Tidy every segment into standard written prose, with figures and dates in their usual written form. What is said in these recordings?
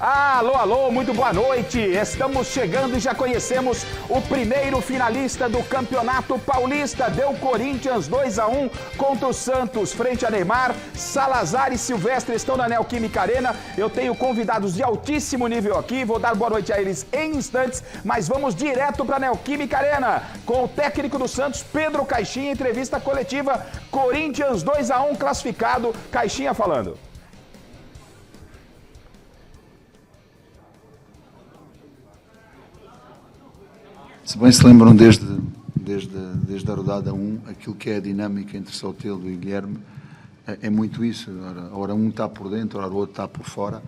Alô, alô, muito boa noite. Estamos chegando e já conhecemos o primeiro finalista do Campeonato Paulista. Deu Corinthians 2-1 contra o Santos, frente a Neymar. Salazar e Silvestre estão na Neoquímica Arena. Eu tenho convidados de altíssimo nível aqui, vou dar boa noite a eles em instantes, mas vamos direto para a Neoquímica Arena com o técnico do Santos, Pedro Caixinha, entrevista coletiva. Corinthians 2-1 classificado. Caixinha falando. Se bem se lembram desde a rodada 1, aquilo que é a dinâmica entre Soteldo e Guilherme é muito isso. Ora um está por dentro, ora o outro está por fora.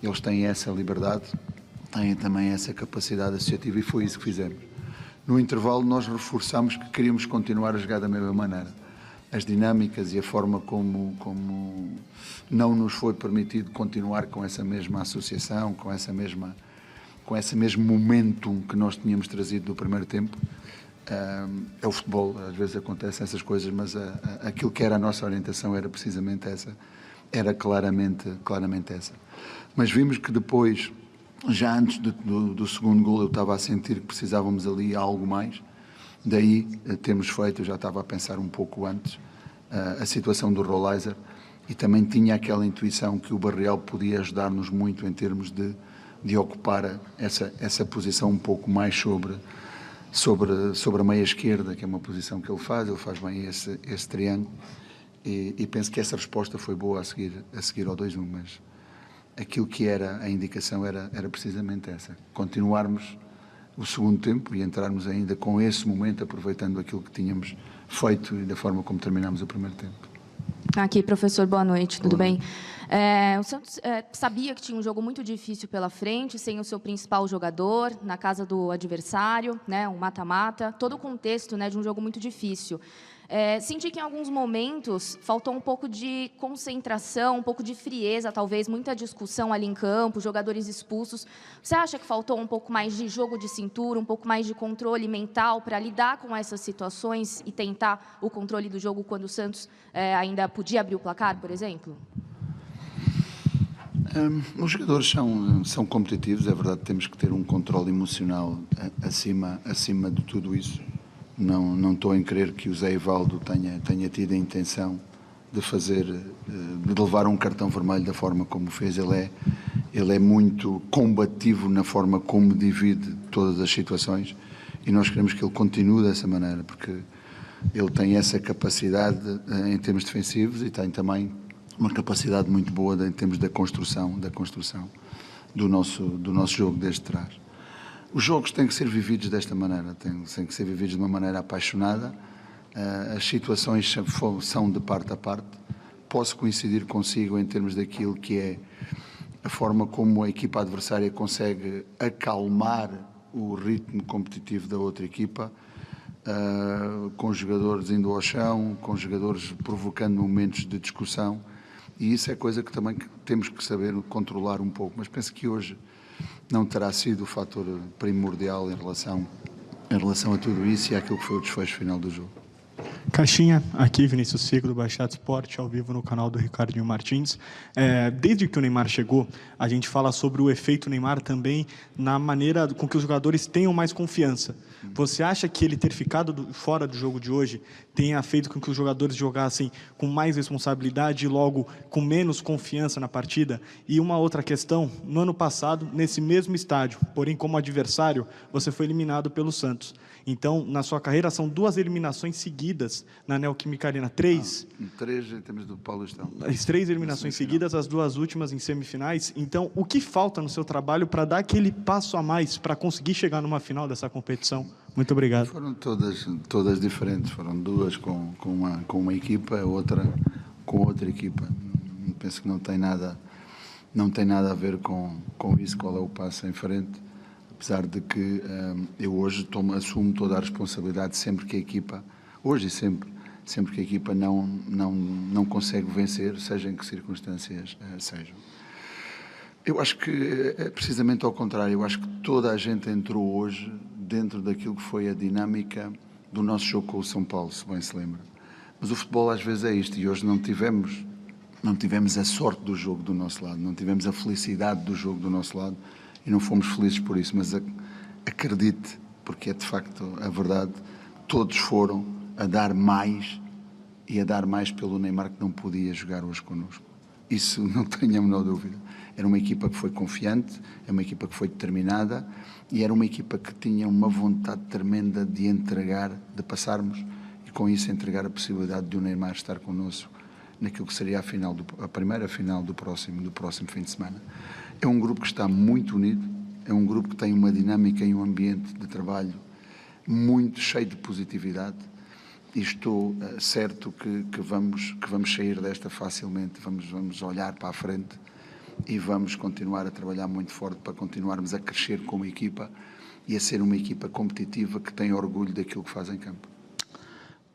Eles têm essa liberdade, têm também essa capacidade associativa e foi isso que fizemos. No intervalo nós reforçamos que queríamos continuar a jogar da mesma maneira. As dinâmicas e a forma como não nos foi permitido continuar com essa mesma associação, com esse mesmo momentum que nós tínhamos trazido do primeiro tempo. É o futebol, às vezes acontecem essas coisas, mas aquilo que era a nossa orientação era precisamente essa, era claramente essa. Mas vimos que depois, já antes do segundo gol, eu estava a sentir que precisávamos ali algo mais, daí temos feito, eu já estava a pensar um pouco antes, a situação do Rolaiser, e também tinha aquela intuição que o Barreal podia ajudar-nos muito em termos de ocupar essa posição um pouco mais sobre a meia esquerda, que é uma posição que ele faz bem esse triângulo, e penso que essa resposta foi boa a seguir ao 2-1, mas aquilo que era a indicação era precisamente essa, continuarmos o segundo tempo e entrarmos ainda com esse momento, aproveitando aquilo que tínhamos feito e da forma como terminámos o primeiro tempo. Aqui, professor, boa noite, tudo bem? O Santos sabia que tinha um jogo muito difícil pela frente, sem o seu principal jogador, na casa do adversário, né, um mata-mata, todo o contexto, né, de um jogo muito difícil. Senti que em alguns momentos faltou um pouco de concentração, um pouco de frieza, talvez, muita discussão ali em campo, jogadores expulsos. Você acha que faltou um pouco mais de jogo de cintura, um pouco mais de controle mental para lidar com essas situações e tentar o controle do jogo quando o Santos ainda podia abrir o placar, por exemplo? Os jogadores são competitivos, é verdade, temos que ter um controle emocional acima de tudo isso. Não estou em crer que o Zé Ivaldo tenha tido a intenção de levar um cartão vermelho da forma como fez. Ele é muito combativo na forma como divide todas as situações e nós queremos que ele continue dessa maneira, porque ele tem essa capacidade em termos defensivos e tem também uma capacidade muito boa em termos da construção do nosso jogo desde trás. Os jogos têm que ser vividos desta maneira, têm que ser vividos de uma maneira apaixonada. As situações são de parte a parte. Posso coincidir consigo em termos daquilo que é a forma como a equipa adversária consegue acalmar o ritmo competitivo da outra equipa, com jogadores indo ao chão, com jogadores provocando momentos de discussão, e isso é coisa que também temos que saber controlar um pouco, mas penso que hoje não terá sido o fator primordial em relação a tudo isso e àquilo que foi o desfecho final do jogo. Caixinha, aqui Vinícius Figo do Baixada Esporte, ao vivo no canal do Ricardinho Martins. Desde que o Neymar chegou, a gente fala sobre o efeito Neymar também na maneira com que os jogadores tenham mais confiança. Você acha que ele ter ficado fora do jogo de hoje tenha feito com que os jogadores jogassem com mais responsabilidade e logo com menos confiança na partida? E uma outra questão, no ano passado, nesse mesmo estádio, porém como adversário, você foi eliminado pelo Santos. Então, na sua carreira, são 2 eliminações seguidas na Neoquímica Arena. 3? 3 em termos do Paulistão. As 3 eliminações seguidas, as 2 últimas em semifinais. Então, o que falta no seu trabalho para dar aquele passo a mais, para conseguir chegar numa final dessa competição? Muito obrigado. Foram todas diferentes. Foram 2 com uma equipa, outra com outra equipa. Penso que não tem nada a ver com isso, qual é o passo em frente. Apesar de que eu hoje assumo toda a responsabilidade sempre que a equipa, hoje e sempre que a equipa não consegue vencer, seja em que circunstâncias sejam. Eu acho que é precisamente ao contrário, eu acho que toda a gente entrou hoje dentro daquilo que foi a dinâmica do nosso jogo com o São Paulo, se bem se lembra. Mas o futebol às vezes é isto, e hoje não tivemos não tivemos a sorte do jogo do nosso lado, não tivemos a felicidade do jogo do nosso lado e não fomos felizes por isso, mas acredite, porque é de facto a verdade, todos foram a dar mais e a dar mais pelo Neymar que não podia jogar hoje connosco. Isso não tenho a menor dúvida. Era uma equipa que foi confiante, é uma equipa que foi determinada e era uma equipa que tinha uma vontade tremenda de entregar, de passarmos e com isso entregar a possibilidade de o Neymar estar connosco naquilo que seria a primeira final do próximo fim de semana. É um grupo que está muito unido, é um grupo que tem uma dinâmica e um ambiente de trabalho muito cheio de positividade e estou certo que vamos sair desta facilmente, vamos olhar para a frente e vamos continuar a trabalhar muito forte para continuarmos a crescer como equipa e a ser uma equipa competitiva que tem orgulho daquilo que faz em campo.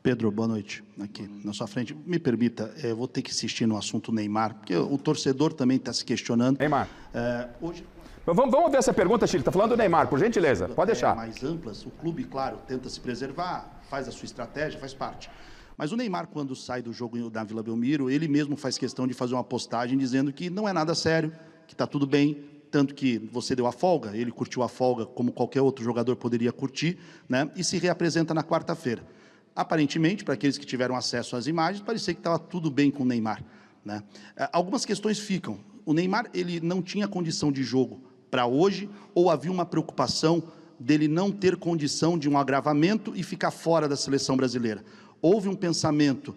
Pedro, boa noite, aqui na sua frente. Me permita, eu vou ter que insistir no assunto Neymar, porque o torcedor também está se questionando. Neymar. Hoje... Vamos ver essa pergunta, Chile. Está falando do Neymar, por gentileza. Pode deixar. Mais amplas, o clube, claro, tenta se preservar, faz a sua estratégia, faz parte. Mas o Neymar, quando sai do jogo da Vila Belmiro, ele mesmo faz questão de fazer uma postagem dizendo que não é nada sério, que está tudo bem, tanto que você deu a folga, ele curtiu a folga como qualquer outro jogador poderia curtir, né? E se reapresenta na quarta-feira. Aparentemente, para aqueles que tiveram acesso às imagens, parecia que estava tudo bem com o Neymar, né? Algumas questões ficam. O Neymar, ele não tinha condição de jogo para hoje, ou havia uma preocupação dele não ter condição de um agravamento e ficar fora da seleção brasileira. Houve um pensamento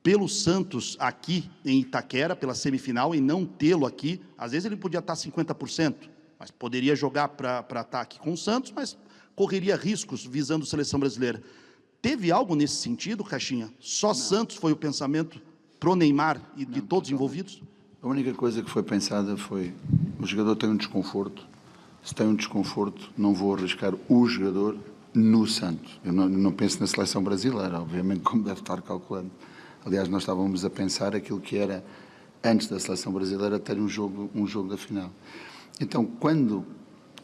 pelo Santos aqui em Itaquera, pela semifinal, em não tê-lo aqui. Às vezes ele podia estar 50%, mas poderia jogar para estar aqui com o Santos, mas correria riscos visando a seleção brasileira. Teve algo nesse sentido, Caixinha? Só não. Santos foi o pensamento pro Neymar e de todos envolvidos? A única coisa que foi pensada foi, o jogador tem um desconforto, se tem um desconforto, não vou arriscar o jogador no Santos. Eu não penso na seleção brasileira, obviamente, como deve estar calculando. Aliás, nós estávamos a pensar aquilo que era, antes da seleção brasileira, ter um jogo da final. Então, quando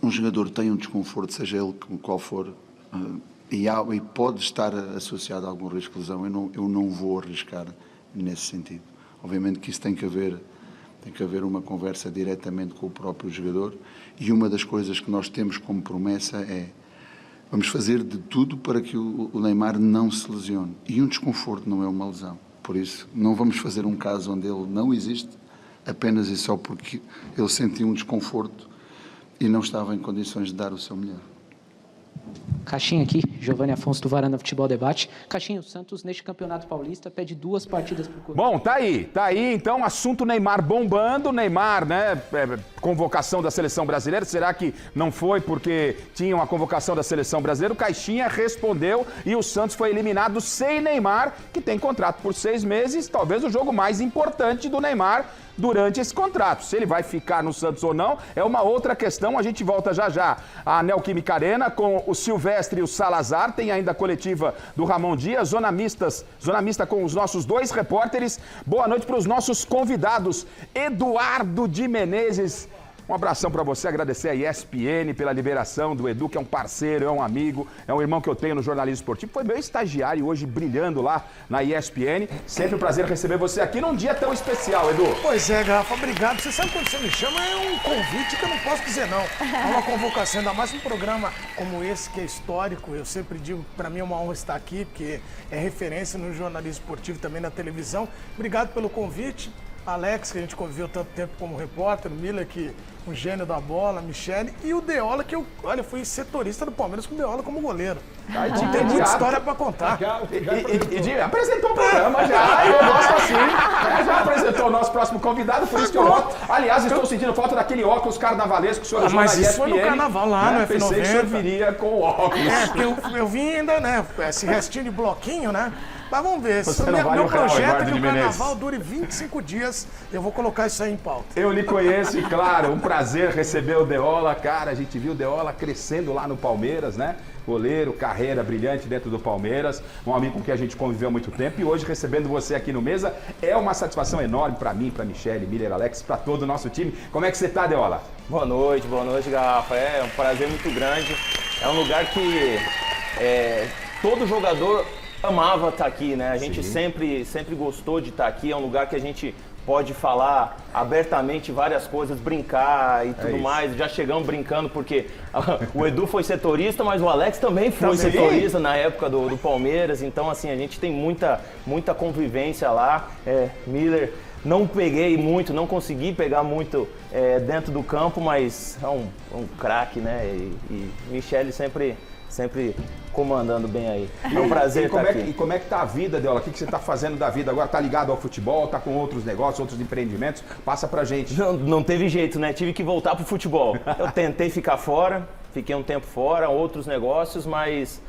um jogador tem um desconforto, seja ele qual for, e pode estar associado a algum risco de lesão, eu não vou arriscar nesse sentido. Obviamente que isso tem que haver uma conversa diretamente com o próprio jogador e uma das coisas que nós temos como promessa é vamos fazer de tudo para que o Neymar não se lesione. E um desconforto não é uma lesão. Por isso, não vamos fazer um caso onde ele não existe apenas e só porque ele sentiu um desconforto e não estava em condições de dar o seu melhor. Caixinha aqui, Giovanni Afonso do Varanda Futebol Debate. Caixinha, o Santos neste Campeonato Paulista pede 2 partidas por Corinthians. Bom, tá aí então, assunto Neymar bombando, Neymar, né, convocação da seleção brasileira, será que não foi porque tinha uma convocação da seleção brasileira? O Caixinha respondeu e o Santos foi eliminado sem Neymar, que tem contrato por 6 meses, talvez o jogo mais importante do Neymar durante esse contrato. Se ele vai ficar no Santos ou não, é uma outra questão. A gente volta já já à Neoquímica Arena com o Silvestre e o Salazar. Tem ainda a coletiva do Ramon Dias, Zona Mista com os nossos 2 repórteres. Boa noite para os nossos convidados. Eduardo de Menezes. Um abração para você, agradecer a ESPN pela liberação do Edu, que é um parceiro, é um amigo, é um irmão que eu tenho no jornalismo esportivo. Foi meu estagiário hoje brilhando lá na ESPN. Sempre um prazer receber você aqui num dia tão especial, Edu. Pois é, Garrafa, obrigado. Você sabe quando você me chama, é um convite que eu não posso dizer não. É uma convocação, ainda mais um programa como esse, que é histórico. Eu sempre digo, para mim é uma honra estar aqui, porque é referência no jornalismo esportivo, também na televisão. Obrigado pelo convite. Alex, que a gente conviveu tanto tempo como repórter, o Miller, que um gênio da bola, Michele, e o Deola, que eu fui setorista do Palmeiras com o Deola como goleiro. Tem muita história pra contar. Apresentou o programa já, eu gosto assim. Já apresentou o nosso próximo convidado, por isso que eu gosto. Aliás, estou sentindo falta daquele óculos carnavalesco que o senhor usou na ESPN. Mas isso foi no carnaval lá, no F90. Pensei que o senhor viria com o óculos. Porque eu vim ainda, né, esse restinho de bloquinho, né? Mas vamos ver, meu projeto é que o carnaval dure 25 dias, eu vou colocar isso aí em pauta. Eu lhe conheço e, claro, um prazer receber o Deola, cara, a gente viu o Deola crescendo lá no Palmeiras, né? Goleiro, carreira brilhante dentro do Palmeiras, um amigo com quem a gente conviveu há muito tempo e hoje recebendo você aqui no Mesa é uma satisfação enorme para mim, para Michele, Miller, Alex, para todo o nosso time. Como é que você tá, Deola? Boa noite, Garrafa. É um prazer muito grande, é um lugar que todo jogador amava estar aqui, né? A gente sempre gostou de estar aqui, é um lugar que a gente pode falar abertamente várias coisas, brincar e tudo mais. Já chegamos brincando porque o Edu foi setorista, mas o Alex também foi setorista na época do Palmeiras. Então, assim, a gente tem muita convivência lá. Miller, não peguei muito, não consegui pegar muito dentro do campo, mas é um craque, né? E Michele sempre comandando bem aí. É um prazer estar aqui. E como é que tá a vida, Deola? O que você tá fazendo da vida agora? Tá ligado ao futebol? Tá com outros negócios, outros empreendimentos? Passa pra gente. Não teve jeito, né? Tive que voltar pro futebol. Eu tentei ficar fora, fiquei um tempo fora, outros negócios, mas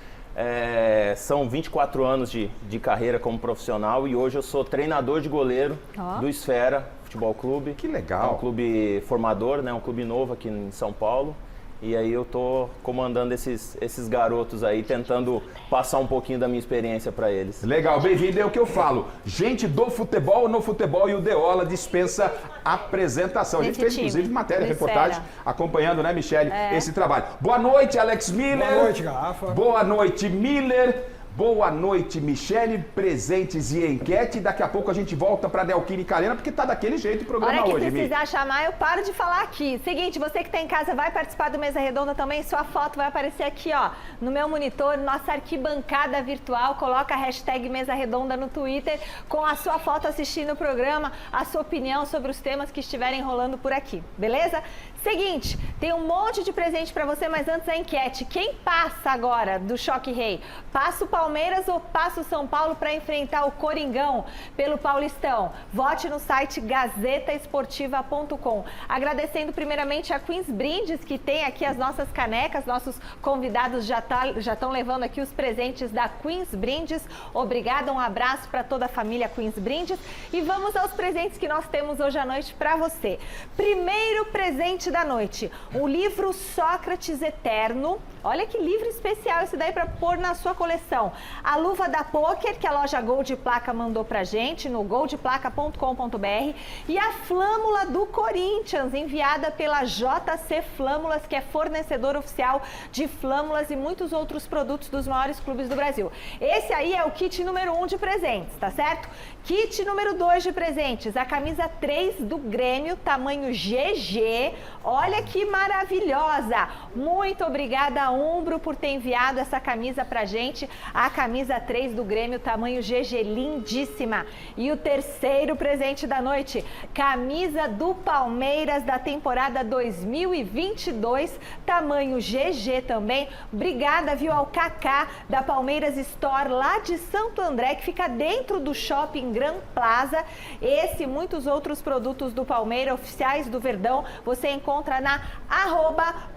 são 24 anos de carreira como profissional e hoje eu sou treinador de goleiro do Esfera Futebol Clube. Que legal. É um clube formador, né? Um clube novo aqui em São Paulo. E aí eu tô comandando esses garotos aí, tentando passar um pouquinho da minha experiência para eles. Legal, bem-vindo, é o que eu falo. Gente do futebol, no futebol, e o Deola dispensa apresentação. A gente fez, inclusive, matéria, reportagem, acompanhando, né, Michele, esse trabalho. Boa noite, Alex Miller. Boa noite, Garrafa. Boa noite, Miller. Boa noite, Michele, presentes e enquete. Daqui a pouco a gente volta para Delquini Carena, porque tá daquele jeito o programa hoje. Hora que precisar chamar, eu paro de falar aqui. Seguinte, você que tá em casa vai participar do Mesa Redonda também, sua foto vai aparecer aqui, ó, no meu monitor, nossa arquibancada virtual. Coloca a hashtag Mesa Redonda no Twitter com a sua foto assistindo o programa, a sua opinião sobre os temas que estiverem rolando por aqui, beleza? Seguinte, tem um monte de presente para você, mas antes a enquete. Quem passa agora do Choque Rei? Passa o Palmeiras ou passa o São Paulo para enfrentar o Coringão pelo Paulistão? Vote no site gazetaesportiva.com. Agradecendo primeiramente a Queens Brindes, que tem aqui as nossas canecas. Nossos convidados já estão levando aqui os presentes da Queens Brindes. Obrigada, um abraço para toda a família Queens Brindes. E vamos aos presentes que nós temos hoje à noite para você. Primeiro presente da noite, o livro Sócrates Eterno. Olha que livro especial esse daí para pôr na sua coleção. A luva da Poker, que a loja Gold Placa mandou pra gente no goldplaca.com.br, e a flâmula do Corinthians, enviada pela JC Flâmulas, que é fornecedor oficial de flâmulas e muitos outros produtos dos maiores clubes do Brasil. Esse aí é o kit número 1 de presentes, tá certo? Kit número 2 de presentes, a camisa 3 do Grêmio, tamanho GG. Olha que maravilhosa! Muito obrigada, Umbro, por ter enviado essa camisa pra gente. A camisa 3 do Grêmio, tamanho GG, lindíssima. E o terceiro presente da noite, camisa do Palmeiras da temporada 2022, tamanho GG também. Obrigada, viu, ao Kaká da Palmeiras Store, lá de Santo André, que fica dentro do Shopping Gran Plaza. Esse e muitos outros produtos do Palmeiras, oficiais do Verdão, você encontra na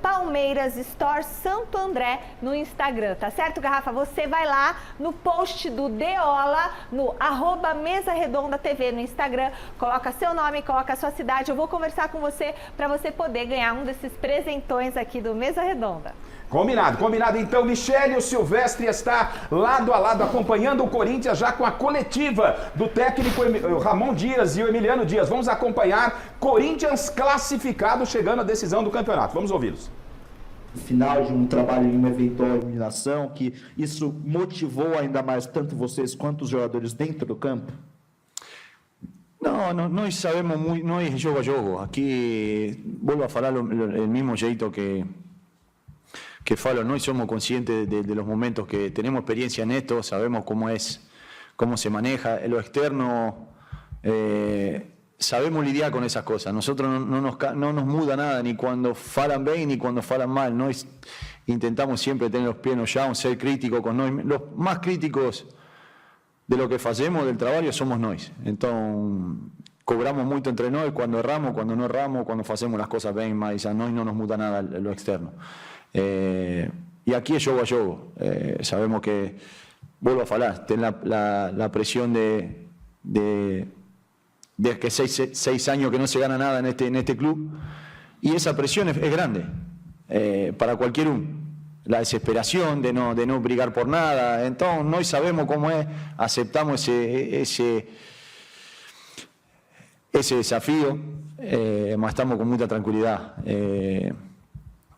@Palmeiras Store Santo André no Instagram, tá certo, Garrafa? Você vai lá no post do Deola, no @Mesa Redonda TV no Instagram, coloca seu nome, coloca a sua cidade. Eu vou conversar com você para você poder ganhar um desses presentões aqui do Mesa Redonda. Combinado, combinado. Então, Michele, o Silvestre está lado a lado acompanhando o Corinthians já com a coletiva do técnico Ramon Dias e o Emiliano Dias. Vamos acompanhar Corinthians classificado chegando à decisão do campeonato. Vamos ouvi-los. Final de um trabalho em uma eventual eliminação, que isso motivou ainda mais tanto vocês quanto os jogadores dentro do campo? No, nós sabemos muy, no es jogo a jogo. Aquí vuelvo a falar el mismo jeito que falo. Nós somos conscientes de los momentos que tenemos experiencia en esto, sabemos cómo se maneja. En lo externo, sabemos lidiar con esas cosas. Nosotros no nos muda nada, ni cuando falan bien ni cuando falan mal. Nós intentamos siempre tener los pies no chão, ser críticos con nós. Los más críticos de lo que hacemos, del trabajo, somos nós. Entonces, cobramos mucho entre nós cuando erramos, cuando no erramos, cuando hacemos las cosas bien, mas a nós no nos muda nada lo externo. Y aquí es jogo a jogo. Sabemos que, vuelvo a falar, ten la presión de que seis años que no se gana nada en este club, y esa presión es grande para cualquier uno. La desesperación de no brigar por nada. Entonces, nós sabemos cómo es, aceptamos ese desafío, mas estamos con mucha tranquilidad.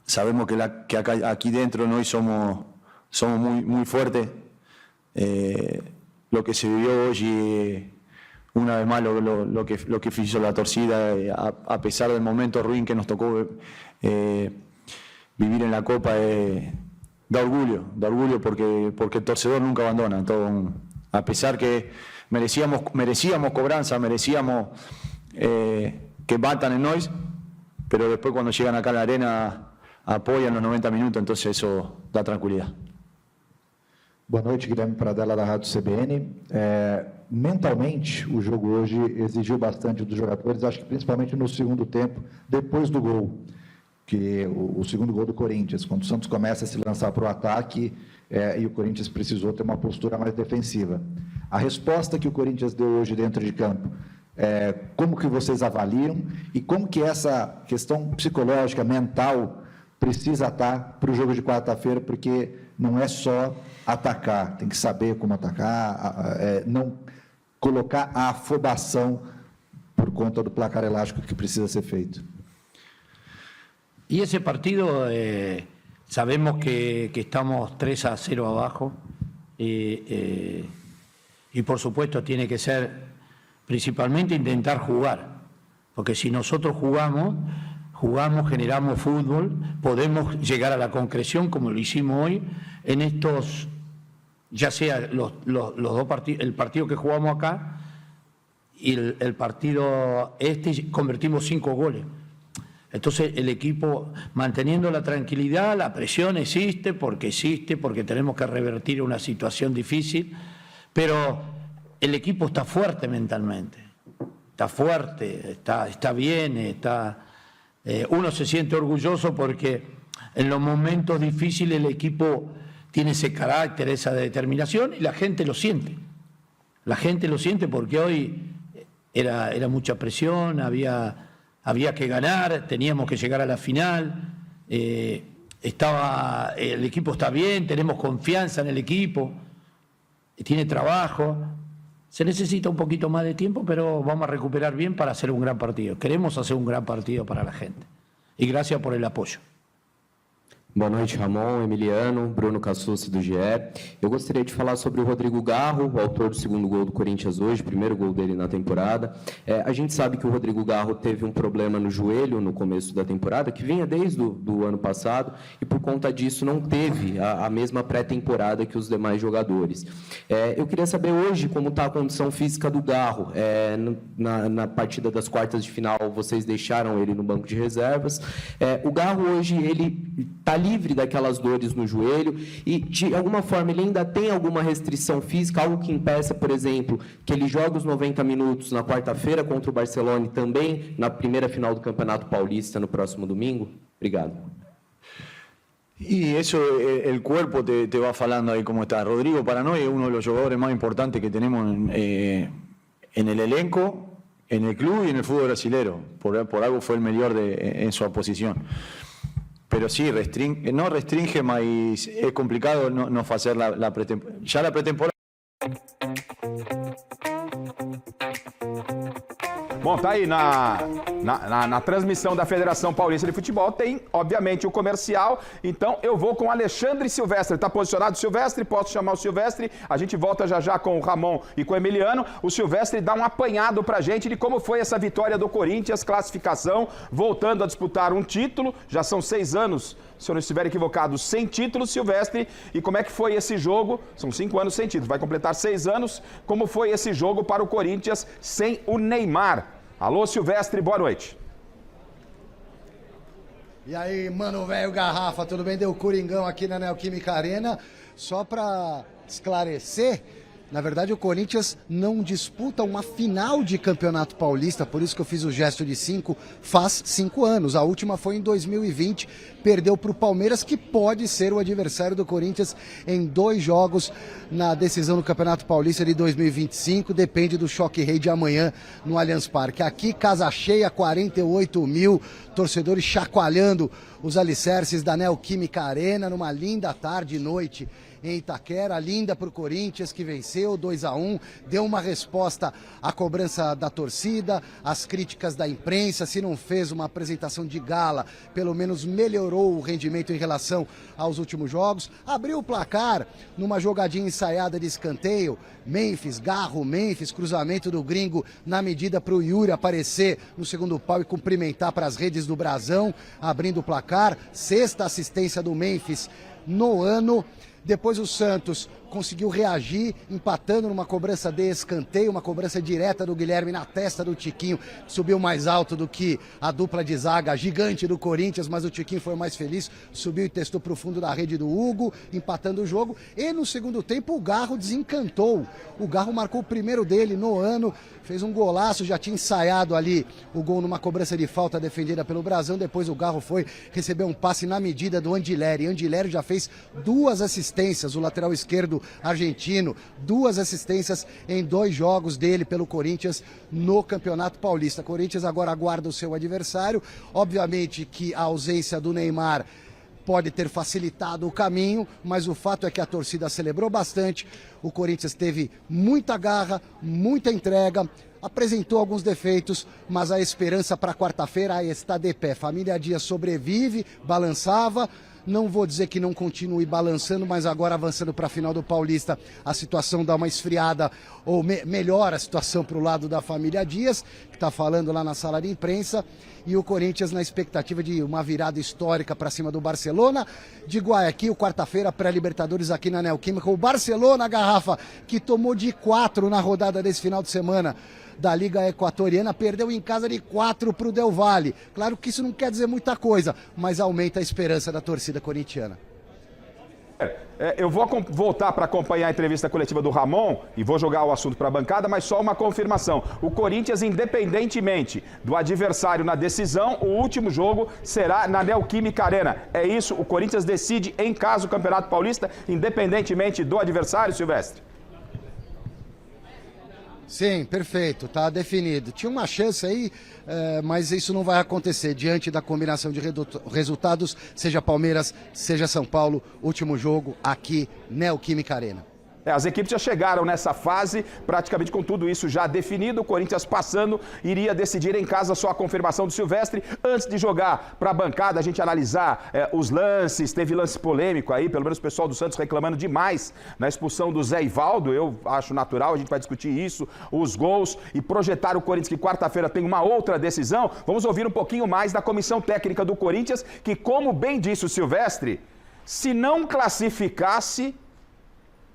Sabemos que aquí dentro nós somos muy, muy fuertes. Lo que se vivió hoy, una vez más lo que hizo la torcida, a pesar del momento ruin que nos tocó vivir en la Copa, da orgullo porque el torcedor nunca abandona. A pesar que merecíamos cobranza, merecíamos que batan en nosotros, pero después cuando llegan acá a la arena apoiam los 90 minutos, entonces eso dá tranquilidade. Boa noite, Guilherme Pradella, da Rádio CBN. Mentalmente, o jogo hoje exigiu bastante dos jogadores, acho que principalmente no segundo tempo, depois do gol, que o segundo gol do Corinthians, quando o Santos começa a se lançar para o ataque e o Corinthians precisou ter uma postura mais defensiva. A resposta que o Corinthians deu hoje dentro de campo, como que vocês avaliam e como que essa questão psicológica, mental, precisa estar para o jogo de quarta-feira, porque não é só atacar, tem que saber como atacar, não colocar a afobação por conta do placar elástico que precisa ser feito. Y ese partido, sabemos que estamos 3-0 abajo y por supuesto tiene que ser principalmente intentar jugar, porque si nosotros jugamos, generamos fútbol, podemos llegar a la concreción como lo hicimos hoy en estos, ya sea los dos partidos, el partido que jugamos acá y el partido convertimos 5 goles. Entonces el equipo manteniendo la tranquilidad, la presión existe porque tenemos que revertir una situación difícil, pero el equipo está fuerte mentalmente, está fuerte, está bien, uno se siente orgulloso porque en los momentos difíciles el equipo tiene ese carácter, esa determinación y la gente lo siente. La gente lo siente porque hoy era mucha presión, había que ganar, teníamos que llegar a la final, el equipo está bien, tenemos confianza en el equipo, tiene trabajo. Se necesita un poquito más de tiempo, pero vamos a recuperar bien para hacer un gran partido. Queremos hacer un gran partido para la gente. Y gracias por el apoyo. Boa noite, Ramon, Emiliano, Bruno Cassucci do GE. Eu gostaria de falar sobre o Rodrigo Garro, o autor do segundo gol do Corinthians hoje, primeiro gol dele na temporada. A gente sabe que o Rodrigo Garro teve um problema no joelho no começo da temporada, que vinha desde o ano passado, e por conta disso não teve a mesma pré-temporada que os demais jogadores. Eu queria saber hoje como está a condição física do Garro. Na partida das quartas de final, vocês deixaram ele no banco de reservas. O Garro hoje, ele está livre daquelas dores no joelho e, de alguma forma, ele ainda tem alguma restrição física, algo que impeça, por exemplo, que ele jogue os 90 minutos na quarta-feira contra o Barcelona e também na primeira final do Campeonato Paulista no próximo domingo? Obrigado. Y eso el cuerpo te va falando ahí cómo está. Rodrigo para nosotros es uno de los jugadores más importantes que tenemos en el elenco, en el club y en el fútbol brasilero. Por algo fue el mejor en su posición. Pero sí, no restringe, mas es complicado no hacer la pretemporada. Ya la pretemporada... Bom, tá aí na transmissão da Federação Paulista de Futebol, tem, obviamente, o comercial. Então, eu vou com o Alexandre Silvestre. Tá posicionado o Silvestre? Posso chamar o Silvestre? A gente volta já com o Ramon e com o Emiliano. O Silvestre dá um apanhado pra gente de como foi essa vitória do Corinthians, classificação, voltando a disputar um título. Já são 6 anos, se eu não estiver equivocado, sem título, Silvestre. E como é que foi esse jogo? São 5 anos sem título, vai completar 6 anos. Como foi esse jogo para o Corinthians sem o Neymar? Alô, Silvestre, boa noite. E aí, mano, velho Garrafa, tudo bem? Deu Coringão aqui na Neoquímica Arena. Só para esclarecer, na verdade o Corinthians não disputa uma final de Campeonato Paulista, por isso que eu fiz o gesto de 5, faz 5 anos. A última foi em 2020, perdeu para o Palmeiras, que pode ser o adversário do Corinthians em 2 jogos na decisão do Campeonato Paulista de 2025, depende do choque rei de amanhã no Allianz Parque. Aqui, casa cheia, 48 mil torcedores chacoalhando os alicerces da Neoquímica Arena, numa linda tarde e noite em Itaquera, linda para o Corinthians, que venceu 2-1, deu uma resposta à cobrança da torcida, às críticas da imprensa. Se não fez uma apresentação de gala, pelo menos melhorou o rendimento em relação aos últimos jogos. Abriu o placar numa jogadinha ensaiada de escanteio, Memphis, cruzamento do Gringo na medida para o Yuri aparecer no segundo pau e cumprimentar para as redes do Brasão, abrindo o placar. Sexta assistência do Memphis no ano. Depois o Santos conseguiu reagir, empatando numa cobrança de escanteio, uma cobrança direta do Guilherme na testa do Tiquinho, que subiu mais alto do que a dupla de zaga gigante do Corinthians, mas o Tiquinho foi mais feliz, subiu e testou para o fundo da rede do Hugo, empatando o jogo. E no segundo tempo o Garro desencantou. O Garro marcou o primeiro dele no ano, fez um golaço, já tinha ensaiado ali o gol numa cobrança de falta defendida pelo Brasão. Depois o Garro foi receber um passe na medida do Andileri. Andileri já fez 2 assistências, o lateral esquerdo argentino, 2 assistências em 2 jogos dele pelo Corinthians no Campeonato Paulista. Corinthians agora aguarda o seu adversário. Obviamente que a ausência do Neymar pode ter facilitado o caminho, mas o fato é que a torcida celebrou bastante. O Corinthians teve muita garra, muita entrega, apresentou alguns defeitos, mas a esperança para quarta-feira está de pé. Família Dias sobrevive, balançava. Não vou dizer que não continue balançando, mas agora avançando para a final do Paulista, a situação dá uma esfriada, ou melhora a situação para o lado da família Dias, que está falando lá na sala de imprensa, e o Corinthians na expectativa de uma virada histórica para cima do Barcelona de Guayaquil, quarta-feira, pré-Libertadores aqui na Neoquímica. O Barcelona, Garrafa, que tomou de 4 na rodada desse final de semana da Liga Equatoriana, perdeu em casa de 4 para o Del Valle. Claro que isso não quer dizer muita coisa, mas aumenta a esperança da torcida corintiana. Eu vou voltar para acompanhar a entrevista coletiva do Ramon e vou jogar o assunto para a bancada, mas só uma confirmação. O Corinthians, independentemente do adversário na decisão, o último jogo será na Neoquímica Arena. É isso? O Corinthians decide em casa o Campeonato Paulista, independentemente do adversário, Silvestre? Sim, perfeito, tá definido. Tinha uma chance aí, mas isso não vai acontecer diante da combinação de resultados, seja Palmeiras, seja São Paulo, último jogo aqui, Neoquímica Arena. As equipes já chegaram nessa fase, praticamente com tudo isso já definido. O Corinthians passando, iria decidir em casa, só a confirmação do Silvestre. Antes de jogar para a bancada, a gente analisar os lances, teve lance polêmico aí, pelo menos o pessoal do Santos reclamando demais na expulsão do Zé Ivaldo. Eu acho natural, a gente vai discutir isso, os gols e projetar o Corinthians que quarta-feira tem uma outra decisão. Vamos ouvir um pouquinho mais da comissão técnica do Corinthians, que, como bem disse o Silvestre, se não classificasse,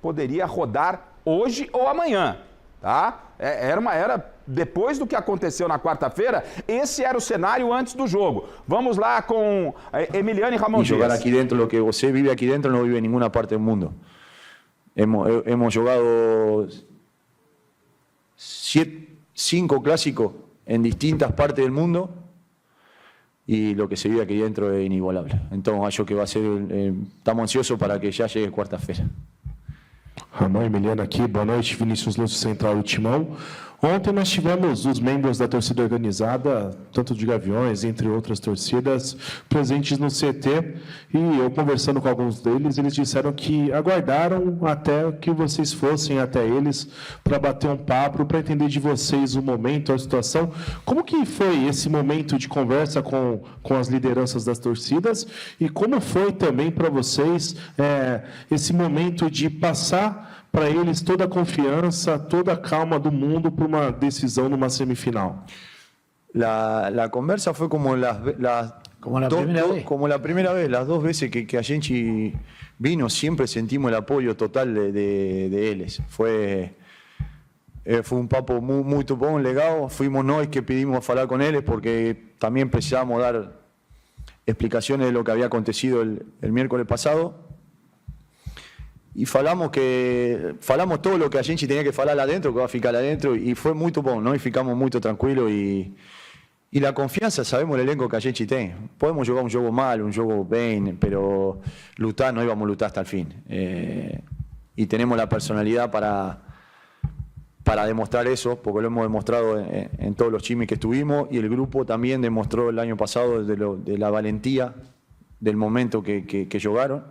poderia rodar hoje ou amanhã, tá? Era depois do que aconteceu na quarta-feira, esse era o cenário antes do jogo. Vamos lá com Emiliano e Ramon Dias. Jogar aqui dentro, lo que você vive aqui dentro não vive em nenhuma parte do mundo. Hemos jogado 5 clásicos en distintas partes del mundo y lo que se vive aquí dentro es inigualable. Entonces, acho que va a ser, estamos ansiosos para que ya llegue quarta-feira. Ramon Emiliano aqui, boa noite, Vinícius Lúcio, Central do Timão. Ontem nós tivemos os membros da torcida organizada, tanto de Gaviões, entre outras torcidas, presentes no CT, e eu conversando com alguns deles, eles disseram que aguardaram até que vocês fossem até eles para bater um papo, para entender de vocês o momento, a situação. Como que foi esse momento de conversa com as lideranças das torcidas e como foi também para vocês esse momento de passar para eles toda a confiança, toda a calma do mundo para uma decisão numa semifinal? La conversa fue como como la primera vez, las 2 veces que a gente vino, siempre sentimos el apoyo total de ellos. Fue un papo muy bom, legal. Fuimos nós que pedimos hablar con ellos porque también precisábamos dar explicaciones de lo que había acontecido el miércoles pasado. E falamos todo lo que a gente tenía que falar lá dentro, que va a ficar lá dentro, y fue muy bom, ¿no? Y ficamos muy tranquilos y la confianza, sabemos el elenco que a gente tem. Podemos jugar un juego mal, un juego bien, pero lutar, no íbamos a lutar hasta el fin. Y tenemos la personalidad para demostrar eso, porque lo hemos demostrado en todos los chimis que estuvimos, y el grupo también demostró el año pasado de la valentía del momento que jugaron.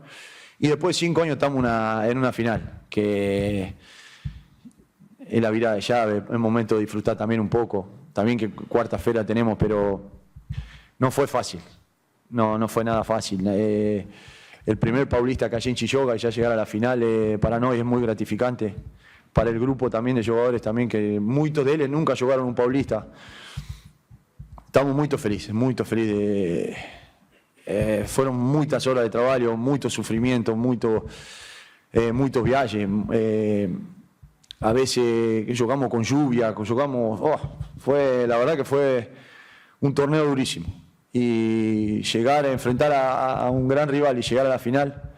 Y después de 5 años estamos en una final, que es la virada de llave, es momento de disfrutar también un poco. También que cuarta-feira tenemos, pero no fue fácil. No fue nada fácil. El primer paulista que allí en Chilloga y ya llegar a la final para nosotros es muy gratificante. Para el grupo también de jugadores también, que muchos de ellos nunca jugaron un paulista. Estamos muy felices. Fueron muchas horas de trabajo, mucho sufrimiento, muchos viajes. A veces jugamos con lluvia, la verdad que fue un torneo durísimo. Y llegar a enfrentar a un gran rival y llegar a la final,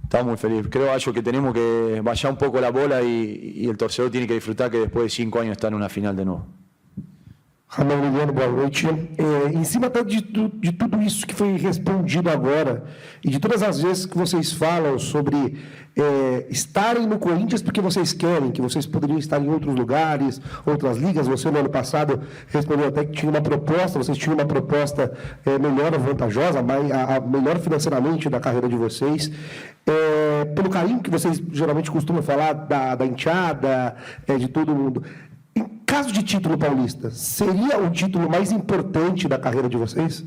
estamos muy felices. Creo que tenemos que bajar un poco la bola y el torcedor tiene que disfrutar que después de 5 años está en una final de nuevo. Ramon Emiliano, boa noite. Em cima até de tudo isso que foi respondido agora e de todas as vezes que vocês falam sobre estarem no Corinthians porque vocês querem, que vocês poderiam estar em outros lugares, outras ligas. Você no ano passado respondeu até que tinha uma proposta, vocês tinham uma proposta melhor, vantajosa, melhor financeiramente da carreira de vocês. Pelo carinho que vocês geralmente costumam falar da enteada, de todo mundo. Caso de título paulista, seria o título mais importante da carreira de vocês?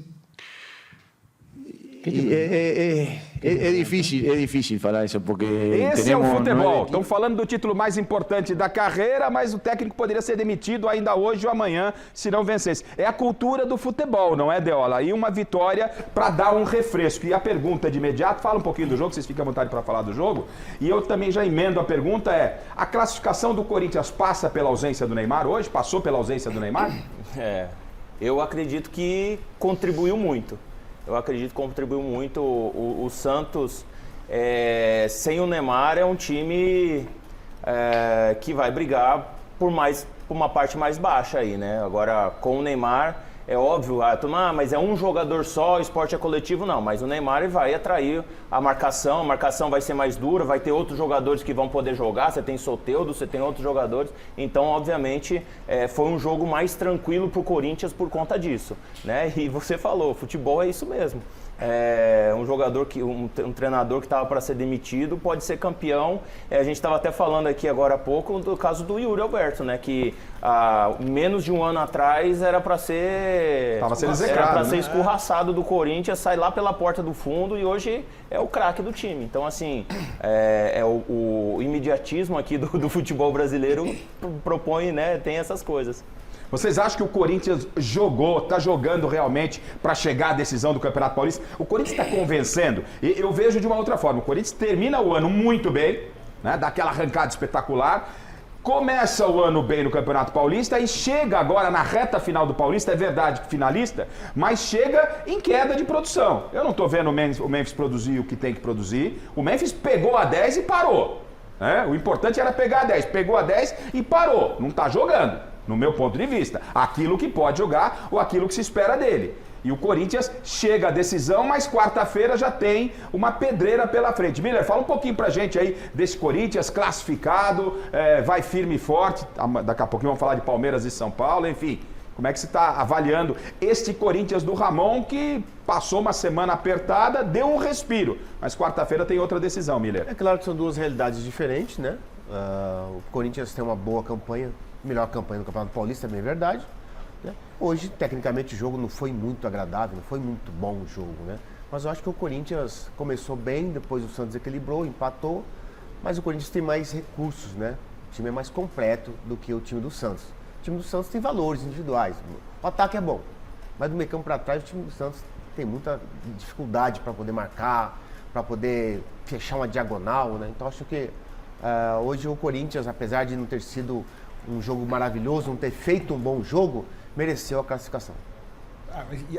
É difícil falar isso, porque esse é o futebol. Estão falando do título mais importante da carreira, mas o técnico poderia ser demitido ainda hoje ou amanhã se não vencesse. É a cultura do futebol, não é, Deola? E uma vitória para dar um refresco. E a pergunta de imediato, fala um pouquinho do jogo, vocês ficam à vontade para falar do jogo. E eu também já emendo a pergunta, a classificação do Corinthians passa pela ausência do Neymar hoje? Passou pela ausência do Neymar? Eu acredito que contribuiu muito. O Santos, sem o Neymar, é um time que vai brigar por uma parte mais baixa aí, né? Agora, com o Neymar, é óbvio, mas é um jogador só, o esporte é coletivo, não. Mas o Neymar vai atrair a marcação vai ser mais dura, vai ter outros jogadores que vão poder jogar, você tem Soteldo, você tem outros jogadores. Então, obviamente, foi um jogo mais tranquilo para o Corinthians por conta disso, né? E você falou, futebol é isso mesmo. Um jogador, um treinador que estava para ser demitido pode ser campeão. A gente estava até falando aqui agora há pouco do caso do Yuri Alberto, né? Que menos de um ano atrás era para ser escorraçado do Corinthians, sai lá pela porta do fundo e hoje é o craque do time. Então, assim, o imediatismo aqui do futebol brasileiro propõe, né? Tem essas coisas. Vocês acham que o Corinthians está jogando realmente para chegar à decisão do Campeonato Paulista? O Corinthians está convencendo. E eu vejo de uma outra forma. O Corinthians termina o ano muito bem, né? Dá aquela arrancada espetacular. Começa o ano bem no Campeonato Paulista e chega agora na reta final do Paulista, é verdade que finalista, mas chega em queda de produção. Eu não estou vendo o Memphis produzir o que tem que produzir. O Memphis pegou a 10 e parou. Né? O importante era pegar a 10. Pegou a 10 e parou. Não está jogando. No meu ponto de vista, aquilo que pode jogar ou aquilo que se espera dele. E o Corinthians chega à decisão, mas quarta-feira já tem uma pedreira pela frente. Miller, fala um pouquinho pra gente aí desse Corinthians classificado, vai firme e forte. Daqui a pouquinho vamos falar de Palmeiras e São Paulo, enfim. Como é que você está avaliando este Corinthians do Ramon, que passou uma semana apertada, deu um respiro, mas quarta-feira tem outra decisão, Miller? É claro que são duas realidades diferentes, né? O Corinthians tem uma boa campanha, melhor campanha no Campeonato Paulista, é bem verdade. Né? Hoje, tecnicamente, o jogo não foi muito agradável, não foi muito bom o jogo, né? Mas eu acho que o Corinthians começou bem, depois o Santos equilibrou, empatou, mas o Corinthians tem mais recursos, né? O time é mais completo do que o time do Santos. O time do Santos tem valores individuais, o ataque é bom, mas do meio campo para trás o time do Santos tem muita dificuldade para poder marcar, para poder fechar uma diagonal, né? Então acho que hoje o Corinthians, apesar de não ter sido um jogo maravilhoso, não ter feito um bom jogo, mereceu a classificação.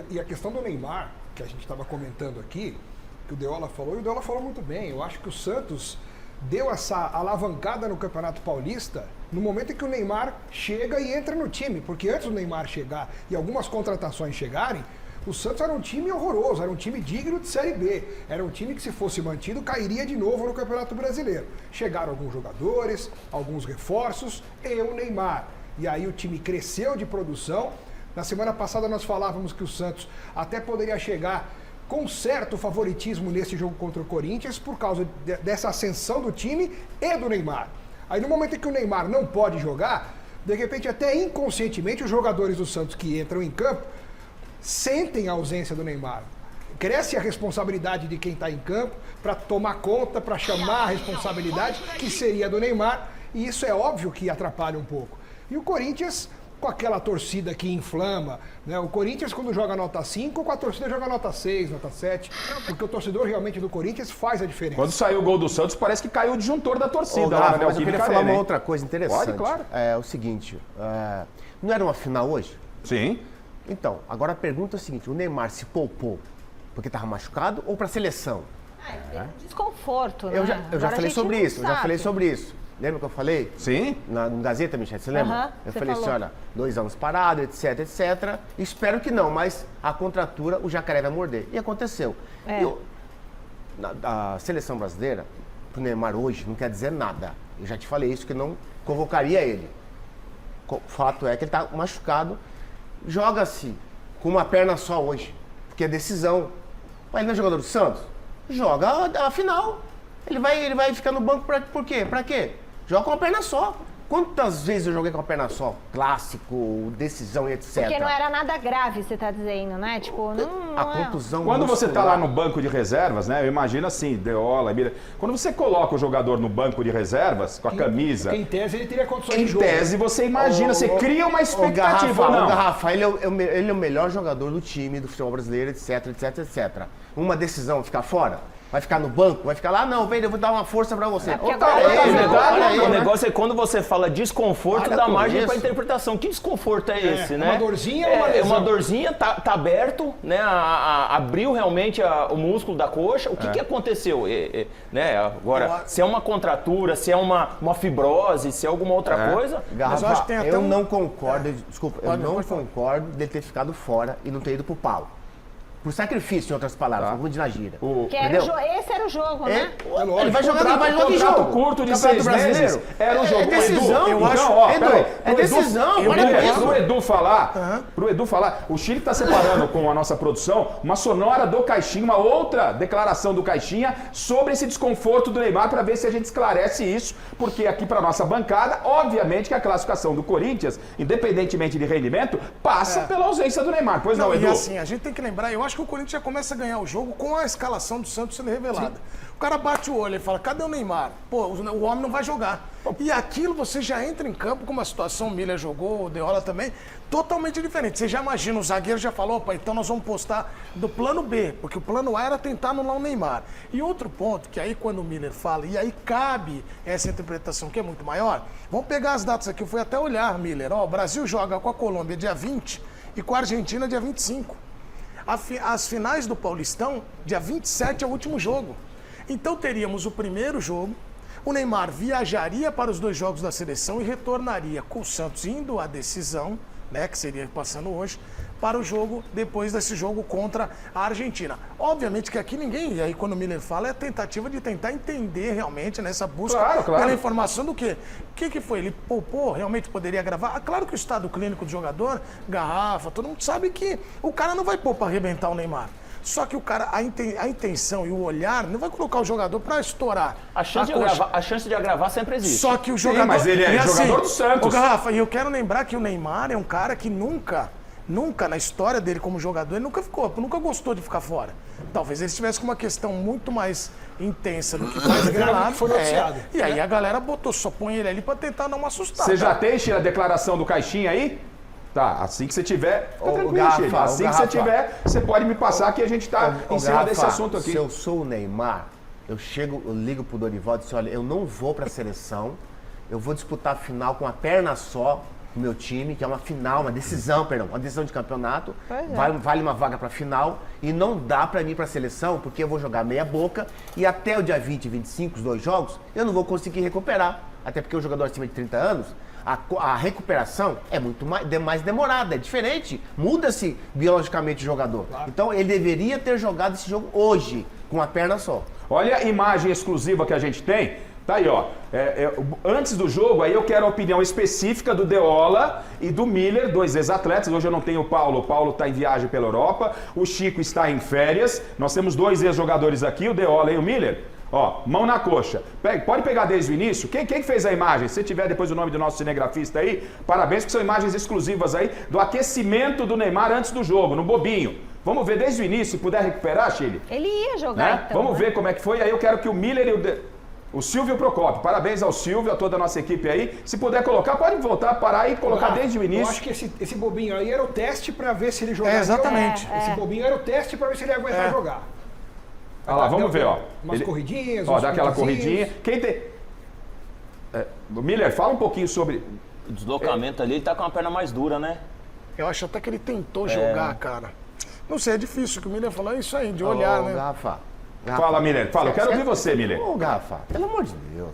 E a questão do Neymar, que a gente estava comentando aqui, que o Deola falou, e o Deola falou muito bem. Eu acho que o Santos deu essa alavancada no Campeonato Paulista no momento em que o Neymar chega e entra no time, porque antes do Neymar chegar e algumas contratações chegarem, o Santos era um time horroroso, era um time digno de Série B, era um time que, se fosse mantido, cairia de novo no Campeonato Brasileiro. Chegaram alguns jogadores, alguns reforços e o Neymar. E aí o time cresceu de produção. Na semana passada nós falávamos que o Santos até poderia chegar com certo favoritismo nesse jogo contra o Corinthians por causa dessa ascensão do time e do Neymar. Aí no momento em que o Neymar não pode jogar, de repente até inconscientemente os jogadores do Santos que entram em campo sentem a ausência do Neymar. Cresce a responsabilidade de quem está em campo para tomar conta, para chamar a responsabilidade que seria do Neymar, e isso é óbvio que atrapalha um pouco. E o Corinthians, com aquela torcida que inflama, né? O Corinthians quando joga nota 5, com a torcida joga nota 6, nota 7, porque o torcedor realmente do Corinthians faz a diferença. Quando saiu o gol do Santos, parece que caiu o disjuntor da torcida. Mas eu queria falar uma outra coisa interessante. Pode, claro. É o seguinte, não era uma final hoje? Sim. Então, agora a pergunta é a seguinte, o Neymar se poupou porque estava machucado ou para a seleção? Desconforto, né? Eu já falei sobre isso, Lembra que eu falei? Sim. No Gazeta, Michel, você lembra? Eu falei assim, olha, 2 anos parado, etc, etc. Espero que não, mas a contratura, o jacaré vai morder. E aconteceu. A seleção brasileira, pro Neymar hoje, não quer dizer nada. Eu já te falei isso, que não convocaria ele. O fato é que ele está machucado. Joga-se com uma perna só hoje, porque é decisão. Mas ele não é jogador do Santos? Joga a final. Ele vai ficar no banco por quê? Pra quê? Joga com uma perna só. Quantas vezes eu joguei com uma perna só? Clássico, decisão e etc. Porque não era nada grave, você tá dizendo, né? Tipo, não a contusão Quando muscular. você tá lá no banco de reservas, né? Eu imagino assim, Deola, Mira. Quando você coloca o jogador no banco de reservas, com a camisa... Em tese ele teria condições de Em jogo. tese você imagina, você cria uma expectativa, não? O Garrafa, ele é o melhor jogador do time, do futebol brasileiro, etc, etc, etc. Uma decisão ficar fora? Vai ficar no banco? Vai ficar lá? Não, vem, eu vou dar uma força pra você. O negócio é quando você fala desconforto, dá margem pra interpretação. Que desconforto é esse, né? Uma dorzinha ou uma lesão? Uma dorzinha, tá aberto, né? Abriu realmente o músculo da coxa. O que aconteceu? Né? Agora, se é uma contratura, se é uma fibrose, se é alguma outra coisa... Garrafa, eu não concordo, desculpa, eu não concordo dele ter ficado fora e não ter ido pro pau. Por sacrifício, em outras palavras, vamos de na gira. Esse era o jogo, né? Ele vai jogar no contrato curto de 6 meses. Era um jogo. É decisão, Edu, é decisão. Pro Edu falar, o Chile está separando com a nossa produção uma sonora do Caixinha, uma outra declaração do Caixinha sobre esse desconforto do Neymar, para ver se a gente esclarece isso, porque aqui para nossa bancada, obviamente que a classificação do Corinthians, independentemente de rendimento, passa pela ausência do Neymar. Pois não, Edu? E assim, a gente tem que lembrar, eu acho que o Corinthians já começa a ganhar o jogo com a escalação do Santos sendo revelada. Sim. O cara bate o olho e fala, cadê o Neymar? Pô, o homem não vai jogar. E aquilo você já entra em campo com uma situação, o Miller jogou, o Deola também, totalmente diferente. Você já imagina, o zagueiro já falou, opa, então nós vamos postar do plano B, porque o plano A era tentar anular o Neymar. E outro ponto, que aí quando o Miller fala, e aí cabe essa interpretação que é muito maior, vamos pegar as datas aqui, eu fui até olhar, Miller, o Brasil joga com a Colômbia dia 20 e com a Argentina dia 25. As finais do Paulistão, dia 27 é o último jogo. Então teríamos o primeiro jogo, o Neymar viajaria para os 2 jogos da seleção e retornaria com o Santos indo à decisão, né, que seria passando hoje, para o jogo, depois desse jogo contra a Argentina. Obviamente que aqui ninguém, e aí quando o Miller fala, é a tentativa de tentar entender realmente nessa busca pela informação do quê? O que foi? Ele poupou, realmente poderia gravar? Claro que o estado clínico do jogador, Garrafa, todo mundo sabe que o cara não vai pôr para arrebentar o Neymar. Só que o cara, a intenção e o olhar não vai colocar o jogador para estourar. A chance de agravar sempre existe. Só que o jogador... Sim, mas ele é jogador do Santos. Ô, Garrafa, e eu quero lembrar que o Neymar é um cara que nunca na história dele como jogador, ele nunca gostou de ficar fora. Talvez ele estivesse com uma questão muito mais intensa do que mais granado. Foi noticiado. E aí a galera só põe ele ali para tentar dar uma assustada. Você já tem, Sheila, a declaração do Caixinha aí? Tá, assim que você tiver, assim que você tiver, você pode me passar que a gente tá em cima desse assunto aqui. Se eu sou o Neymar, eu ligo pro Dorival e digo, olha, eu não vou pra seleção, eu vou disputar a final com a perna só, o meu time, que é uma final, uma decisão de campeonato, vale uma vaga pra final, e não dá pra mim ir pra seleção, porque eu vou jogar meia boca, e até o dia 20 e 25, os 2 jogos, eu não vou conseguir recuperar, até porque o jogador acima de 30 anos, a recuperação é muito mais demorada, é diferente, muda-se biologicamente o jogador. Claro. Então ele deveria ter jogado esse jogo hoje, com a perna só. Olha a imagem exclusiva que a gente tem Tá aí, ó. Antes do jogo, aí eu quero a opinião específica do Deola e do Miller, 2 ex-atletas. Hoje eu não tenho o Paulo está em viagem pela Europa, o Chico está em férias. Nós temos 2 ex-jogadores aqui, o Deola e o Miller. Ó, mão na coxa. Pode pegar desde o início. Quem fez a imagem? Se tiver depois o nome do nosso cinegrafista aí, parabéns, porque são imagens exclusivas aí do aquecimento do Neymar antes do jogo, no bobinho. Vamos ver desde o início, se puder recuperar, Chile. Ele ia jogar, então. Vamos ver como é que foi. Aí eu quero que o Miller e o Silvio Procópio. Parabéns ao Silvio, a toda a nossa equipe aí. Se puder colocar, pode voltar, parar e colocar desde o início. Eu acho que esse bobinho aí era o teste para ver se ele jogava. Exatamente. Esse bobinho era o teste para ver se ele ia aguentar jogar. Olha lá, vamos ver, ó. Umas corridinhas, ó, dá aquela corridinha. Quem tem... Miller, fala um pouquinho sobre... O deslocamento ali, ele tá com a perna mais dura, né? Eu acho até que ele tentou jogar, cara. Não sei, é difícil, que o Miller falou isso aí, de olhar, né? Garrafa. Fala, Miller. Fala, eu quero ouvir você, Miller. Ô, Garrafa, pelo amor de Deus.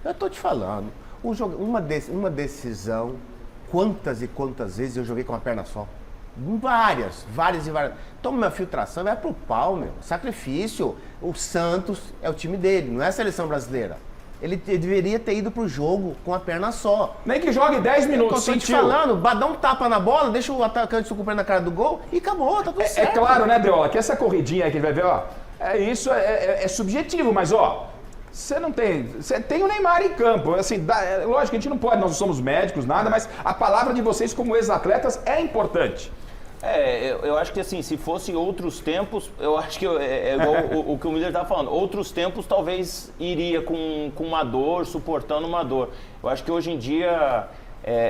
Eu tô te falando. Uma decisão, quantas e quantas vezes eu joguei com uma perna só? Várias. Toma uma filtração, vai pro pau, meu. Sacrifício. O Santos é o time dele, não é a seleção brasileira. Ele deveria ter ido pro jogo com a perna só. Nem que jogue 10 minutos, eu tô te falando, dá um tapa na bola, deixa o atacante com o pé na cara do gol e acabou, tá tudo certo. É claro, né, Deola, que essa corridinha aí que ele vai ver, ó, é subjetivo, mas, ó, você não tem... Você tem o Neymar em campo, assim, lógico que a gente não pode, nós não somos médicos, nada, mas a palavra de vocês como ex-atletas é importante. Eu acho que assim, se fosse outros tempos, eu acho que é igual o que o Miller tá falando. Outros tempos talvez iria com uma dor, suportando uma dor. Eu acho que hoje em dia,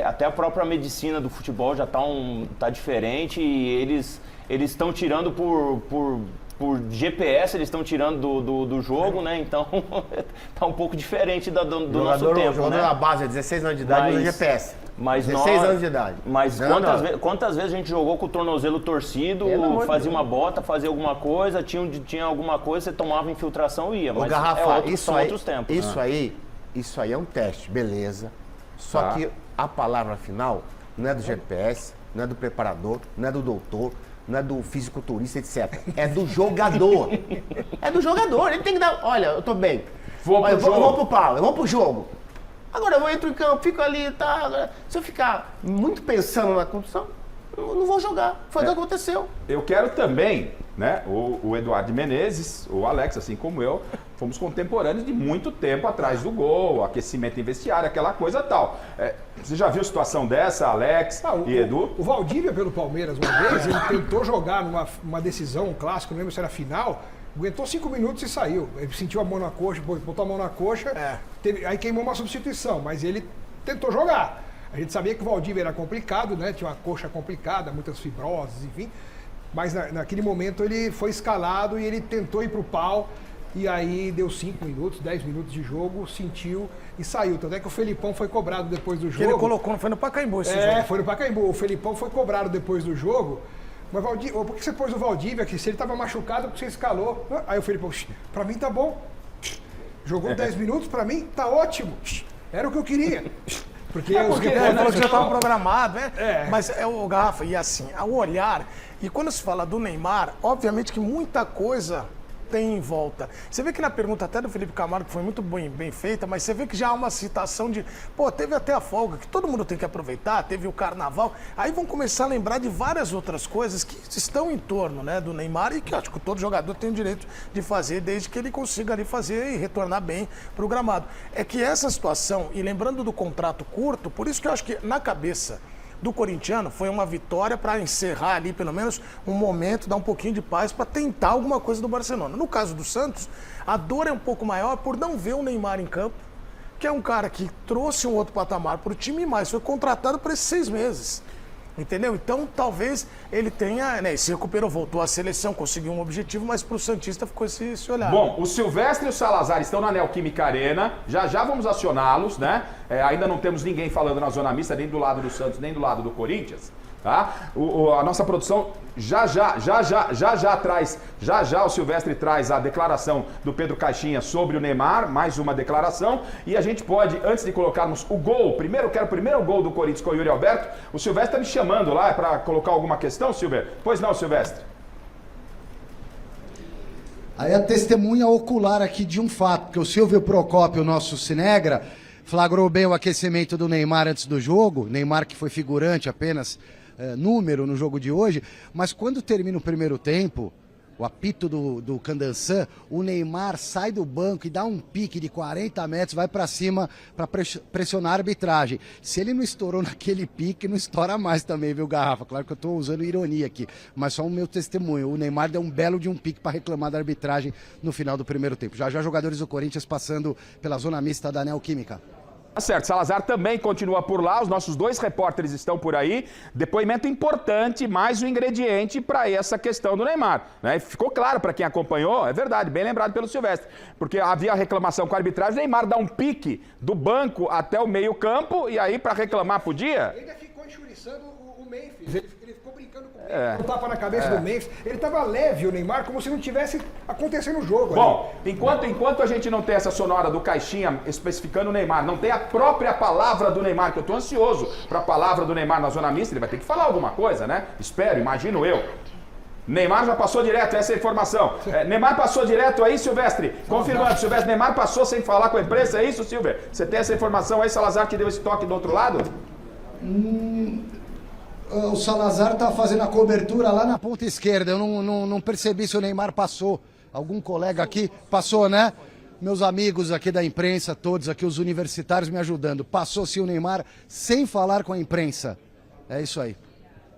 até a própria medicina do futebol já tá diferente e eles estão tirando por GPS, eles estão tirando do jogo, né? Então, tá um pouco diferente do nosso tempo, O jogador da base, 16 anos de idade, usa GPS. Mas 16 anos de idade. Mas quantas vezes a gente jogou com o tornozelo torcido, fazia uma bota, fazia alguma coisa, tinha alguma coisa, você tomava infiltração e ia. Mas são outros tempos. Isso aí é um teste, beleza. Só que a palavra final não é do GPS, não é do preparador, não é do doutor, não é do fisiculturista, etc. É do jogador. É do jogador. Ele tem que dar... Olha, eu tô bem. Vamos pro pau, vamos pro jogo. Agora eu entro em campo, fico ali, tá? Agora, se eu ficar muito pensando na condição, não vou jogar. Foi o que aconteceu. Eu quero também, né? O Eduardo Menezes, o Alex, assim como eu, fomos contemporâneos de muito tempo atrás do gol, aquecimento em vestiário, aquela coisa tal. Você já viu situação dessa, Alex e Edu? O Valdívia pelo Palmeiras uma vez, ele tentou jogar numa decisão, um clássico, não lembro se era final. Aguentou 5 minutos e saiu. Ele sentiu a mão na coxa, botou a mão na coxa, aí queimou uma substituição, mas ele tentou jogar. A gente sabia que o Valdívia era complicado, né? Tinha uma coxa complicada, muitas fibroses, enfim. Mas naquele momento ele foi escalado e ele tentou ir pro pau. E aí deu 5 minutos, 10 minutos de jogo, sentiu e saiu. Tanto é que o Felipão foi cobrado depois do jogo. Ele colocou, foi no Pacaembu esse jogo. Foi no Pacaembu. O Felipão foi cobrado depois do jogo. Mas Valdívia, por que você pôs o Valdívia aqui? Se ele estava machucado, porque você escalou. Aí o Felipão, pra mim tá bom. Jogou 10 minutos, pra mim tá ótimo. Era o que eu queria. Porque ele falou que já estava programado, né? Mas o Garrafa, e assim, o olhar. E quando se fala do Neymar, obviamente que muita coisa tem em volta. Você vê que na pergunta até do Felipe Camargo, que foi muito bem feita, mas você vê que já há uma citação de, teve até a folga, que todo mundo tem que aproveitar, teve o carnaval, aí vão começar a lembrar de várias outras coisas que estão em torno, né, do Neymar e que eu acho que todo jogador tem o direito de fazer, desde que ele consiga ali fazer e retornar bem para o gramado. É que essa situação, e lembrando do contrato curto, por isso que eu acho que na cabeça do corintiano foi uma vitória para encerrar ali pelo menos um momento, dar um pouquinho de paz para tentar alguma coisa do Barcelona. No caso do Santos, a dor é um pouco maior por não ver o Neymar em campo, que é um cara que trouxe um outro patamar para o time, mas foi contratado por esses 6 meses. Entendeu? Então, talvez ele tenha, né, se recuperou, voltou à seleção, conseguiu um objetivo, mas para o Santista ficou esse olhar. Bom, o Silvestre e o Salazar estão na Neoquímica Arena, já vamos acioná-los, né? Ainda não temos ninguém falando na zona mista, nem do lado do Santos, nem do lado do Corinthians, tá? A nossa produção já traz, já o Silvestre traz a declaração do Pedro Caixinha sobre o Neymar, mais uma declaração, e a gente pode, antes de colocarmos o gol, quero o primeiro gol do Corinthians com o Yuri Alberto, o Silvestre está me chamando lá para colocar alguma questão, Silvestre? Pois não, Silvestre? Aí a testemunha ocular aqui de um fato, porque o Silvio Procópio, o nosso cinegra, flagrou bem o aquecimento do Neymar antes do jogo, Neymar que foi figurante apenas, número no jogo de hoje, mas quando termina o primeiro tempo, o apito do Candançã, o Neymar sai do banco e dá um pique de 40 metros, vai para cima para pressionar a arbitragem. Se ele não estourou naquele pique, não estoura mais também, viu, Garrafa? Claro que eu estou usando ironia aqui, mas só o meu testemunho. O Neymar deu um belo de um pique para reclamar da arbitragem no final do primeiro tempo. Já jogadores do Corinthians passando pela zona mista da Neoquímica. Tá certo, Salazar também continua por lá, os nossos 2 repórteres estão por aí. Depoimento importante, mais um ingrediente para essa questão do Neymar. Né? Ficou claro para quem acompanhou, é verdade, bem lembrado pelo Silvestre, porque havia reclamação com a arbitragem, o Neymar dá um pique do banco até o meio campo e aí para reclamar podia... Ele ainda ficou enxuriçando o Memphis, ele ficou brincando com o Memphis, um tapa na cabeça do Memphis. Ele estava leve, o Neymar, como se não tivesse acontecendo o jogo. Bom, enquanto a gente não tem essa sonora do Caixinha especificando o Neymar, não tem a própria palavra do Neymar, que eu estou ansioso para a palavra do Neymar na zona mista, ele vai ter que falar alguma coisa, né? Espero, imagino eu. Neymar já passou direto, essa é a informação. Neymar passou direto aí, Silvestre? Confirmando, Silvestre, Neymar passou sem falar com a imprensa, é isso, Silvio? Você tem essa informação aí, Salazar, que deu esse toque do outro lado? O Salazar tá fazendo a cobertura lá na ponta esquerda. Eu não percebi se o Neymar passou. Algum colega aqui passou, né? Meus amigos aqui da imprensa, todos aqui, os universitários me ajudando. Passou sim o Neymar sem falar com a imprensa. É isso aí.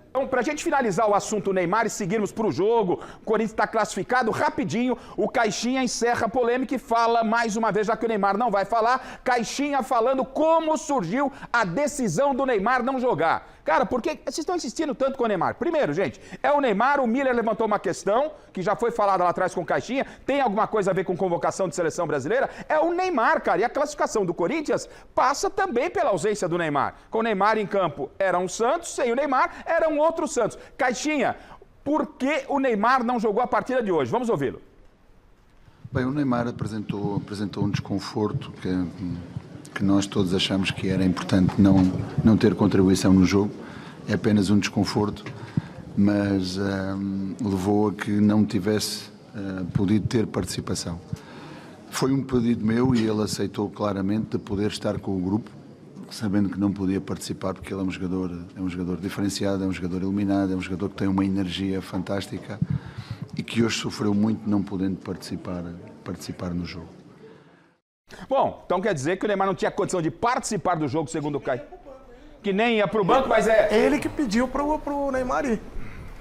Então, para a gente finalizar o assunto Neymar e seguirmos para o jogo, o Corinthians está classificado, rapidinho, o Caixinha encerra a polêmica e fala mais uma vez, já que o Neymar não vai falar, Caixinha falando como surgiu a decisão do Neymar não jogar. Cara, por que vocês estão insistindo tanto com o Neymar? Primeiro, gente, é o Neymar, o Miller levantou uma questão, que já foi falada lá atrás com o Caixinha, tem alguma coisa a ver com convocação de seleção brasileira? É o Neymar, cara, e a classificação do Corinthians passa também pela ausência do Neymar. Com o Neymar em campo era um Santos, sem o Neymar era um outro Santos. Caixinha, por que o Neymar não jogou a partida de hoje? Vamos ouvi-lo. Bem, o Neymar apresentou um desconforto que nós todos achamos que era importante não ter contribuição no jogo. É apenas um desconforto, mas levou a que não tivesse podido ter participação. Foi um pedido meu e ele aceitou claramente de poder estar com o grupo, sabendo que não podia participar porque ele é um jogador diferenciado, é um jogador iluminado, é um jogador que tem uma energia fantástica e que hoje sofreu muito não podendo participar no jogo. Bom, então quer dizer que o Neymar não tinha condição de participar do jogo, segundo o Caio. Que nem ia pro banco, mas é... Ele que pediu pro Neymar ir.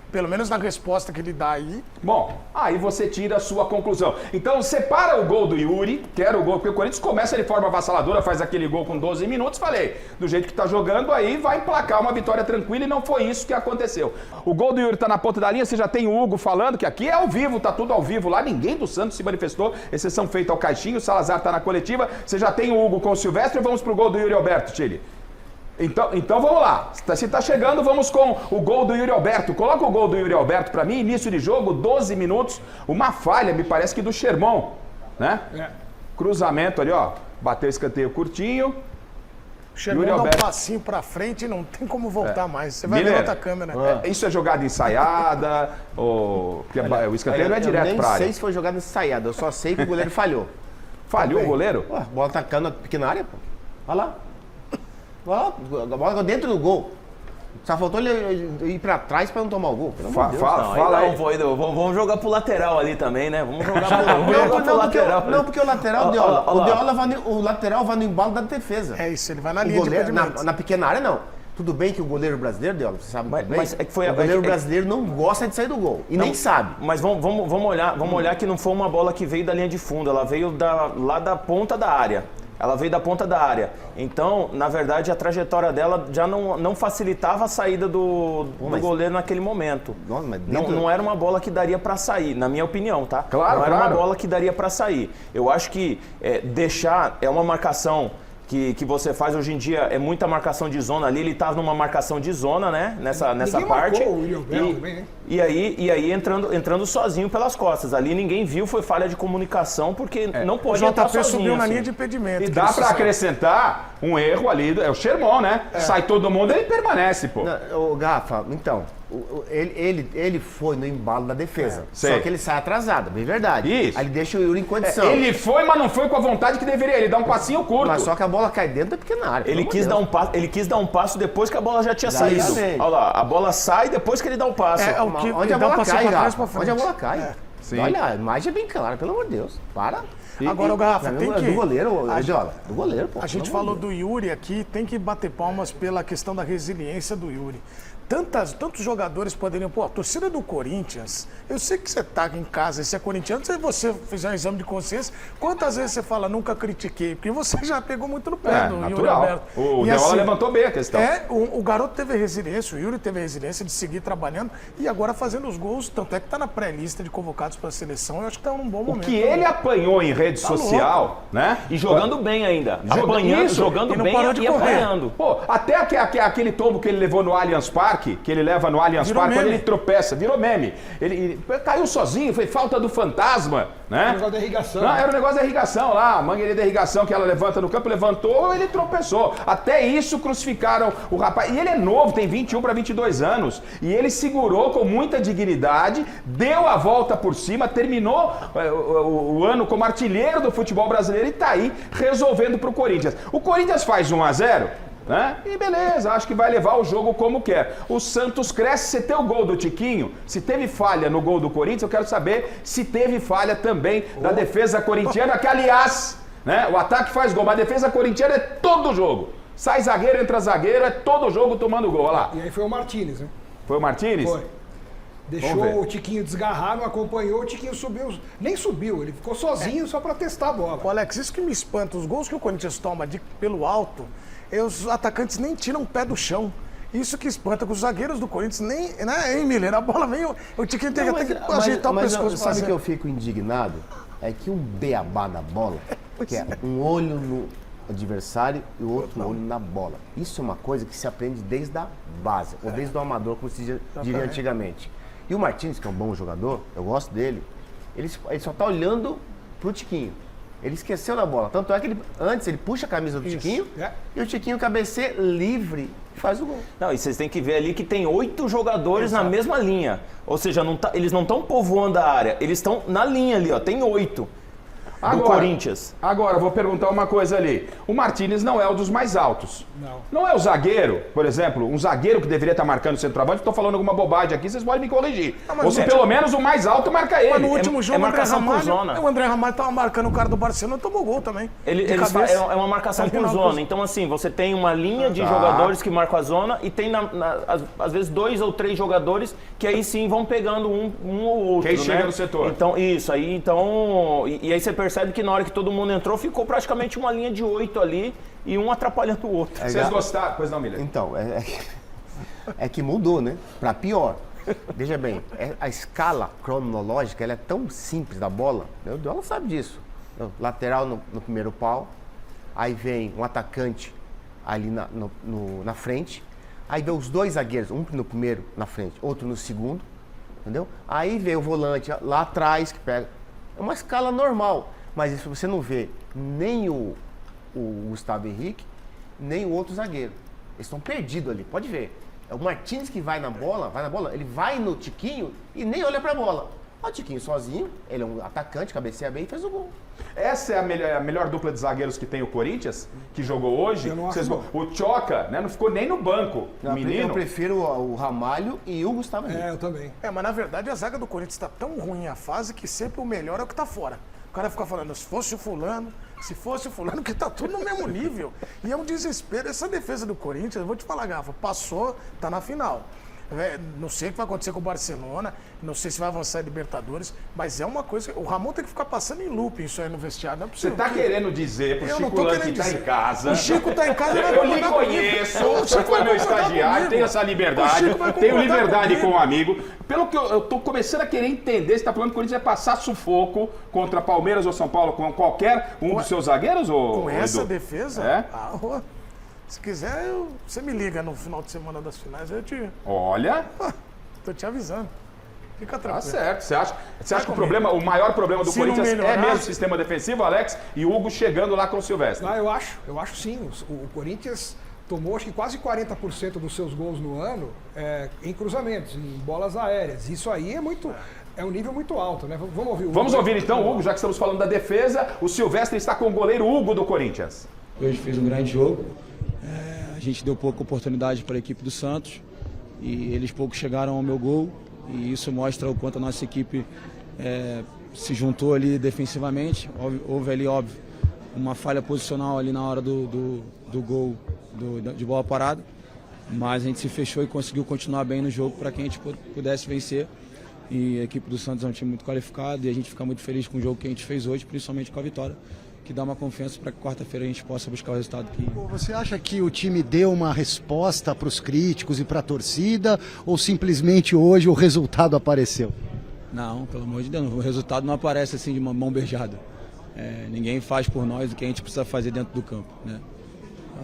Pelo menos na resposta que ele dá aí. Bom, aí você tira a sua conclusão. Então separa o gol do Yuri, que era o gol, porque o Corinthians começa de forma avassaladora, faz aquele gol com 12 minutos, falei, do jeito que tá jogando aí, vai emplacar uma vitória tranquila e não foi isso que aconteceu. O gol do Yuri tá na ponta da linha, você já tem o Hugo falando, que aqui é ao vivo, tá tudo ao vivo lá, ninguém do Santos se manifestou, exceção feita ao Caixinho, o Salazar tá na coletiva, você já tem o Hugo com o Silvestre, vamos pro gol do Yuri Alberto, Chile. Então vamos lá, se tá chegando, vamos com o gol do Yuri Alberto. Coloca o gol do Yuri Alberto pra mim, início de jogo, 12 minutos, uma falha, me parece que do Sherman, né? Cruzamento ali, ó, bateu escanteio curtinho. O Sherman dá um passinho pra frente e não tem como voltar mais, você vai ver outra câmera. Isso é jogada ensaiada, porque o escanteio não é direto pra área. Eu nem sei se foi jogada ensaiada, eu só sei que o goleiro falhou. Falhou o goleiro? Ué, bola atacando a pequena área, pô. Olha lá. A bola dentro do gol. Só faltou ele ir pra trás pra não tomar o gol. Fala aí. Vamos jogar pro lateral ali também, né? Vamos jogar pro lateral. Não, porque o lateral, o lateral vai no embalo da defesa. É isso, ele vai na linha de impedimento. Na pequena área, não. Tudo bem que o goleiro brasileiro, você sabe muito bem, mas é que foi o goleiro brasileiro não gosta de sair do gol. E nem sabe. Mas vamos olhar que não foi uma bola que veio da linha de fundo, ela veio lá da ponta da área. Ela veio da ponta da área. Então, na verdade, a trajetória dela já não facilitava a saída do goleiro naquele momento. Não era uma bola que daria para sair, na minha opinião, tá? Claro, não era uma bola que daria para sair. Eu acho que deixar é uma marcação que você faz hoje em dia, é muita marcação de zona ali. Ele estava numa marcação de zona, né? Nessa parte. E aí entrando sozinho pelas costas. Ali ninguém viu, foi falha de comunicação, porque não pode entrar sozinho. O JP subiu na linha de impedimento. E dá para acrescentar um erro ali, é o Sherman, né? Sai todo mundo, ele permanece, pô. Ô, Garrafa, então, Ele foi no embalo da defesa. Sei. Só que ele sai atrasado, bem verdade. Isso. Aí ele deixa o Yuri em condição. Ele foi, mas não foi com a vontade que deveria. Ele dá um passinho curto. Mas só que a bola cai dentro da pequena área. Ele quis dar um passo depois que a bola já tinha saído. Olha lá, a bola sai depois que ele dá o passo. Onde a bola cai, Rafa? Onde a bola cai. Sim. Olha, a imagem é bem clara, pelo amor de Deus. Para. Agora, o Garrafa, tem que... Do goleiro, do goleiro, pô. A gente falou do Yuri aqui, tem que bater palmas pela questão da resiliência do Yuri. Tantos jogadores poderiam... Pô, a torcida do Corinthians, eu sei que você tá em casa e você é corintiano, se você fizer um exame de consciência, quantas vezes você fala, nunca critiquei? Porque você já pegou muito no pé do Yuri Alberto. O Deola levantou bem a questão. O garoto teve resiliência, o Yuri teve resiliência de seguir trabalhando e agora fazendo os gols, tanto é que tá na pré-lista de convocados para a seleção, eu acho que tá num bom momento. O que ele apanhou em rede social, né? E jogando bem ainda. Jogando bem e apanhando. Pô, até aquele tombo que ele levou no Allianz Parque, que ele leva no Allianz Parque, quando ele tropeça, virou meme. Ele caiu sozinho, foi falta do fantasma, né? Era o negócio da irrigação. Não, era o negócio da irrigação lá, a mangueirinha da irrigação que ela levanta no campo, levantou, ele tropeçou. Até isso crucificaram o rapaz. E ele é novo, tem 21 para 22 anos. E ele segurou com muita dignidade, deu a volta por cima, terminou o ano como artilheiro do futebol brasileiro e tá aí resolvendo pro Corinthians. O Corinthians faz 1-0. Né? E beleza, acho que vai levar o jogo como quer. O Santos cresce, se tem o gol do Tiquinho, se teve falha no gol do Corinthians, eu quero saber se teve falha também da defesa corintiana, que aliás, né, o ataque faz gol, mas a defesa corintiana é todo jogo. Sai zagueiro, entra zagueiro, é todo jogo tomando gol, olha lá. E aí foi o Martínez, né? Foi o Martínez? Foi. Deixou o Tiquinho desgarrar, não acompanhou, o Tiquinho subiu, nem subiu, ele ficou sozinho só para testar a bola. O Alex, isso que me espanta, os gols que o Corinthians toma pelo alto, os atacantes nem tiram o pé do chão. Isso que espanta, que os zagueiros do Corinthians nem, né, hein, Miller? A bola vem, o Tiquinho tem até que ajeitar o pescoço. Sabe que eu fico indignado? É que um beabá na bola, que é um olho no adversário e o outro olho na bola. Isso é uma coisa que se aprende desde a base, ou desde o amador, como se diria antigamente. E o Martínez, que é um bom jogador, eu gosto dele, ele só tá olhando pro Tiquinho. Ele esqueceu da bola. Tanto é que antes ele puxa a camisa do Tiquinho e o Tiquinho cabeceia livre e faz o gol. Não, e vocês têm que ver ali que tem 8 jogadores na mesma linha. Ou seja, eles não estão povoando a área, eles estão na linha ali, ó. Tem 8 do Corinthians. Agora, vou perguntar uma coisa ali. O Martínez não é o dos mais altos. Não é o zagueiro, por exemplo, um zagueiro que deveria estar marcando o centroavante. Estou falando alguma bobagem aqui, vocês podem me corrigir. Ou se pelo menos o mais alto marca ele. Mas no último jogo, marcação por zona. O André Ramalho estava marcando o cara do Barcelona e tomou gol também. É uma marcação por zona. Então, assim, você tem uma linha de jogadores que marcam a zona e tem, às vezes, 2 ou 3 jogadores que aí sim vão pegando um ou outro. Quem chega no setor. Então, isso. Aí, e aí você percebe que na hora que todo mundo entrou, ficou praticamente uma linha de 8 ali e um atrapalhando o outro. Vocês gostaram? Pois não, Miller? Então, é que mudou, né? Pra pior. Veja bem, a escala cronológica ela é tão simples da bola, o Deola sabe disso. Lateral no primeiro pau, aí vem um atacante ali na frente, aí vem os 2 zagueiros, um no primeiro na frente, outro no segundo, entendeu? Aí vem o volante lá atrás que pega. É uma escala normal, mas isso você não vê nem o Gustavo Henrique, nem o outro zagueiro. Eles estão perdidos ali, pode ver. É o Martínez que vai na bola, ele vai no Tiquinho e nem olha pra bola. O Tiquinho sozinho, ele é um atacante, cabeceia bem e fez o gol. Essa é a melhor dupla de zagueiros que tem o Corinthians, que jogou hoje. O Tchoca, né, não ficou nem no banco, o menino. Eu prefiro o Ramalho e o Gustavo Henrique. Eu também. Mas na verdade a zaga do Corinthians está tão ruim a fase que sempre o melhor é o que está fora. O cara fica falando, se fosse o fulano, que tá tudo no mesmo nível. E é um desespero. Essa defesa do Corinthians, eu vou te falar, Gafa, passou, tá na final. Não sei o que vai acontecer com o Barcelona, não sei se vai avançar em Libertadores, mas é uma coisa. O Ramon tem que ficar passando em loop isso aí no vestiário. Não é possível. Você tá querendo dizer pro Chico Lan que tá em casa. O Chico tá em casa. Eu lhe conheço, você foi meu estagiário, tenho essa liberdade, tenho liberdade com um amigo. Pelo que eu tô começando a querer entender, você tá falando que o Corinthians vai passar sufoco contra Palmeiras ou São Paulo com qualquer um dos seus zagueiros? Com essa Edu? defesa? Se quiser, você me liga no final de semana das finais, eu te... Olha! Tô te avisando. Fica tranquilo. Tá certo. Você acha que o maior problema do Corinthians é mesmo o sistema defensivo, Alex? E o Hugo chegando lá com o Silvestre? Eu acho sim. O Corinthians tomou acho que quase 40% dos seus gols no ano em cruzamentos, em bolas aéreas. Isso aí é um nível muito alto, né? Vamos ouvir o Hugo. Vamos ouvir então o Hugo, já que estamos falando da defesa. O Silvestre está com o goleiro Hugo do Corinthians. Hoje fez um grande jogo. A gente deu pouca oportunidade para a equipe do Santos e eles pouco chegaram ao meu gol. E isso mostra o quanto a nossa equipe se juntou ali defensivamente. Houve ali, óbvio, uma falha posicional ali na hora do gol de bola parada, mas a gente se fechou e conseguiu continuar bem no jogo para que a gente pudesse vencer. E a equipe do Santos é um time muito qualificado e a gente fica muito feliz com o jogo que a gente fez hoje, principalmente com a vitória, que dá uma confiança para que quarta-feira a gente possa buscar o resultado que... Você acha que o time deu uma resposta para os críticos e para a torcida, ou simplesmente hoje o resultado apareceu? Não, pelo amor de Deus, o resultado não aparece assim de uma mão beijada. Ninguém faz por nós o que a gente precisa fazer dentro do campo, né?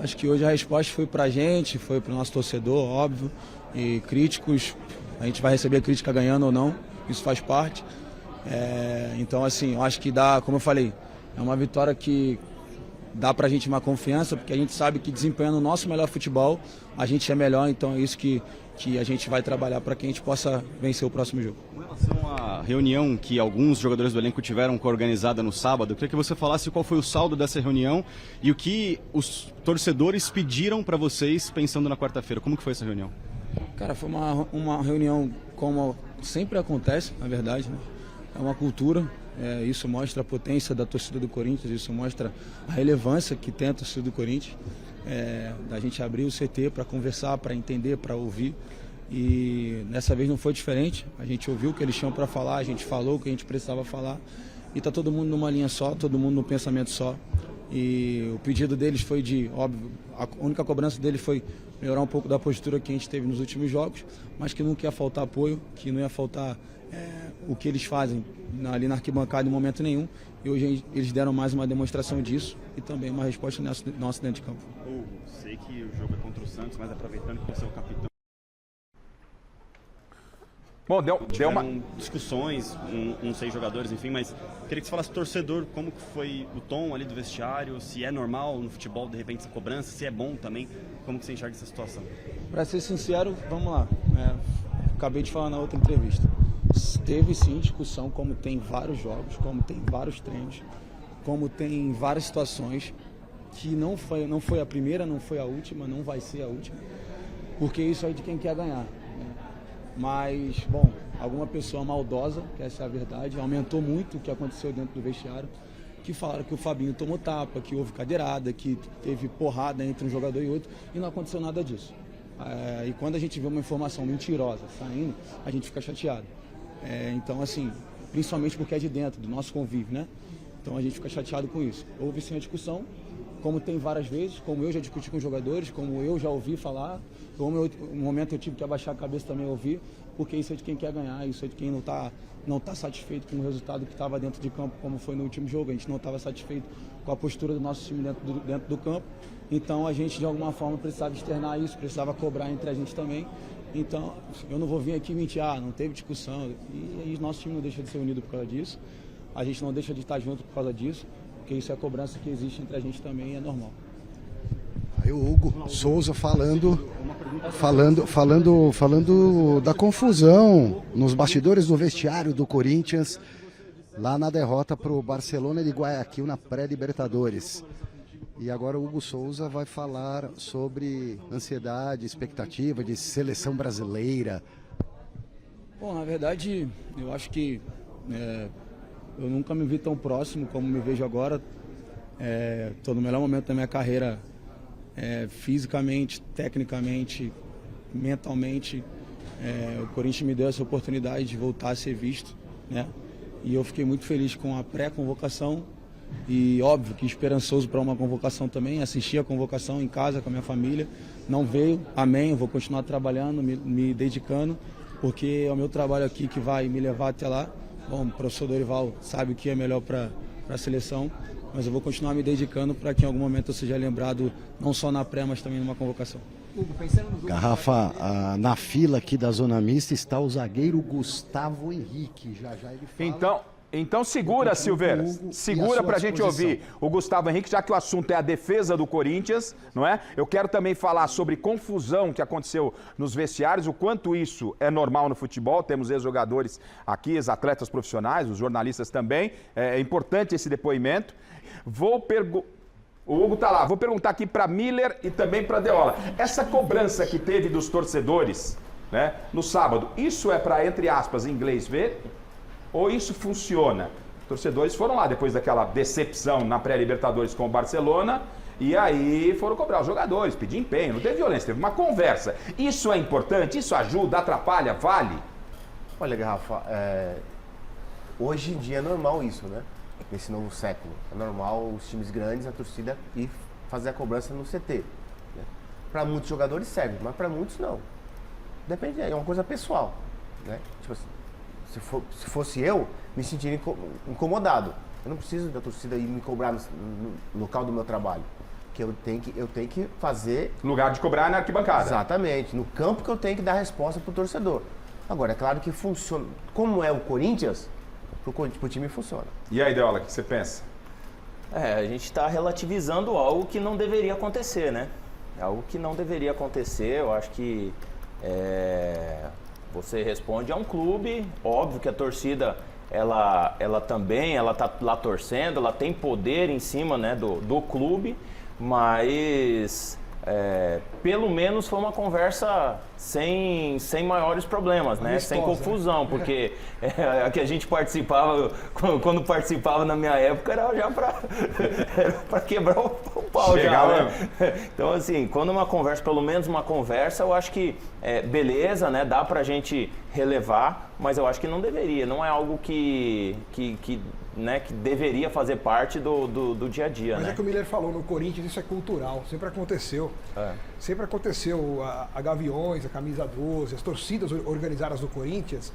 Acho que hoje a resposta foi pra gente, foi pro nosso torcedor, óbvio, e críticos, a gente vai receber crítica ganhando ou não, isso faz parte. Então, assim, eu acho que dá, como eu falei, é uma vitória que dá pra gente uma confiança, porque a gente sabe que desempenhando o nosso melhor futebol, a gente é melhor, então é isso que a gente vai trabalhar para que a gente possa vencer o próximo jogo. Com relação à reunião que alguns jogadores do elenco tiveram organizada no sábado, eu queria que você falasse qual foi o saldo dessa reunião e o que os torcedores pediram para vocês pensando na quarta-feira. Como que foi essa reunião? Cara, foi uma reunião como sempre acontece, na verdade, né? É uma cultura, isso mostra a potência da torcida do Corinthians, isso mostra a relevância que tem a torcida do Corinthians. Da gente abrir o CT para conversar, para entender, para ouvir, e dessa vez não foi diferente. A gente ouviu o que eles tinham para falar, a gente falou o que a gente precisava falar e está todo mundo numa linha só, todo mundo num pensamento só. E o pedido deles foi óbvio, a única cobrança deles foi melhorar um pouco da postura que a gente teve nos últimos jogos, mas que nunca ia faltar apoio, que não ia faltar o que eles fazem ali na arquibancada em momento nenhum. E hoje eles deram mais uma demonstração disso e também uma resposta nossa dentro de campo. Sei que o jogo é contra o Santos, mas aproveitando que você é o capitão. Bom, deu uma... discussões, uns 6 jogadores, enfim, mas queria que você falasse torcedor, como que foi o tom ali do vestiário, se é normal no futebol, de repente, essa cobrança, se é bom também, como que você enxerga essa situação? Para ser sincero, vamos lá, acabei de falar na outra entrevista. Teve sim discussão, como tem vários jogos, como tem vários treinos, como tem várias situações, que não foi a primeira, não foi a última, não vai ser a última, porque isso é de quem quer ganhar, né? Mas, bom, alguma pessoa maldosa, que essa é a verdade, aumentou muito o que aconteceu dentro do vestiário, que falaram que o Fabinho tomou tapa, que houve cadeirada, que teve porrada entre um jogador e outro, e não aconteceu nada disso. E quando a gente vê uma informação mentirosa saindo, a gente fica chateado. Então, assim, principalmente porque é de dentro, do nosso convívio, né? Então a gente fica chateado com isso. Houve sim a discussão, como tem várias vezes, como eu já discuti com os jogadores, como eu já ouvi falar, como no momento eu tive que abaixar a cabeça também ouvir, porque isso é de quem quer ganhar, isso é de quem não tá satisfeito com o resultado que estava dentro de campo, como foi no último jogo. A gente não estava satisfeito com a postura do nosso time dentro do campo, então a gente de alguma forma precisava externar isso, precisava cobrar entre a gente também. Então eu não vou vir aqui mentir, não teve discussão, e aí nosso time não deixa de ser unido por causa disso, a gente não deixa de estar junto por causa disso, porque isso é a cobrança que existe entre a gente também e é normal. Aí o Hugo Souza falando da confusão nos bastidores do vestiário do Corinthians, lá na derrota para o Barcelona de Guayaquil na pré-Libertadores. E agora o Hugo Souza vai falar sobre ansiedade, expectativa de seleção brasileira. Bom, na verdade, eu acho que eu nunca me vi tão próximo como me vejo agora. Estou no melhor momento da minha carreira, fisicamente, tecnicamente, mentalmente. O Corinthians me deu essa oportunidade de voltar a ser visto, né? E eu fiquei muito feliz com a pré-convocação e, óbvio, que esperançoso para uma convocação também. Assisti a convocação em casa com a minha família. Não veio, amém, eu vou continuar trabalhando, me dedicando, porque é o meu trabalho aqui que vai me levar até lá. Bom, o professor Dorival sabe o que é melhor para a seleção, mas eu vou continuar me dedicando para que em algum momento eu seja lembrado, não só na pré, mas também numa convocação. Garrafa, na fila aqui da Zona Mista está o zagueiro Gustavo Henrique. Já ele fala Então segura, Silveira, segura para a gente ouvir o Gustavo Henrique, já que o assunto é a defesa do Corinthians, não é? Eu quero também falar sobre confusão que aconteceu nos vestiários, o quanto isso é normal no futebol. Temos ex-jogadores aqui, ex-atletas profissionais, os jornalistas também. É importante esse depoimento. O Hugo tá lá. Vou perguntar aqui para Miller e também para Deola. Essa cobrança que teve dos torcedores, né, no sábado, isso é para, entre aspas, inglês ver? Ou isso funciona? Os torcedores foram lá depois daquela decepção na pré-Libertadores com o Barcelona e aí foram cobrar os jogadores, pedir empenho, não teve violência, teve uma conversa. Isso é importante? Isso ajuda, atrapalha, vale? Olha, Garrafa, hoje em dia é normal isso, né? Nesse novo século. É normal os times grandes, a torcida, ir fazer a cobrança no CT. Né? Para muitos jogadores serve, mas para muitos não. Depende, é uma coisa pessoal. Né? Tipo assim, se fosse eu, me sentiria incomodado. Eu não preciso da torcida ir me cobrar no local do meu trabalho. Que eu tenho que fazer... Lugar de cobrar na arquibancada. Exatamente. No campo que eu tenho que dar resposta pro torcedor. Agora, é claro que funciona. Como é o Corinthians, pro time funciona. E aí, Deola, o que você pensa? A gente está relativizando algo que não deveria acontecer, né? Algo que não deveria acontecer. Eu acho que você responde a um clube, óbvio que a torcida ela também tá lá torcendo, ela tem poder em cima, né, do clube, mas pelo menos foi uma conversa sem maiores problemas, né? Sem confusão, porque a que a gente participava, quando participava na minha época, era já para quebrar o pau. Já, né? Então, assim, quando uma conversa, pelo menos uma conversa, eu acho que beleza, né? Dá pra gente relevar, mas eu acho que não deveria, não é algo que deveria fazer parte do dia a dia. Mas né? É que o Miller falou, no Corinthians isso é cultural, sempre aconteceu. Sempre aconteceu, a Gaviões, a Camisa 12, as torcidas organizadas do Corinthians,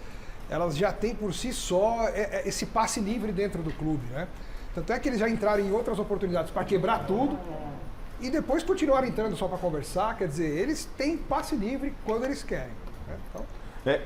elas já têm por si só esse passe livre dentro do clube, né? Tanto é que eles já entraram em outras oportunidades para quebrar tudo e depois continuaram entrando só para conversar, quer dizer, eles têm passe livre quando eles querem. Né? Então...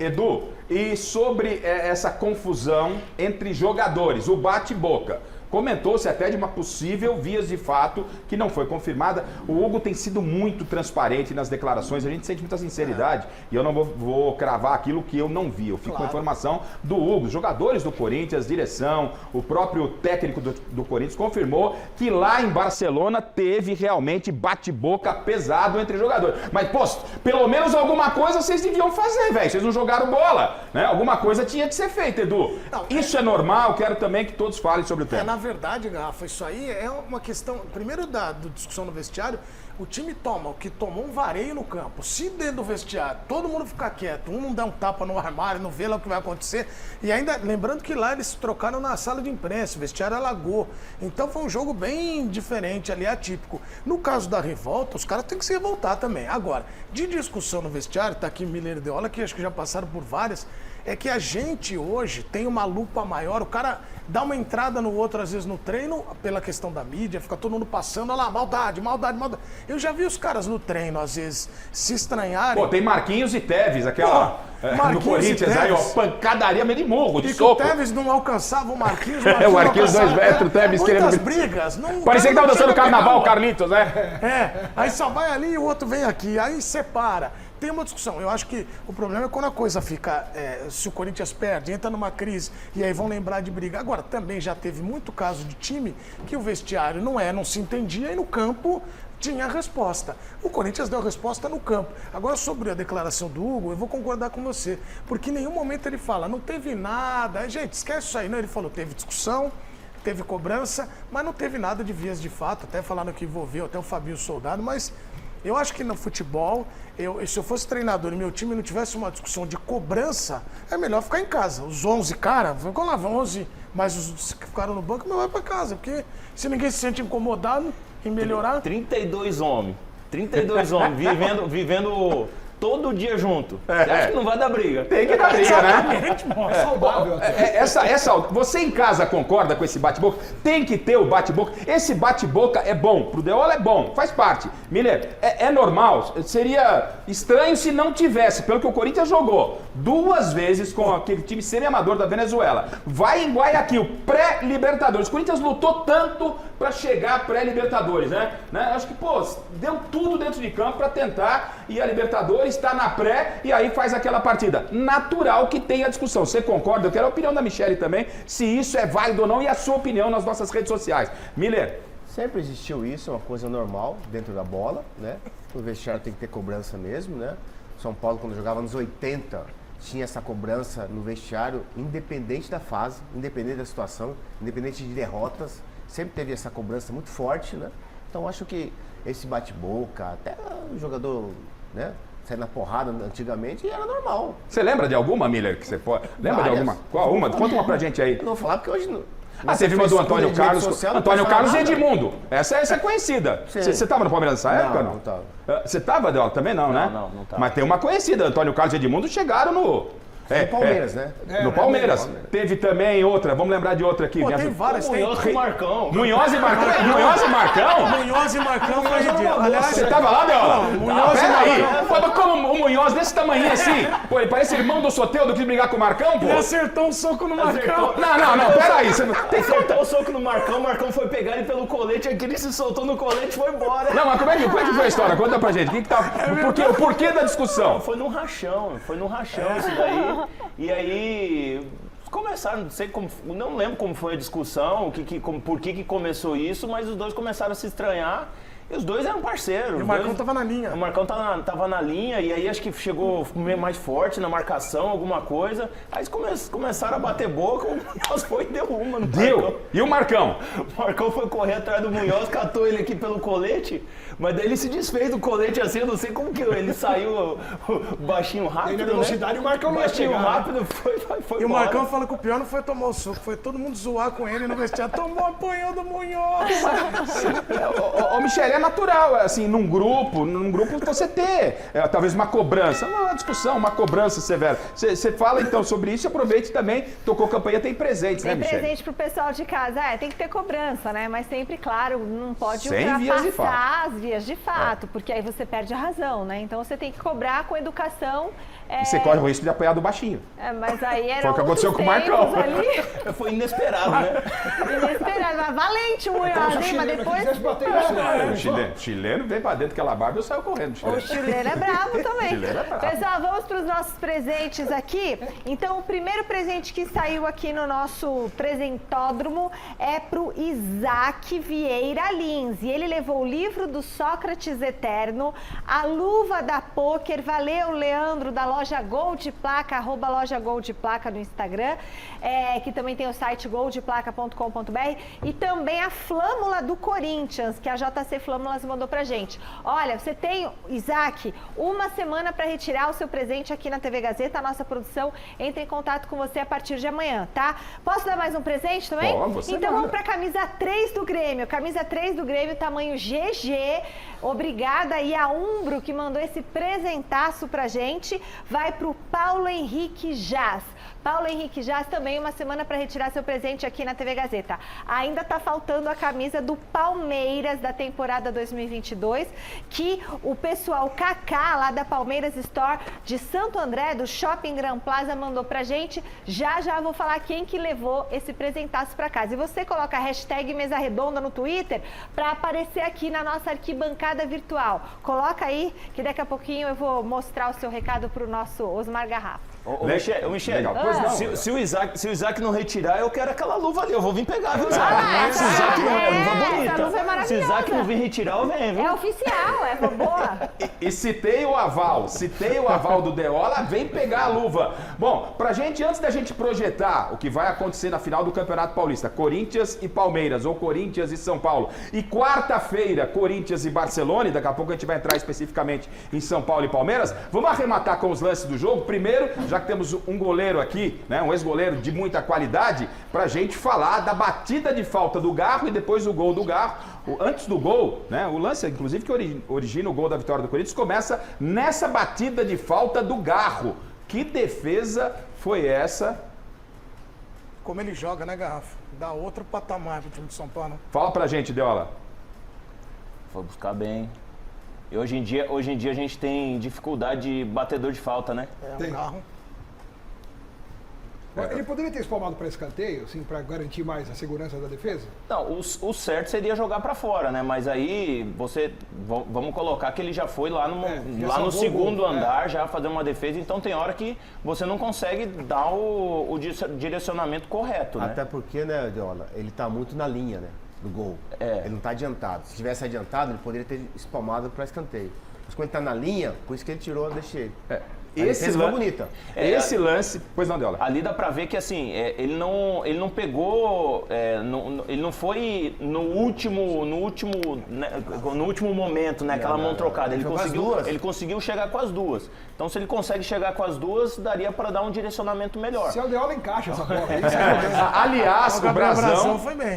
Edu, e sobre essa confusão entre jogadores, o bate-boca, comentou-se até de uma possível vias de fato que não foi confirmada. O Hugo tem sido muito transparente nas declarações, a gente sente muita sinceridade e eu não vou cravar aquilo que eu não vi. Eu fico com a informação do Hugo. Os jogadores do Corinthians, direção, o próprio técnico do Corinthians confirmou que lá em Barcelona teve realmente bate-boca pesado entre jogadores. Mas, pô, pelo menos alguma coisa vocês deviam fazer, velho. Vocês não jogaram bola, né? Alguma coisa tinha que ser feita, Edu. Isso é normal, quero também que todos falem sobre o tema. Na verdade, Garrafa, isso aí é uma questão, primeiro da discussão no vestiário, o time toma o que tomou um vareio no campo. Se dentro do vestiário todo mundo ficar quieto, um não dá um tapa no armário, não vê lá o que vai acontecer, e ainda, lembrando que lá eles se trocaram na sala de imprensa, o vestiário alagou. Então foi um jogo bem diferente ali, atípico. No caso da revolta, os caras têm que se revoltar também. Agora, de discussão no vestiário, tá aqui Miller e Deola, que acho que já passaram por várias, é que a gente hoje tem uma lupa maior, o cara dá uma entrada no outro, às vezes no treino, pela questão da mídia, fica todo mundo passando, olha lá, maldade. Eu já vi os caras no treino, às vezes, se estranharem. Pô, tem Marquinhos e Tevez, aquela no Corinthians, aí, ó, pancadaria meio de morro, de soco. O Tevez não alcançava o Marquinhos. O Marquinhos 2 metros, o Tevez querendo... Muitas brigas. Parecia que tava dançando carnaval, o Carlitos, né? Aí só vai ali e o outro vem aqui, aí separa. Tem uma discussão. Eu acho que o problema é quando a coisa fica... se o Corinthians perde, entra numa crise e aí vão lembrar de briga. Agora, também já teve muito caso de time que o vestiário não se entendia e no campo tinha a resposta. O Corinthians deu a resposta no campo. Agora, sobre a declaração do Hugo, eu vou concordar com você. Porque em nenhum momento ele fala, não teve nada. Gente, esquece isso aí. Não, ele falou, teve discussão, teve cobrança, mas não teve nada de vias de fato. Até falaram que envolveu até o Fabio Soldado, mas... Eu acho que no futebol, se eu fosse treinador e meu time não tivesse uma discussão de cobrança, é melhor ficar em casa. Os 11 caras, vamos lá, 11, mas os que ficaram no banco, vai para casa. Porque se ninguém se sente incomodado em melhorar... 32 homens, vivendo todo dia junto. Você acha que não vai dar briga? Tem que dar briga, né? É saudável até. Você em casa concorda com esse bate-boca? Tem que ter o bate-boca. Esse bate-boca é bom, pro Deola é bom, faz parte. Miller, é normal, seria estranho se não tivesse, pelo que o Corinthians jogou 2 vezes com aquele time semi-amador da Venezuela. Vai em Guayaquil, pré-Libertadores. O Corinthians lutou tanto para chegar pré-Libertadores, né? Acho que, deu tudo dentro de campo para tentar e a Libertadores está na pré e aí faz aquela partida. Natural que tenha discussão. Você concorda? Eu quero a opinião da Michele também, se isso é válido ou não e a sua opinião nas nossas redes sociais. Miller. Sempre existiu isso, é uma coisa normal dentro da bola, né? O vestiário tem que ter cobrança mesmo, né? São Paulo, quando jogava nos 80, tinha essa cobrança no vestiário, independente da fase, independente da situação, independente de derrotas. Sempre teve essa cobrança muito forte, né? Então acho que esse bate-boca, até o jogador, né, sair na porrada antigamente, era normal. Você lembra de alguma, Miller, que você pode... Lembra de alguma? Qual uma? Conta uma pra gente aí. Eu não vou falar porque hoje não... teve uma do Antônio Carlos. Antônio Carlos e Edmundo. Essa é conhecida. Você estava no Palmeiras nessa época ou não? Não estava. Você estava, Deola? Também não, né? Não estava. Mas tem uma conhecida. Antônio Carlos e Edmundo chegaram no... No Palmeiras, né? No Palmeiras. Teve também outra, vamos lembrar de outra aqui. Tem várias. Munhoz e Marcão. Munhoz e Marcão? Munhoz e Marcão? Munhoz e Marcão foi ridículo. Aliás, você tava lá, Deola? Munhoz e Marcão. Como o Munhoz desse tamanho assim? Pô, ele parece irmão do Soteldo que quis brigar com o Marcão, pô. Ele acertou um soco no Marcão. Não, peraí. Você acertou o soco no Marcão, o Marcão foi pegar ele pelo colete, aqui ele se soltou no colete e foi embora. Não, mas como é que foi a história? Conta pra gente. O porquê da discussão? Foi num rachão isso daí. E aí começaram, não lembro como foi a discussão, por que começou isso, mas os dois começaram a se estranhar. E os dois eram parceiros. E o Marcão tava na linha. O Marcão tava na linha e aí acho que chegou mais forte na marcação, alguma coisa. Aí eles começaram a bater boca, o Munhoz foi e deu uma no Marcão. E o Marcão? O Marcão foi correr atrás do Munhoz, catou ele aqui pelo colete, mas daí ele se desfez do colete assim, eu não sei como que ele saiu baixinho rápido, na velocidade, né? O Marcão não baixinho ia chegar, rápido, foi E o Marcão fala que o pior não foi tomar o soco, foi todo mundo zoar com ele no vestiário. Apanhou do Munhoz. Ô, Michele, é natural, assim, num grupo você ter talvez uma cobrança, uma discussão, uma cobrança severa. Você fala então sobre isso e aproveite também, tocou campanha, tem presentes, né, Michele? Tem presente pro pessoal de casa, tem que ter cobrança, né? Mas sempre, claro, não pode sem ultrapassar as vias de fato, porque aí você perde a razão, né? Então você tem que cobrar com educação. E você corre o risco de apanhar do baixinho. Mas aí era foi o que aconteceu com o Marcão. Foi inesperado, né? Inesperado, mas valente o Munhoz, hein? Mas depois... O chileno veio pra dentro daquela barba e saiu correndo. O chileno é bravo também. Chileno é bravo. Pessoal, vamos para os nossos presentes aqui. Então, o primeiro presente que saiu aqui no nosso presentódromo é pro Isaac Vieira Lins. E ele levou o livro do Sócrates Eterno, a luva da Poker. Valeu, Leandro, da loja Gold Placa, @loja Gold Placa no Instagram, que também tem o site goldplaca.com.br, e também a flâmula do Corinthians, que a JC Flâmulas mandou pra gente. Olha, você tem, Isaac, uma semana para retirar o seu presente aqui na TV Gazeta. A nossa produção entra em contato com você a partir de amanhã, tá? Posso dar mais um presente também? Então vamos pra camisa 3 do Grêmio. Camisa 3 do Grêmio, tamanho GG. Obrigada aí a Umbro, que mandou esse presentaço pra gente. Vai pro Paulo Henrique Jaz. Paulo Henrique Jaz também, uma semana para retirar seu presente aqui na TV Gazeta. Ainda tá faltando a camisa do Palmeiras da temporada 2022, que o pessoal Kaká, lá da Palmeiras Store de Santo André, do Shopping Gran Plaza, mandou pra gente. Já vou falar quem que levou esse presentaço pra casa. E você coloca a hashtag Mesa Redonda no Twitter para aparecer aqui na nossa arquibancada virtual. Coloca aí, que daqui a pouquinho eu vou mostrar o seu recado pro nosso Osmar Garrafa. Michele, se o Isaac não retirar, eu quero aquela luva ali, eu vou vir pegar, viu, Isaac? Se o Isaac não é luva bonita. Essa luva é maravilhosa. Se o Isaac não vir retirar, eu venho, viu? É oficial, é boa. E citei o aval do Deola, vem pegar a luva. Bom, pra gente, antes da gente projetar o que vai acontecer na final do Campeonato Paulista, Corinthians e Palmeiras, ou Corinthians e São Paulo, e quarta-feira, Corinthians e Barcelona, e daqui a pouco a gente vai entrar especificamente em São Paulo e Palmeiras, vamos arrematar com os lances do jogo. Primeiro, já já que temos um goleiro aqui, né, um ex-goleiro de muita qualidade, pra gente falar da batida de falta do Garro e depois o gol do Garro. Antes do gol, né, o lance, inclusive, que origina o gol da vitória do Corinthians, começa nessa batida de falta do Garro. Que defesa foi essa? Como ele joga, né, Garrafa? Dá outro patamar pro time de São Paulo. Fala pra gente, Deola. Foi buscar bem. E hoje em dia a gente tem dificuldade de batedor de falta, né? Um Garro. Ele poderia ter espalmado para escanteio, assim, para garantir mais a segurança da defesa? Não, o certo seria jogar para fora, né? Mas aí vamos colocar que ele já foi lá no segundo andar, já fazer uma defesa, então tem hora que você não consegue dar o direcionamento correto, né? Até porque, né, Deola, ele tá muito na linha, né, do gol. Ele não tá adiantado. Se tivesse adiantado, ele poderia ter espalmado para escanteio. Mas quando ele tá na linha, por isso que ele tirou, deixei ele. Esse lance bonita. Esse lance, pois não, Deola. Ali dá pra ver que assim, ele não pegou, ele não foi no último momento, né, aquela mão trocada. Ele conseguiu chegar com as duas. Então, se ele consegue chegar com as duas, daria para dar um direcionamento melhor. Se o Deola encaixa essa bola. Aliás,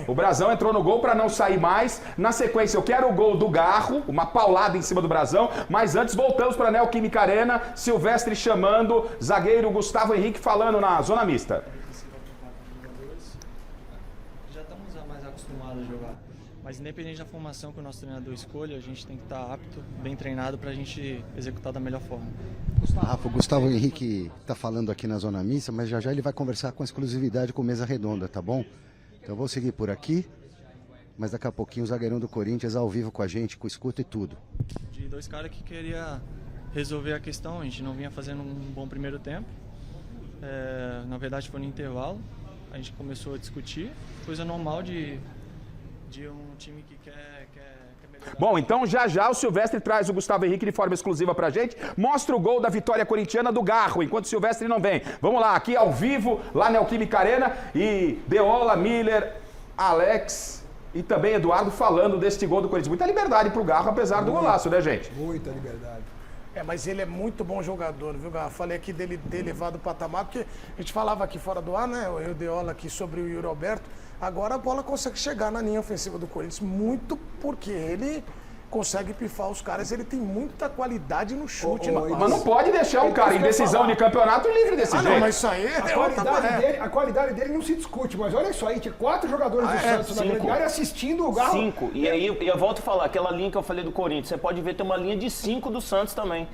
o Brazão entrou no gol para não sair mais. Na sequência, eu quero o gol do Garro, uma paulada em cima do Brazão. Mas antes, voltamos para a Neoquímica Arena. Silvestre chamando, zagueiro Gustavo Henrique falando na zona mista. Já estamos mais acostumados a jogar. Mas independente da formação que o nosso treinador escolha, a gente tem que estar apto, bem treinado para a gente executar da melhor forma. Rafa, o Gustavo Henrique está falando aqui na zona mista, mas já já ele vai conversar com exclusividade com Mesa Redonda, tá bom? Então eu vou seguir por aqui, mas daqui a pouquinho o zagueirão do Corinthians ao vivo com a gente, com escuta e tudo. De dois caras que queria resolver a questão, a gente não vinha fazendo um bom primeiro tempo. Na verdade foi no intervalo, a gente começou a discutir, coisa normal de um time que quer melhorar. Bom, então já o Silvestre traz o Gustavo Henrique de forma exclusiva pra gente, mostra o gol da vitória corintiana do Garro, enquanto o Silvestre não vem. Vamos lá, aqui ao vivo, lá na Neoquímica Arena, e Deola, Miller, Alex e também Eduardo falando deste gol do Corinthians. Muita liberdade pro Garro, apesar do golaço, né, gente? Muita liberdade. Mas ele é muito bom jogador, viu, Garrafa? Falei aqui dele ter elevado o patamar, porque a gente falava aqui fora do ar, né? Eu e o Deola aqui sobre o Yuri Alberto. Agora a bola consegue chegar na linha ofensiva do Corinthians, muito porque ele consegue pifar os caras, ele tem muita qualidade no chute. Mas não pode deixar um cara em decisão de campeonato livre desse jeito. Não, mas isso aí a qualidade dele não se discute, mas olha isso aí, tinha 4 jogadores do Santos na grande área assistindo o Garro. 5, e aí eu volto a falar, aquela linha que eu falei do Corinthians, você pode ver, tem uma linha de 5 do Santos também.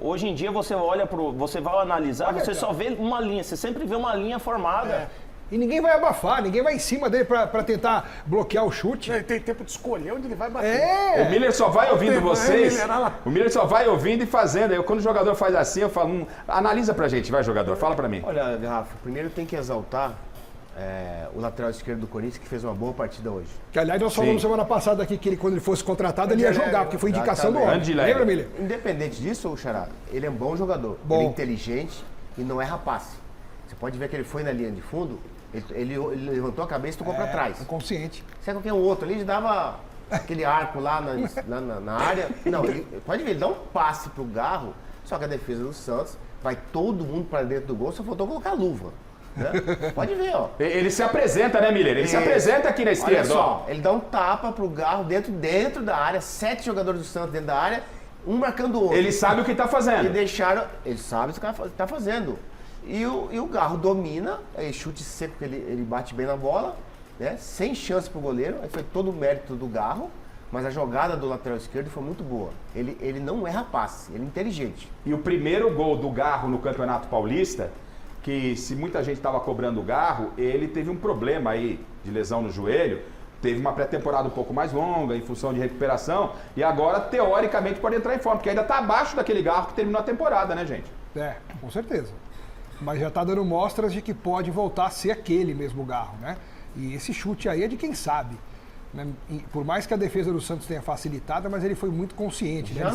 Hoje em dia você olha você vai analisar, você só vê uma linha, você sempre vê uma linha formada. E ninguém vai abafar, ninguém vai em cima dele pra tentar bloquear o chute. Ele tem tempo de escolher onde ele vai bater. O Miller só vai ouvindo vocês. O Miller só vai ouvindo e fazendo. Aí, quando o jogador faz assim, eu falo, analisa pra gente, vai, jogador, fala pra mim. Olha, Rafa, primeiro tem que exaltar o lateral esquerdo do Corinthians, que fez uma boa partida hoje. Que, aliás, nós falamos semana passada aqui que ele, quando ele fosse contratado, ele ia jogar, porque foi indicação do homem. Lembra, Miller? Independente disso, Xará, ele é um bom jogador. Ele é inteligente e não é rapaz. Você pode ver que ele foi na linha de fundo. Ele levantou a cabeça e tocou pra trás. Inconsciente. Se é qualquer outro ali, ele dava aquele arco lá na área. Não, pode ver, ele dá um passe pro Garro, só que a defesa do Santos vai todo mundo pra dentro do gol, só faltou colocar a luva. Né? Pode ver, ó. Ele se apresenta, né, Miller? Ele se apresenta aqui na esquerda. Olha só, ele dá um tapa pro Garro dentro da área, 7 jogadores do Santos dentro da área, um marcando o outro. Ele sabe o que tá fazendo. Ele sabe o que tá fazendo. E o Garro domina, chute seco, ele bate bem na bola, né? Sem chance pro goleiro, aí foi todo o mérito do Garro, mas a jogada do lateral esquerdo foi muito boa. Ele não é rapaz, ele é inteligente. E o primeiro gol do Garro no Campeonato Paulista, que se muita gente estava cobrando o Garro, ele teve um problema aí de lesão no joelho, teve uma pré-temporada um pouco mais longa, em função de recuperação, e agora, teoricamente, pode entrar em forma, porque ainda está abaixo daquele Garro que terminou a temporada, né, gente? Com certeza. Mas já está dando mostras de que pode voltar a ser aquele mesmo Garro, né? E esse chute aí é de quem sabe. Né? Por mais que a defesa do Santos tenha facilitado, mas ele foi muito consciente. Já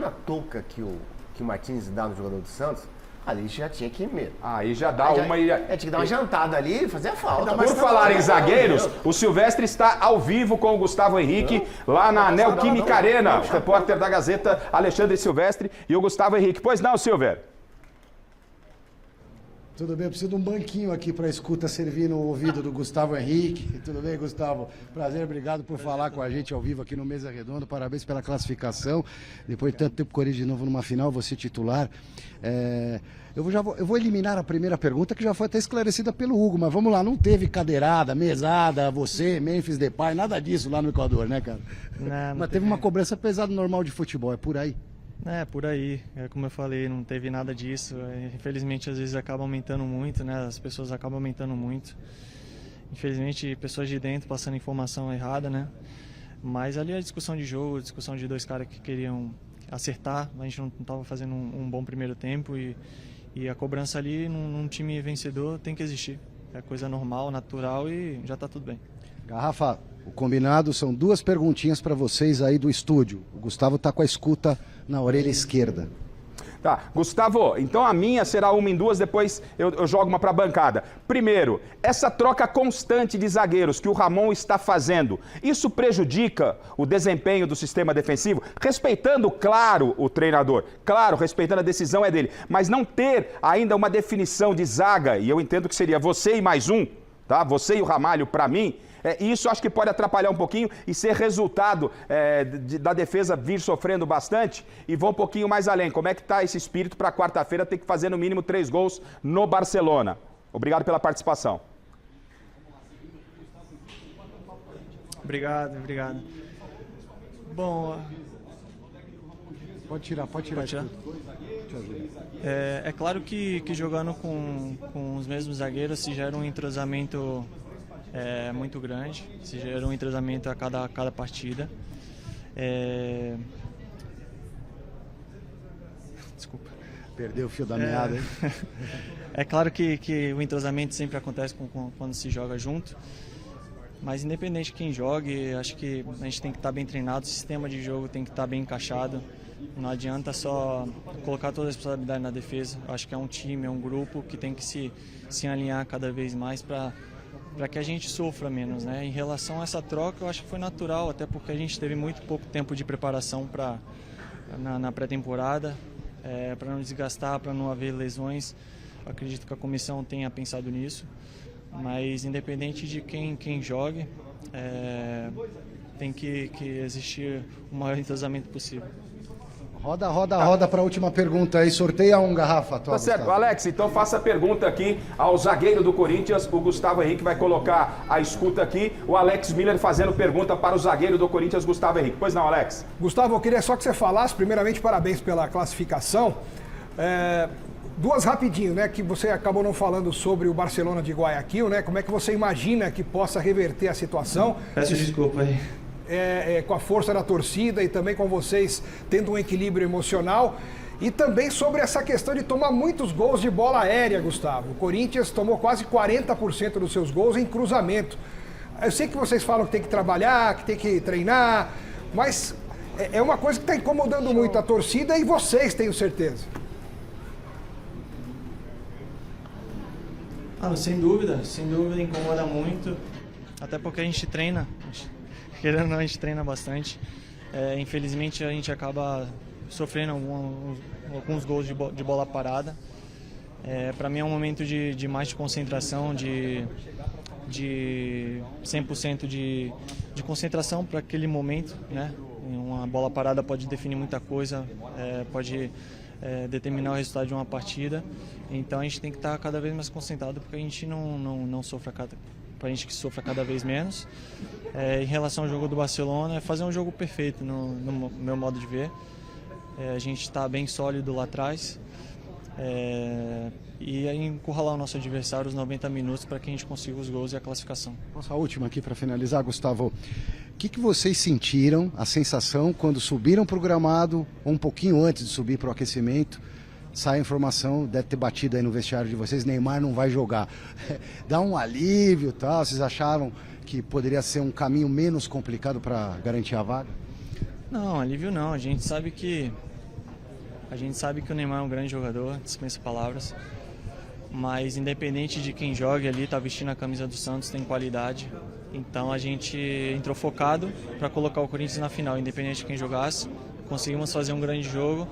na touca que o Martins dá no jogador do Santos, Ali já tinha que ir mesmo. Aí já dá uma... Tinha que dar uma jantada ali e fazer a falta. Por falar em zagueiros, o Silvestre está ao vivo com o Gustavo Henrique, lá na Neoquímica Arena. O repórter da Gazeta, Alexandre Silvestre, e o Gustavo Henrique. Pois não, Silver? Tudo bem, eu preciso de um banquinho aqui para escuta servir no ouvido do Gustavo Henrique. Tudo bem, Gustavo? Prazer, obrigado por falar com a gente ao vivo aqui no Mesa Redonda. Parabéns pela classificação. Depois de tanto tempo, Corinthians de novo numa final, você titular. Eu vou eliminar a primeira pergunta, que já foi até esclarecida pelo Hugo, mas vamos lá, não teve cadeirada, mesada, você, Memphis Depay, nada disso lá no Equador, né, cara? Não, mas teve uma cobrança pesada normal de futebol, é por aí? É, por aí. Como eu falei, não teve nada disso. Infelizmente, às vezes acaba aumentando muito, né? As pessoas acabam aumentando muito. Infelizmente, pessoas de dentro passando informação errada, né? Mas ali a discussão de jogo, discussão de dois caras que queriam acertar. A gente não estava fazendo um bom primeiro tempo e a cobrança ali num time vencedor tem que existir. É coisa normal, natural e já está tudo bem. Garrafa, o combinado são 2 perguntinhas para vocês aí do estúdio. O Gustavo está com a escuta na orelha esquerda. Tá, Gustavo, então a minha será 1 em 2, depois eu jogo uma para a bancada. Primeiro, essa troca constante de zagueiros que o Ramon está fazendo, isso prejudica o desempenho do sistema defensivo? Respeitando, claro, o treinador, claro, respeitando a decisão é dele, mas não ter ainda uma definição de zaga, e eu entendo que seria você e mais um, tá? Você e o Ramalho, para mim, isso acho que pode atrapalhar um pouquinho e ser resultado da defesa vir sofrendo bastante. E vou um pouquinho mais além. Como é que está esse espírito para quarta-feira ter que fazer no mínimo 3 gols no Barcelona? Obrigado pela participação. Obrigado. Bom... Pode tirar. É claro que jogando com os mesmos zagueiros se gera um entrosamento... muito grande, se gera um entrosamento a cada partida. Desculpa. Perdeu o fio da meada, hein? É claro que o entrosamento sempre acontece quando se joga junto, mas independente de quem jogue, acho que a gente tem que estar bem treinado, o sistema de jogo tem que estar bem encaixado. Não adianta só colocar toda a responsabilidade na defesa. Acho que é um time, é um grupo que tem que se alinhar cada vez mais para que a gente sofra menos, né? Em relação a essa troca, eu acho que foi natural, até porque a gente teve muito pouco tempo de preparação na pré-temporada, para não desgastar, para não haver lesões. Eu acredito que a comissão tenha pensado nisso, mas independente de quem jogue, tem que existir o maior entrosamento possível. Roda para a última pergunta aí. Sorteia um, Garrafa. Tá certo. Gustavo. Alex, então faça a pergunta aqui ao zagueiro do Corinthians. O Gustavo Henrique vai colocar a escuta aqui. O Alex Miller fazendo pergunta para o zagueiro do Corinthians, Gustavo Henrique. Pois não, Alex? Gustavo, eu queria só que você falasse, primeiramente, parabéns pela classificação. 2 rapidinho, né? Que você acabou não falando sobre o Barcelona de Guayaquil, né? Como é que você imagina que possa reverter a situação? Peço desculpa aí. Com a força da torcida e também com vocês tendo um equilíbrio emocional. E também sobre essa questão de tomar muitos gols de bola aérea, Gustavo. O Corinthians tomou quase 40% dos seus gols em cruzamento. Eu sei que vocês falam que tem que trabalhar, que tem que treinar, mas é uma coisa que está incomodando muito a torcida e vocês, tenho certeza. Sem dúvida incomoda muito, até porque a gente treina. Querendo ou não, a gente treina bastante. Infelizmente, a gente acaba sofrendo alguns gols de bola parada. Para mim é um momento de mais de concentração, de 100% de concentração para aquele momento, né? Uma bola parada pode definir muita coisa, pode determinar o resultado de uma partida. Então a gente tem que estar cada vez mais concentrado para que a gente não sofra para a gente que sofra cada vez menos. Em relação ao jogo do Barcelona, é fazer um jogo perfeito, no meu modo de ver. A gente está bem sólido lá atrás e aí encurralar o nosso adversário os 90 minutos para que a gente consiga os gols e a classificação. Nossa, a última aqui para finalizar, Gustavo. O que vocês sentiram, a sensação, quando subiram para o gramado, ou um pouquinho antes de subir para o aquecimento? Sai a informação, deve ter batido aí no vestiário de vocês, Neymar não vai jogar. Dá um alívio e tal, vocês acharam que poderia ser um caminho menos complicado para garantir a vaga? Não, alívio não, a gente sabe que A gente sabe que o Neymar é um grande jogador, dispensa palavras. Mas independente de quem jogue ali, tá vestindo a camisa do Santos, tem qualidade. Então a gente entrou focado para colocar o Corinthians na final, independente de quem jogasse. Conseguimos fazer um grande jogo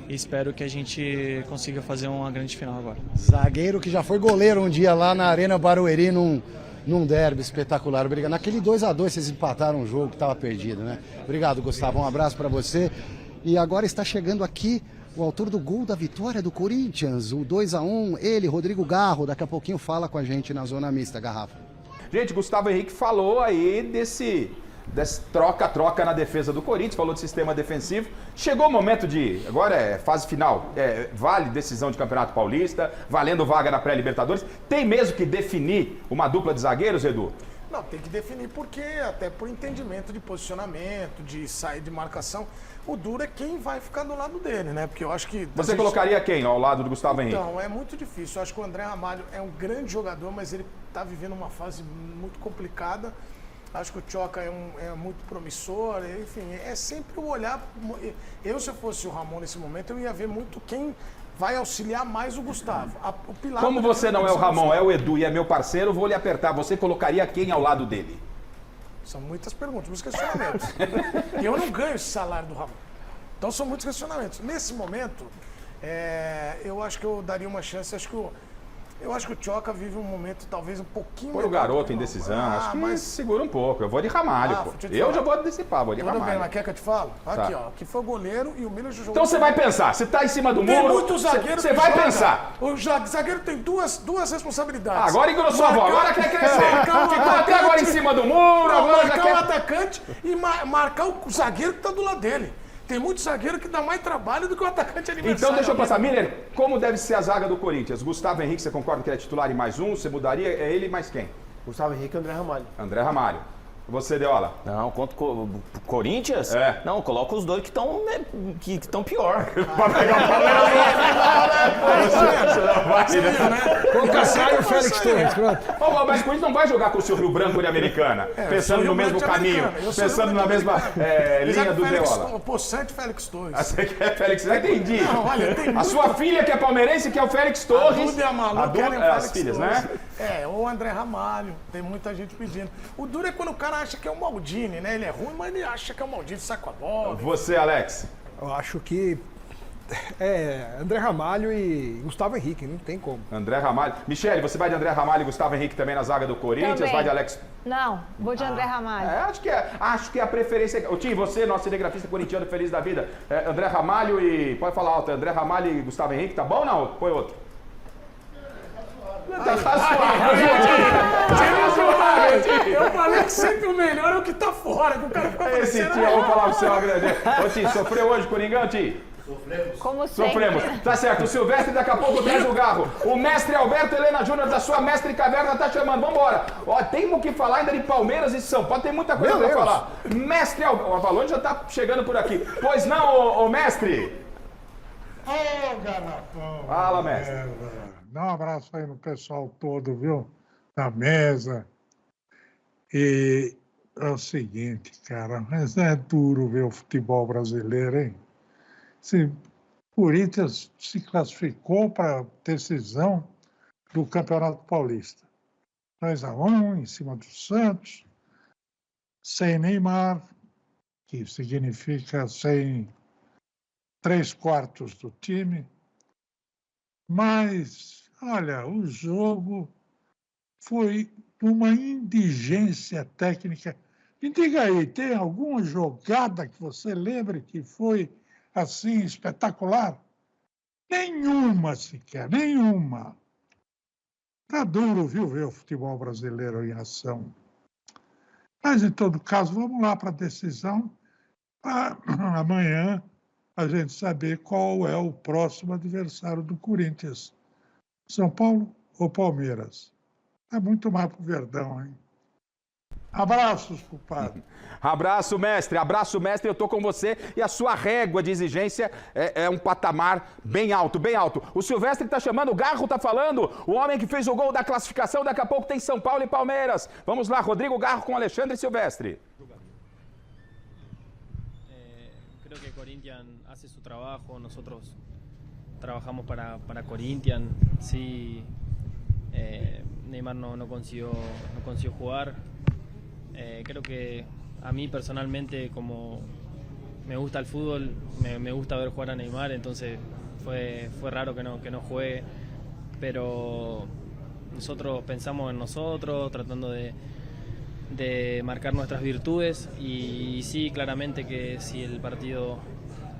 e espero que a gente consiga fazer uma grande final agora. Zagueiro que já foi goleiro um dia lá na Arena Barueri num derby espetacular. Obrigado. Naquele 2-2 vocês empataram um jogo que estava perdido, né? Obrigado, Gustavo. Um abraço para você. E agora está chegando aqui o autor do gol da vitória do Corinthians, o 2-1, ele, Rodrigo Garro, daqui a pouquinho fala com a gente na zona mista, Garrafa. Gente, Gustavo Henrique falou aí desse troca-troca na defesa do Corinthians, falou de sistema defensivo. Chegou o momento agora é fase final, vale decisão de Campeonato Paulista, valendo vaga na pré-Libertadores. Tem mesmo que definir uma dupla de zagueiros, Edu? Não, tem que definir porque até por entendimento de posicionamento, de sair de marcação. O duro é quem vai ficar do lado dele, né? Porque eu acho que... Você colocaria quem ao lado do Gustavo Henrique? Então, é muito difícil. Eu acho que o André Ramalho é um grande jogador, mas ele está vivendo uma fase muito complicada. Acho que o Tchoca é muito promissor. Enfim, é sempre o olhar... Se eu fosse o Ramon nesse momento, eu ia ver muito quem vai auxiliar mais o Gustavo. O pilar. Como você não é o Ramon, é o Edu e é meu parceiro, vou lhe apertar. Você colocaria quem ao lado dele? São muitas perguntas, muitos questionamentos. E eu não ganho esse salário do Ramon. Então são muitos questionamentos. Nesse momento, eu acho que eu daria uma chance. Eu acho que o Tchoca vive um momento talvez um pouquinho... Por o garoto em decisão, acho que mas segura um pouco. Eu vou de Ramalho, pô. Eu já vou antecipar, vou de Ramalho. Tudo bem, mas quer que eu te falo? Aqui, ó. Que foi o goleiro e o Miller jogou... Então você vai pensar. Você tá em cima do muro... Tem muito zagueiro Você vai pensar. O zagueiro tem duas responsabilidades. Agora engrossou a voz. Agora quer crescer. Ficou até agora em cima do muro, agora já quer... Marcar o atacante e marcar o zagueiro que tá do lado dele. Tem muito zagueiro que dá mais trabalho do que o atacante adversário. Então deixa eu passar. Miller, como deve ser a zaga do Corinthians? Gustavo Henrique, você concorda que ele é titular e mais um? Você mudaria? É ele mais quem? Gustavo Henrique e André Ramalho. André Ramalho. Você, Deola? Não, contra o Corinthians? É. Não, coloca os dois que estão pior. Pra pegar o Com o Cassai e o Félix Torres, pronto. Mas o Corinthians não vai jogar com o seu Rio Branco e Americana, pensando no mesmo caminho, pensando na mesma linha do Deola. O Poçante Félix Torres. Você quer Félix? Já entendi. Não, olha, tem a sua filha que é palmeirense quer o Félix Torres. A Duda e a Malu querem o as Félix filhas, Torres. né? Ou o André Ramalho. Tem muita gente pedindo. O duro é quando o cara acha que é o Maldini, né? Ele é ruim, mas ele acha que é o Maldini, sai com a bola. Você, Alex? Eu acho que André Ramalho e Gustavo Henrique, não tem como. André Ramalho. Michele, você vai de André Ramalho e Gustavo Henrique também na zaga do Corinthians? Também. Vai de Alex? Não, vou de André Ramalho. Acho que é a preferência. Ô, Tim, você, nosso cinegrafista corintiano feliz da vida. André Ramalho e... Pode falar alto. André Ramalho e Gustavo Henrique, tá bom ou não? Põe outro. Tá suave. Eu falei que sempre o melhor é o que tá fora. Que o cara fica Esse Tim, eu vou falar pro seu agradecimento. Ô, Tim, sofreu hoje, Coringão, Tim? Como sempre. Sofremos. Tá certo, o Silvestre daqui a pouco traz o Garro. O mestre Alberto Helena Júnior da sua Mestre Caverna tá chamando. Vambora. Ó, tem o que falar ainda de Palmeiras e São Paulo. Tem muita coisa pra falar. Mestre Alberto. O Avalone já tá chegando por aqui. Pois não, ô mestre? Ô, garrafão. Fala, mestre. Dá um abraço aí no pessoal todo, viu? Da mesa. E é o seguinte, cara, mas é duro ver o futebol brasileiro, hein? O Corinthians se classificou para a decisão do Campeonato Paulista. 2-1 em cima do Santos, sem Neymar, que significa sem 3/4 do time. Mas, olha, o jogo foi uma indigência técnica. Me diga aí, tem alguma jogada que você lembre que foi assim espetacular? Nenhuma sequer, nenhuma. Tá duro, viu, ver o futebol brasileiro em ação. Mas, em todo caso, vamos lá para a decisão. Amanhã a gente saber qual é o próximo adversário do Corinthians. São Paulo ou Palmeiras? É muito mais pro Verdão, hein? Abraços, culpado. Abraço, mestre. Abraço, mestre. Eu tô com você. E a sua régua de exigência é um patamar bem alto, bem alto. O Silvestre tá chamando, o Garro tá falando. O homem que fez o gol da classificação. Daqui a pouco tem São Paulo e Palmeiras. Vamos lá, Rodrigo Garro com Alexandre Silvestre. Creo que Corinthians hace su trabajo, nosotros trabajamos para Corinthians, sí, Neymar no consiguió jugar. Creo que a mí personalmente, como me gusta el fútbol, me gusta ver jugar a Neymar, entonces fue raro que no juegue, pero nosotros pensamos en nosotros, tratando de marcar nuestras virtudes, y sí, claramente que si el partido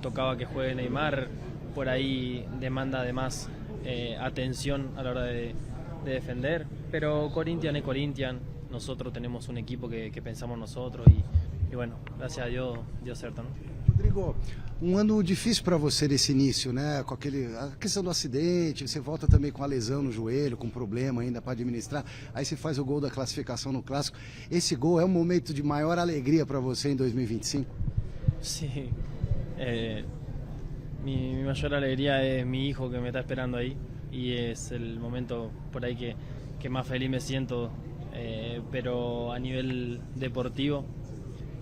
tocaba que juegue Neymar, por ahí demanda de más atención a la hora de defender, pero Corinthians es Corinthians, nosotros tenemos un equipo que pensamos nosotros, y bueno, gracias a Dios dio certo, ¿no? Rodrigo, ano difícil para você nesse início, né? Com a questão do acidente, você volta também com a lesão no joelho, com problema ainda para administrar, aí você faz o gol da classificação no Clássico. Esse gol é um momento de maior alegria para você em 2025? Sí, mi mayor alegría es mi hijo que me está esperando ahí, y es el momento por ahí que más feliz me siento, pero a nivel deportivo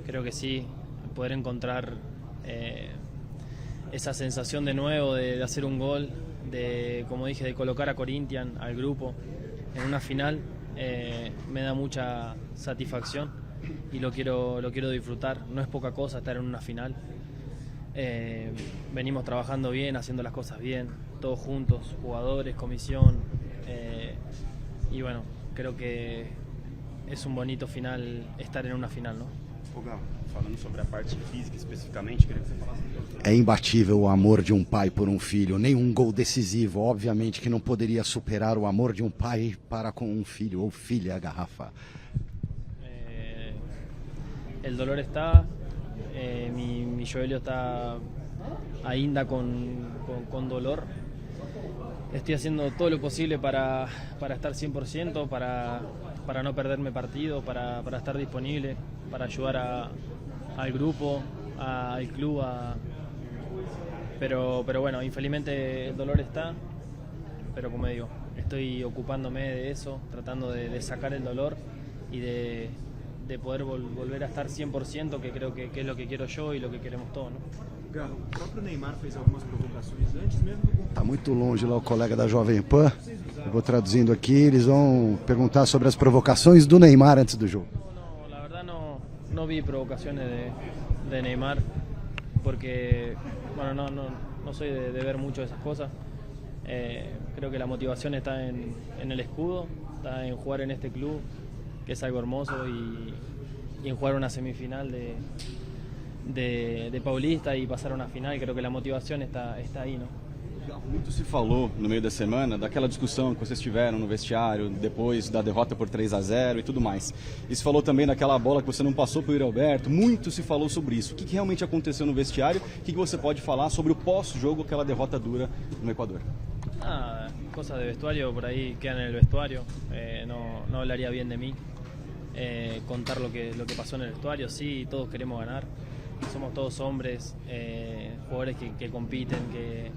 creo que sí, poder encontrar esa sensación de nuevo de hacer un gol, de, como dije, de colocar a Corinthians, al grupo, en una final, me da mucha satisfacción y lo quiero disfrutar. No es poca cosa estar en una final. Venimos trabajando bien, haciendo las cosas bien, todos juntos, jugadores, comisión, y bueno, creo que es un bonito final estar en una final, ¿no? Falando sobre a parte física especificamente, queria que você falasse. É imbatível o amor de um pai por um filho. Nenhum gol decisivo, obviamente, que não poderia superar o amor de um pai para com um filho ou filha, Garrafa. El dolor está, mi Joelio está ainda con dolor. Estoy haciendo todo lo posible para estar 100%, para no perderme partido, para estar disponible, para ayudar al grupo, al club, pero bueno, infelizmente el dolor está, pero como digo, estoy ocupándome de eso, tratando de sacar el dolor y de poder volver a estar 100%, que creo que es lo que quiero yo y lo que queremos todos, ¿no? Galo, o próprio Neymar fez algumas provocações antes mesmo do gol. Está muito longe lá o colega da Jovem Pan. Eu vou traduzindo aqui, eles vão perguntar sobre as provocações do Neymar antes do jogo. La verdad no vi provocaciones de Neymar, porque bueno, no soy de ver mucho esas cosas. Creo que la motivación está en el escudo, está en jugar en este club, que es algo hermoso, y en jugar una semifinal de Paulista e passar uma final. Creo que a motivação está aí, não? Muito se falou no meio da semana daquela discussão que vocês tiveram no vestiário depois da derrota por 3-0 e tudo mais. E se falou também daquela bola que você não passou para o Yuri Alberto. Muito se falou sobre isso. O que realmente aconteceu no vestiário? O que você pode falar sobre o pós-jogo, aquela derrota dura no Equador? Cosas de vestuario por ahí quedan en el vestuario. No hablaría bien de mí. Contar lo que pasó en el vestuario. Sí, todos queremos ganar. Somos todos hombres, jugadores que compiten, que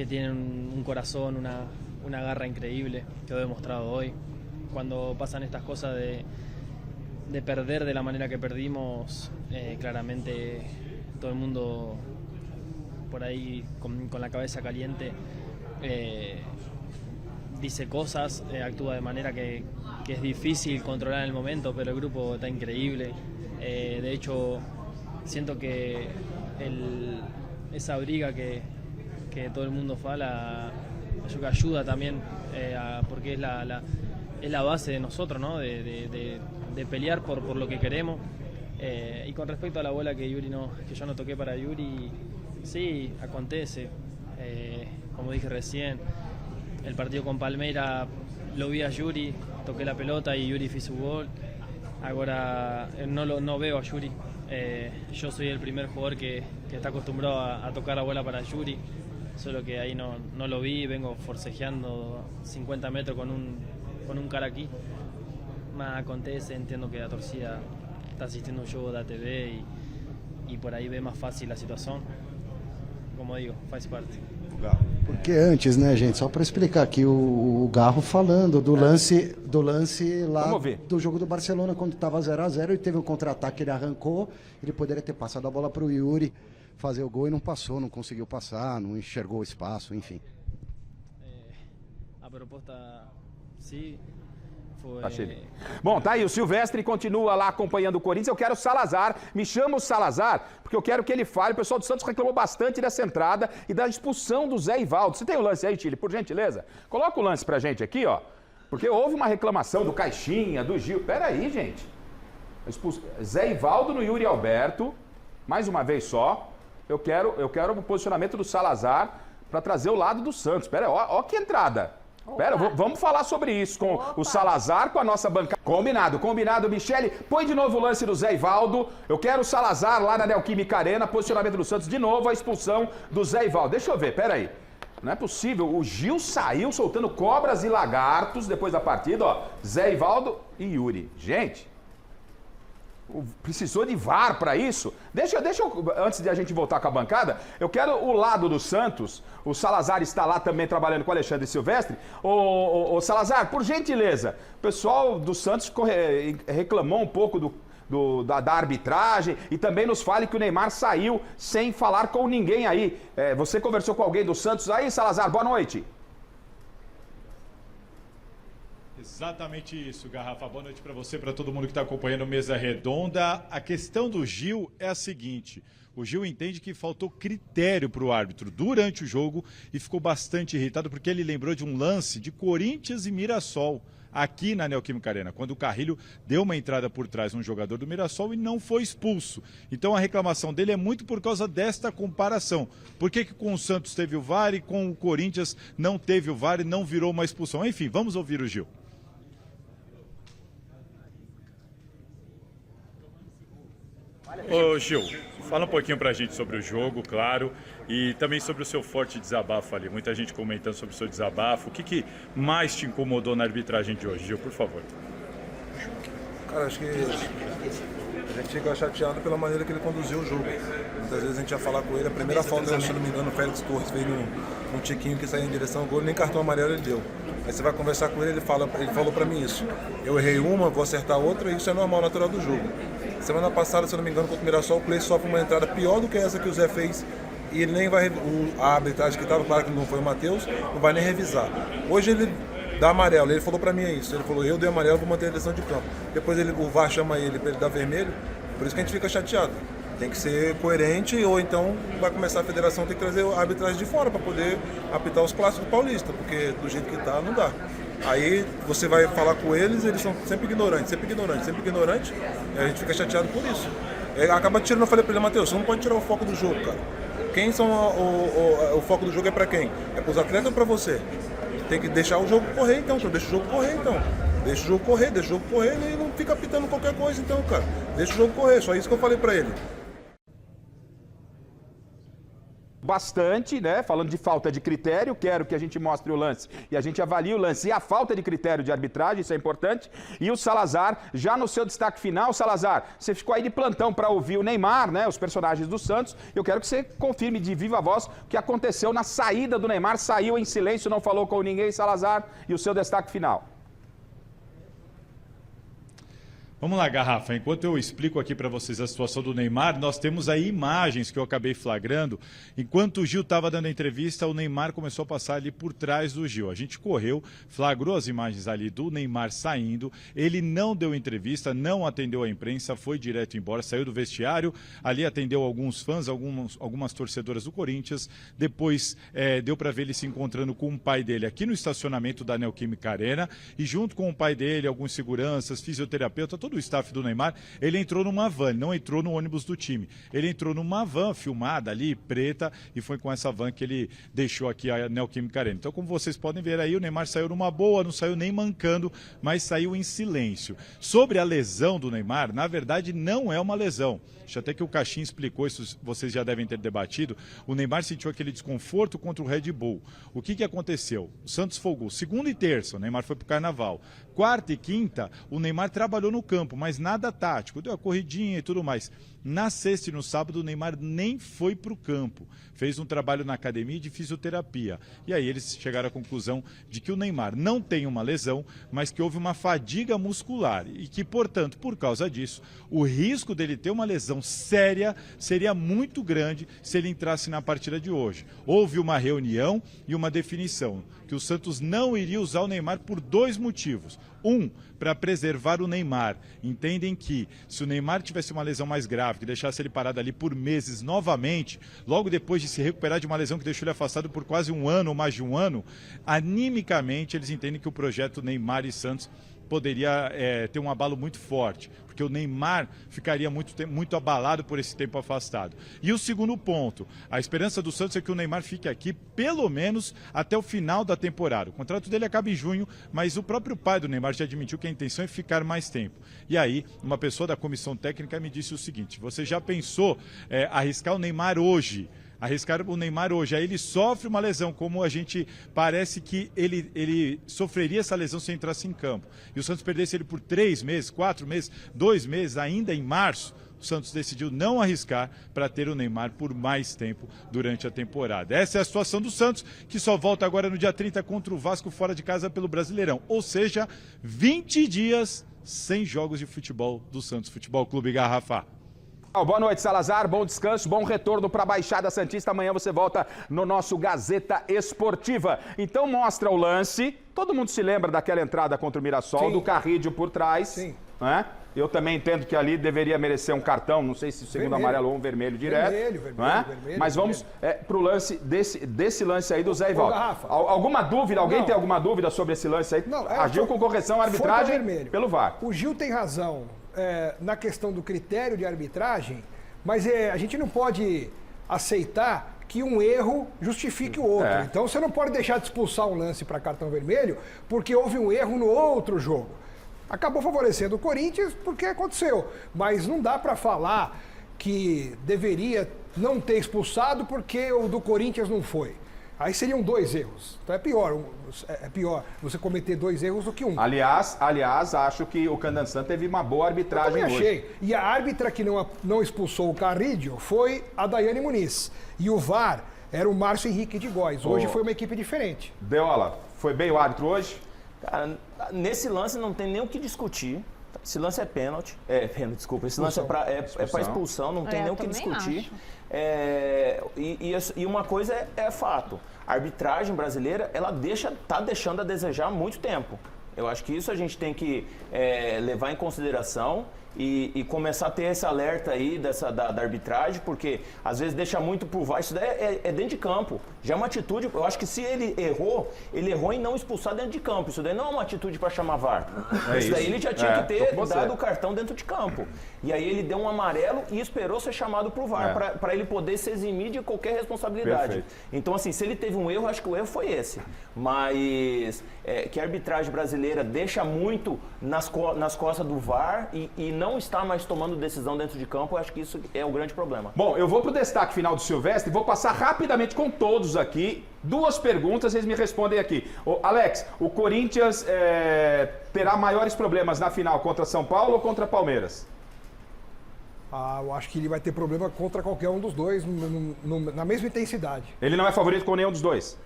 tienen un corazón, una garra increíble, que lo he demostrado hoy. Cuando pasan estas cosas de perder de la manera que perdimos, claramente todo el mundo por ahí con la cabeza caliente dice cosas, actúa de manera que es difícil controlar en el momento, pero el grupo está increíble. De hecho, siento que esa briga que todo el mundo fala, yo que ayuda también, porque es la base de nosotros, ¿no? De pelear por lo que queremos. Y con respecto a la bola que yo no toqué para Yuri, sí, acontece. Como dije recién, el partido con Palmeira lo vi a Yuri, toqué la pelota y Yuri hizo su gol. Ahora no veo a Yuri. Yo soy el primer jugador que está acostumbrado a tocar la bola para Yuri, solo que ahí no lo vi, vengo forcejeando 50 metros con un cara aquí. Más acontece, entiendo que la torcida está asistiendo a un juego da TV y por ahí ve más fácil la situación. Como digo, faz parte. Porque antes, né, gente, só para explicar aqui, o Garro falando do lance lá do jogo do Barcelona, quando estava 0-0 e teve um contra-ataque, ele arrancou, ele poderia ter passado a bola para o Yuri fazer o gol e não passou, não conseguiu passar, não enxergou o espaço, enfim. A proposta, sim, foi... Bom, tá aí, o Silvestre continua lá acompanhando o Corinthians. Eu quero o Salazar, me chama o Salazar, porque eu quero que ele fale. O pessoal do Santos reclamou bastante dessa entrada e da expulsão do Zé Ivaldo. Você tem o lance aí, Chile, por gentileza? Coloca o lance pra gente aqui, ó. Porque houve uma reclamação do Caixinha, do Gil. Pera aí, gente. Zé Ivaldo no Yuri Alberto, mais uma vez só. Eu quero o posicionamento do Salazar para trazer o lado do Santos. Pera aí, ó que entrada. Pera, vamos falar sobre isso com o Salazar, com a nossa bancada. Combinado, Michele. Põe de novo o lance do Zé Ivaldo. Eu quero o Salazar lá na Neoquímica Arena, posicionamento do Santos. De novo a expulsão do Zé Ivaldo. Deixa eu ver, pera aí. Não é possível, o Gil saiu soltando cobras e lagartos depois da partida, ó. Zé Ivaldo e Yuri. Gente, precisou de VAR para isso? Deixa eu, antes de a gente voltar com a bancada, eu quero o lado do Santos. O Salazar está lá também trabalhando com o Alexandre Silvestre. Ô Salazar, por gentileza, o pessoal do Santos reclamou um pouco da arbitragem e também nos fale que o Neymar saiu sem falar com ninguém aí. Você conversou com alguém do Santos aí, Salazar? Boa noite. Exatamente isso, Garrafa. Boa noite para você, para todo mundo que está acompanhando Mesa Redonda. A questão do Gil é a seguinte: o Gil entende que faltou critério para o árbitro durante o jogo e ficou bastante irritado porque ele lembrou de um lance de Corinthians e Mirassol aqui na Neoquímica Arena, quando o Carrilho deu uma entrada por trás num jogador do Mirassol e não foi expulso. Então a reclamação dele é muito por causa desta comparação. Por que com o Santos teve o VAR e com o Corinthians não teve o VAR e não virou uma expulsão? Enfim, vamos ouvir o Gil. Ô Gil, fala um pouquinho pra gente sobre o jogo, claro, e também sobre o seu forte desabafo ali. Muita gente comentando sobre o seu desabafo. O que mais te incomodou na arbitragem de hoje, Gil, por favor? Cara, acho que a gente fica chateado pela maneira que ele conduziu o jogo. Muitas vezes a gente ia falar com ele, a primeira falta, se não me engano, o Félix Torres fez um tiquinho que saiu em direção ao gol, nem cartão amarelo ele deu. Aí você vai conversar com ele, ele falou pra mim isso. Eu errei uma, vou acertar outra, e isso é normal, natural do jogo. Semana passada, se eu não me engano, contra o Mirassol, o Clay sofre uma entrada pior do que essa que o Zé fez e ele nem vai... A arbitragem que estava, claro que não foi o Matheus, não vai nem revisar. Hoje ele dá amarelo, ele falou pra mim isso, ele falou, eu dei amarelo, vou manter a direção de campo. Depois o VAR chama ele para ele dar vermelho, por isso que a gente fica chateado. Tem que ser coerente ou então vai começar a federação ter que trazer a arbitragem de fora para poder apitar os clássicos do Paulista, porque do jeito que tá, não dá. Aí você vai falar com eles são sempre ignorantes, e a gente fica chateado por isso. Acaba tirando, eu falei pra ele, Matheus, você não pode tirar o foco do jogo, cara. Quem são o foco do jogo é pra quem? É pros atletas ou pra você? Tem que deixar o jogo correr então, deixa o jogo correr então. Deixa o jogo correr e não fica apitando qualquer coisa então, cara. Deixa o jogo correr, só isso que eu falei pra ele. Bastante, né? Falando de falta de critério, quero que a gente mostre o lance e a gente avalie o lance e a falta de critério de arbitragem, isso é importante. E o Salazar, já no seu destaque final, Salazar, você ficou aí de plantão para ouvir o Neymar, né? Os personagens do Santos. Eu quero que você confirme de viva voz o que aconteceu na saída do Neymar. Saiu em silêncio, não falou com ninguém, Salazar, e o seu destaque final. Vamos lá, Garrafa. Enquanto eu explico aqui para vocês a situação do Neymar, nós temos aí imagens que eu acabei flagrando. Enquanto o Gil estava dando a entrevista, o Neymar começou a passar ali por trás do Gil. A gente correu, flagrou as imagens ali do Neymar saindo. Ele não deu entrevista, não atendeu a imprensa, foi direto embora, saiu do vestiário. Ali atendeu alguns fãs, algumas torcedoras do Corinthians. Depois deu para ver ele se encontrando com o pai dele aqui no estacionamento da Neoquímica Arena. E junto com o pai dele, alguns seguranças, fisioterapeuta, todo o staff do Neymar, ele entrou numa van, não entrou no ônibus do time. Ele entrou numa van filmada ali, preta, e foi com essa van que ele deixou aqui a Neoquímica Arena. Então, como vocês podem ver aí, o Neymar saiu numa boa, não saiu nem mancando, mas saiu em silêncio. Sobre a lesão do Neymar, na verdade, não é uma lesão. Acho até que o Caixinha explicou isso, vocês já devem ter debatido. O Neymar sentiu aquele desconforto contra o Red Bull. O que aconteceu? O Santos folgou segunda e terça, o Neymar foi para o Carnaval. quarta e quinta, o Neymar trabalhou no campo, mas nada tático, deu a corridinha e tudo mais. Na sexta e no sábado, o Neymar nem foi para o campo. Fez um trabalho na academia de fisioterapia. E aí eles chegaram à conclusão de que o Neymar não tem uma lesão, mas que houve uma fadiga muscular. E que, portanto, por causa disso, o risco dele ter uma lesão séria seria muito grande se ele entrasse na partida de hoje. Houve uma reunião e uma definição que o Santos não iria usar o Neymar por 2 motivos. Um, para preservar o Neymar. Entendem que se o Neymar tivesse uma lesão mais grave, que deixasse ele parado ali por meses novamente, logo depois de se recuperar de uma lesão que deixou ele afastado por quase 1 ano ou mais de 1 ano, animicamente eles entendem que o projeto Neymar e Santos poderia ter um abalo muito forte, porque o Neymar ficaria muito abalado por esse tempo afastado. E o segundo ponto, a esperança do Santos é que o Neymar fique aqui pelo menos até o final da temporada. O contrato dele acaba em junho, mas o próprio pai do Neymar já admitiu que a intenção é ficar mais tempo. E aí, uma pessoa da comissão técnica me disse o seguinte: você já pensou arriscar o Neymar hoje? Arriscar o Neymar hoje, aí ele sofre uma lesão, como a gente parece que ele sofreria essa lesão se entrasse em campo. E o Santos perdesse ele por 3 meses, 4 meses, 2 meses, ainda em março, o Santos decidiu não arriscar para ter o Neymar por mais tempo durante a temporada. Essa é a situação do Santos, que só volta agora no dia 30 contra o Vasco fora de casa pelo Brasileirão. Ou seja, 20 dias sem jogos de futebol do Santos Futebol Clube Garrafa. Boa noite, Salazar. Bom descanso, bom retorno para a Baixada Santista. Amanhã você volta no nosso Gazeta Esportiva. Então mostra o lance. Todo mundo se lembra daquela entrada contra o Mirassol, sim, do Carrídio por trás. Sim. Né? Eu também entendo que ali deveria merecer um cartão, não sei se segundo amarelo ou um vermelho direto. Vermelho, mas vamos para o lance desse lance aí do Zé Ivaldo. Alguma dúvida? Alguém tem alguma dúvida sobre esse lance aí? Não, agiu com correção, arbitragem pelo VAR. O Gil tem razão na questão do critério de arbitragem, mas a gente não pode aceitar que um erro justifique o outro. Então você não pode deixar de expulsar um lance para cartão vermelho porque houve um erro no outro jogo. Acabou favorecendo o Corinthians porque aconteceu, mas não dá para falar que deveria não ter expulsado porque o do Corinthians não foi. Aí seriam 2 erros. Então é pior você cometer 2 erros do que um. Aliás, acho que o Candançan teve uma boa arbitragem hoje. Achei. E a árbitra que não expulsou o Carrídio foi a Daiane Muniz. E o VAR era o Márcio Henrique de Góes. Hoje foi uma equipe diferente. Deola, foi bem o árbitro hoje? Cara, nesse lance não tem nem o que discutir. Esse lance é pênalti. Desculpa, esse lance é para expulsão, não tem nem o que discutir. E uma coisa é fato. A arbitragem brasileira, ela tá deixando a desejar há muito tempo. Eu acho que isso a gente tem que levar em consideração e começar a ter esse alerta aí da arbitragem, porque às vezes deixa muito por VAR. Isso daí é dentro de campo. Já é uma atitude, eu acho que se ele errou em não expulsar dentro de campo. Isso daí não é uma atitude para chamar VAR. Isso daí ele já tinha que ter dado o cartão dentro de campo. E aí ele deu um amarelo e esperou ser chamado pro VAR, para ele poder se eximir de qualquer responsabilidade. Perfeito. Então, assim, se ele teve um erro, acho que o erro foi esse. Mas que a arbitragem brasileira deixa muito nas costas do VAR e não está mais tomando decisão dentro de campo, eu acho que isso é o grande problema. Bom, eu vou pro destaque final do Silvestre e vou passar rapidamente com todos aqui. 2 perguntas, eles me respondem aqui. Alex, o Corinthians terá maiores problemas na final contra São Paulo ou contra Palmeiras? Eu acho que ele vai ter problema contra qualquer um dos dois, na mesma intensidade. Ele não é favorito com nenhum dos dois?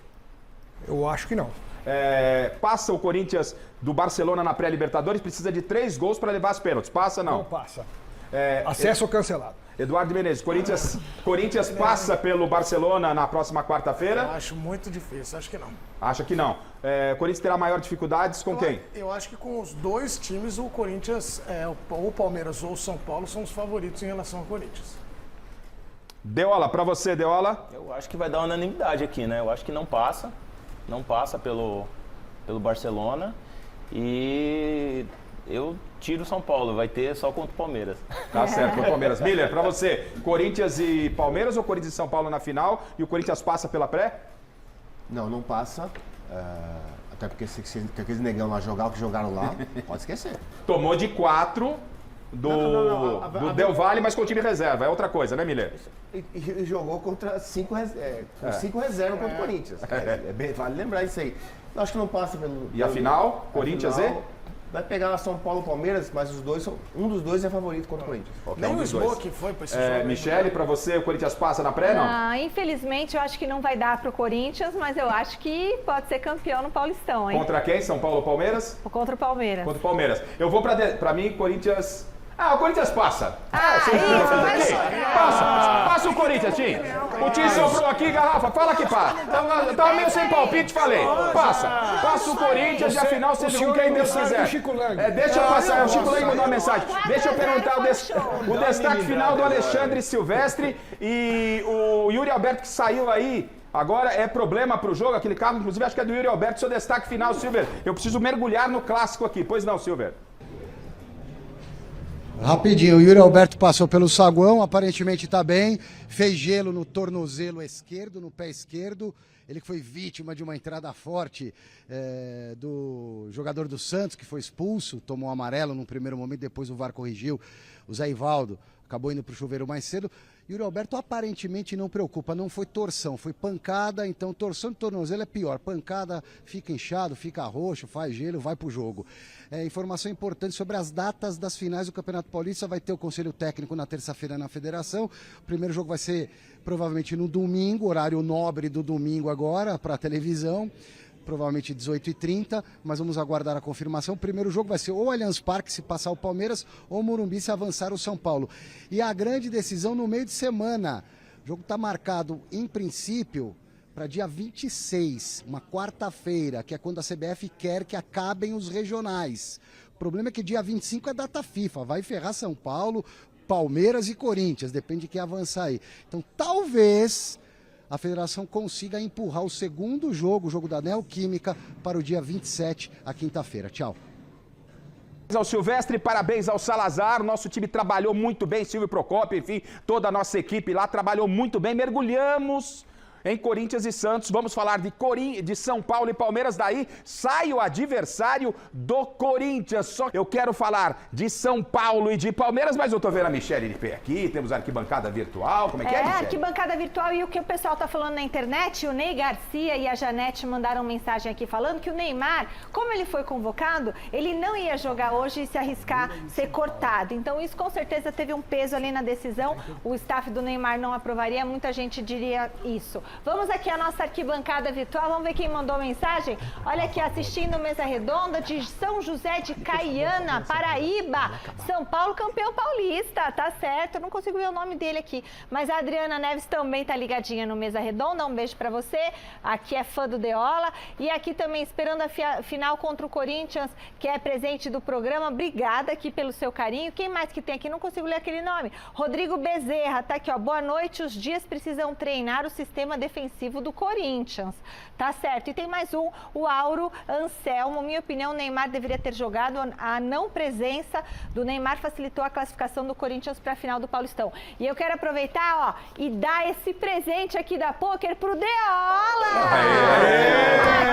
Eu acho que não. Passa o Corinthians do Barcelona na pré-Libertadores, precisa de 3 gols para levar as pênaltis. Passa ou não? Não passa. Acesso cancelado. Eduardo Menezes, Corinthians passa pelo Barcelona na próxima quarta-feira? Eu acho muito difícil, acho que não. Acha que não? Corinthians terá maior dificuldades com quem? Eu acho que com os 2 times, o Corinthians, ou o Palmeiras ou o São Paulo, são os favoritos em relação ao Corinthians. Deola, para você, Deola? Eu acho que vai dar unanimidade aqui, né? Eu acho que não passa pelo Barcelona e eu tiro o São Paulo, vai ter só contra o Palmeiras. Tá certo, contra o Palmeiras. Miller, pra você, Corinthians e Palmeiras ou Corinthians e São Paulo na final e o Corinthians passa pela pré? Não passa. Até porque se aqueles negão lá jogar o que jogaram lá, pode esquecer. Tomou de 4 do Del Valle, mas com o time reserva. É outra coisa, né, Miller? E jogou contra 5 reservas contra o Corinthians. Vale lembrar isso aí. Eu acho que não passa pelo... E a final? Corinthians e? Vai pegar São Paulo e Palmeiras, mas um dos dois é favorito contra o Corinthians. Nem o Smoke foi para esse jogo. Michele, para você, o Corinthians passa na pré, não? Infelizmente, eu acho que não vai dar pro Corinthians, mas eu acho que pode ser campeão no Paulistão, hein? Contra quem? São Paulo ou Palmeiras? Contra o Palmeiras. Contra o Palmeiras. Eu vou para mim, Corinthians... o Corinthians passa. Passa o Corinthians, Tim. O Tim sobrou aqui, Garrafa, fala que passa. Tava meio sem palpite, falei. Passa o Corinthians e afinal seja com quem Deus quiser. Deixa eu passar, o Chico Lang mandou uma mensagem. Deixa eu perguntar o destaque final do Alexandre Silvestre e o Yuri Alberto que saiu aí. Agora é problema pro jogo, aquele carro, inclusive acho que é do Yuri Alberto. Seu destaque final, Silver. Eu preciso mergulhar no clássico aqui. Pois não, Silver? Rapidinho, o Yuri Alberto passou pelo saguão, aparentemente está bem, fez gelo no tornozelo esquerdo, no pé esquerdo. Ele que foi vítima de uma entrada forte do jogador do Santos, que foi expulso, tomou amarelo no primeiro momento, depois o VAR corrigiu. O Zé Ivaldo acabou indo para o chuveiro mais cedo. Yuri Alberto aparentemente não preocupa, não foi torção, foi pancada, então torção de tornozelo é pior. Pancada, fica inchado, fica roxo, faz gelo, vai pro jogo. Informação importante sobre as datas das finais do Campeonato Paulista, vai ter o Conselho Técnico na terça-feira na Federação. O primeiro jogo vai ser provavelmente no domingo, horário nobre do domingo agora, para a televisão. Provavelmente 18h30, mas vamos aguardar a confirmação. O primeiro jogo vai ser ou Allianz Parque, se passar o Palmeiras, ou Morumbi, se avançar o São Paulo. E a grande decisão no meio de semana. O jogo está marcado, em princípio, para dia 26, uma quarta-feira, que é quando a CBF quer que acabem os regionais. O problema é que dia 25 é data FIFA, vai ferrar São Paulo, Palmeiras e Corinthians, depende de quem avançar aí. Então, talvez a federação consiga empurrar o segundo jogo, o jogo da Neoquímica, para o dia 27, a quinta-feira. Tchau. Ao Silvestre, parabéns ao Salazar, nosso time trabalhou muito bem, Silvio Procópio, enfim, toda a nossa equipe lá trabalhou muito bem, mergulhamos em Corinthians e Santos, vamos falar de São Paulo e Palmeiras, daí sai o adversário do Corinthians. Só eu quero falar de São Paulo e de Palmeiras, mas eu tô vendo a Michele de pé aqui, temos a arquibancada virtual, como é que é, Michele? Arquibancada virtual, e o que o pessoal tá falando na internet, o Ney Garcia e a Janete mandaram mensagem aqui falando que o Neymar, como ele foi convocado, ele não ia jogar hoje e se arriscar ser cortado. Então isso com certeza teve um peso ali na decisão, o staff do Neymar não aprovaria, muita gente diria isso. Vamos aqui à nossa arquibancada virtual, vamos ver quem mandou mensagem. Olha aqui, assistindo Mesa Redonda de São José de Caiana, Paraíba. São Paulo campeão paulista, tá certo, eu não consigo ver o nome dele aqui. Mas a Adriana Neves também tá ligadinha no Mesa Redonda, um beijo pra você. Aqui é fã do Deola. E aqui também esperando a final contra o Corinthians, que é presente do programa. Obrigada aqui pelo seu carinho. Quem mais que tem aqui? Não consigo ler aquele nome. Rodrigo Bezerra, tá aqui, ó. Boa noite, os dias precisam treinar o sistema defensivo do Corinthians, tá certo. E tem mais um, o Auro Anselmo. Minha opinião, o Neymar deveria ter jogado. A não presença do Neymar facilitou a classificação do Corinthians para a final do Paulistão. E eu quero aproveitar, ó, e dar esse presente aqui da Poker pro Deola.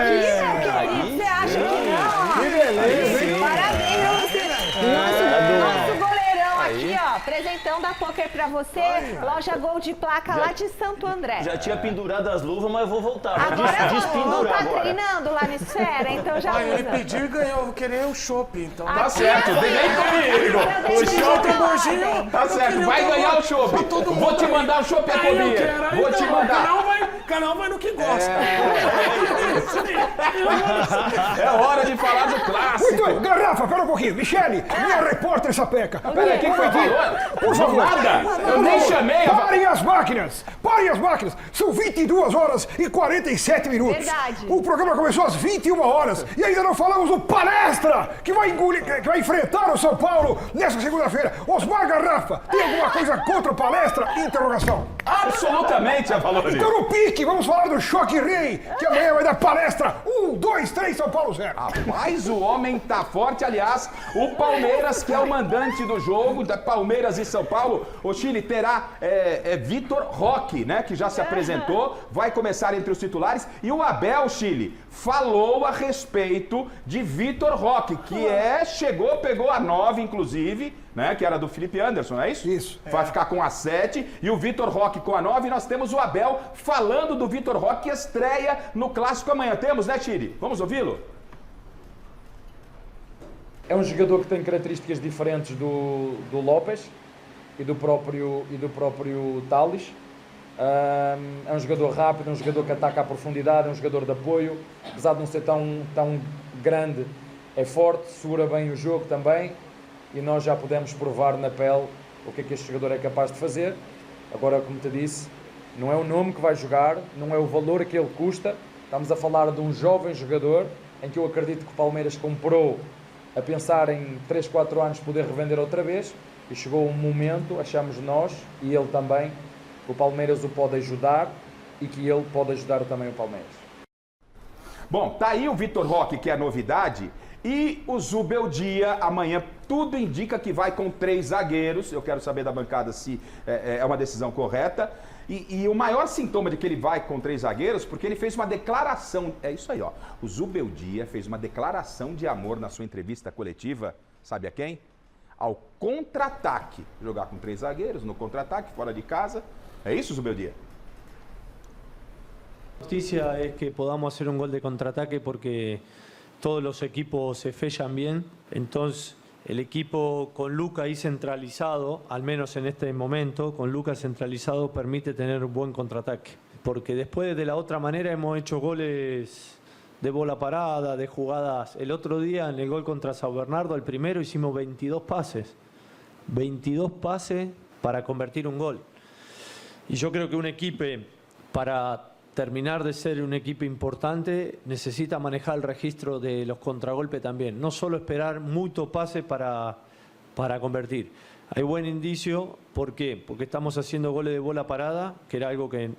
Aqui, meu querido, você acha que não? Que beleza, hein? Parabéns, nosso goleirão aqui, ó, presentão da Poker pra você, loja Gol de placa lá de Santo André. Já tinha pendurado as luvas, mas eu vou voltar. Agora vou agora. Treinando lá no Esfera, então já usa. Ele pediu e ganhou, vou querer o chopp, então. Tá certo, vem comigo. O chopp, tá certo, vai ganhar o chopp. Vou te mandar o chopp, Ecobia. Vou te mandar. O canal vai no que gosta. É hora de falar do clássico. Muito bem, Garrafa, pera um pouquinho. Michele, minha repórter sapeca. Pera aí, quem foi dito? Por favor. Nada, eu nem chamei. Parem as máquinas, parem as máquinas. São 22 horas e 47 minutos. Verdade. O programa começou às 21 horas e ainda não falamos do Palestra, que vai enfrentar o São Paulo nessa segunda-feira. Osmar Garrafa, tem alguma coisa contra o Palestra? Interrogação. Absolutamente, Avalone. Então no pique, vamos falar do Choque Rei, que amanhã vai dar palestra. 1, 2, 3, São Paulo 0. Rapaz, o homem tá forte. Aliás, o Palmeiras, que é o mandante do jogo, da Palmeiras e São Paulo, o Chile terá Vitor Roque, né, que já se apresentou, vai começar entre os titulares. E o Abel, Chile, falou a respeito de Vitor Roque, que chegou, pegou a 9, inclusive, né, que era do Felipe Anderson, não é isso? Isso. Vai ficar com a 7 e o Vitor Roque com a 9. E nós temos o Abel falando do Vitor Roque, que estreia no Clássico amanhã. Temos, né, Chile? Vamos ouvi-lo? É um jogador que tem características diferentes do Lopes e do próprio Tales. É um jogador rápido, é um jogador que ataca à profundidade, é um jogador de apoio. Apesar de não ser tão grande, é forte, segura bem o jogo também. E nós já podemos provar na pele o que é que este jogador é capaz de fazer. Agora, como te disse, não é o nome que vai jogar, não é o valor que ele custa. Estamos a falar de um jovem jogador em que eu acredito que o Palmeiras comprou a pensar em 3, 4 anos poder revender outra vez. E chegou um momento, achamos nós, e ele também, que o Palmeiras o pode ajudar e que ele pode ajudar também o Palmeiras. Bom, tá aí o Vitor Roque, que é a novidade, e o Zubeldia amanhã. Tudo indica que vai com 3 zagueiros. Eu quero saber da bancada se é uma decisão correta. E o maior sintoma de que ele vai com 3 zagueiros, porque ele fez uma declaração. É isso aí, ó. O Zubeldia fez uma declaração de amor na sua entrevista coletiva. Sabe a quem? Ao contra-ataque. Jogar com 3 zagueiros no contra-ataque, fora de casa. É isso, Zubeldia? La noticia es que podamos hacer un gol de contraataque porque todos los equipos se fechan bien. Entonces, el equipo con Luca ahí centralizado, al menos en este momento, con Luca centralizado permite tener un buen contraataque. Porque después de la otra manera hemos hecho goles de bola parada, de jugadas. El otro día en el gol contra San Bernardo, el primero, hicimos 22 pases. 22 pases para convertir un gol. Y yo creo que un equipo, para terminar de ser un equipo importante, necesita manejar el registro de los contragolpes también. No solo esperar muchos pases para convertir. Hay buen indicio, ¿por qué? Porque estamos haciendo goles de bola parada, que era algo que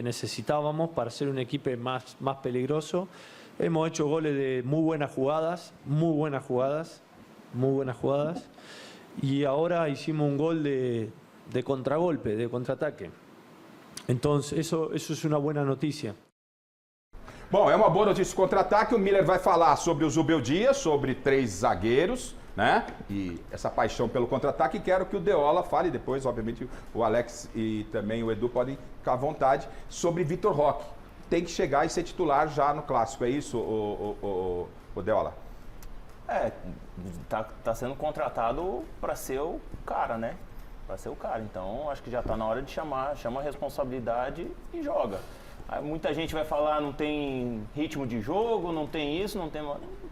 necesitábamos para ser un equipo más peligroso. Hemos hecho goles de muy buenas jugadas. Y ahora hicimos un gol de contragolpe, de contraataque. Entonces, eso es una buena notícia. Bom, é uma boa notícia de contra-ataque. O Miller vai falar sobre o Zubeldia, sobre 3 zagueiros, né? E essa paixão pelo contra-ataque. Quero que o Deola fale depois, obviamente, o Alex e também o Edu podem ficar à vontade, sobre Vitor Roque. Tem que chegar e ser titular já no Clássico, é isso, o Deola? Tá sendo contratado para ser o cara, né? Para ser o cara. Então, acho que já está na hora de chama a responsabilidade e joga. Aí, muita gente vai falar, não tem ritmo de jogo, não tem isso, não tem...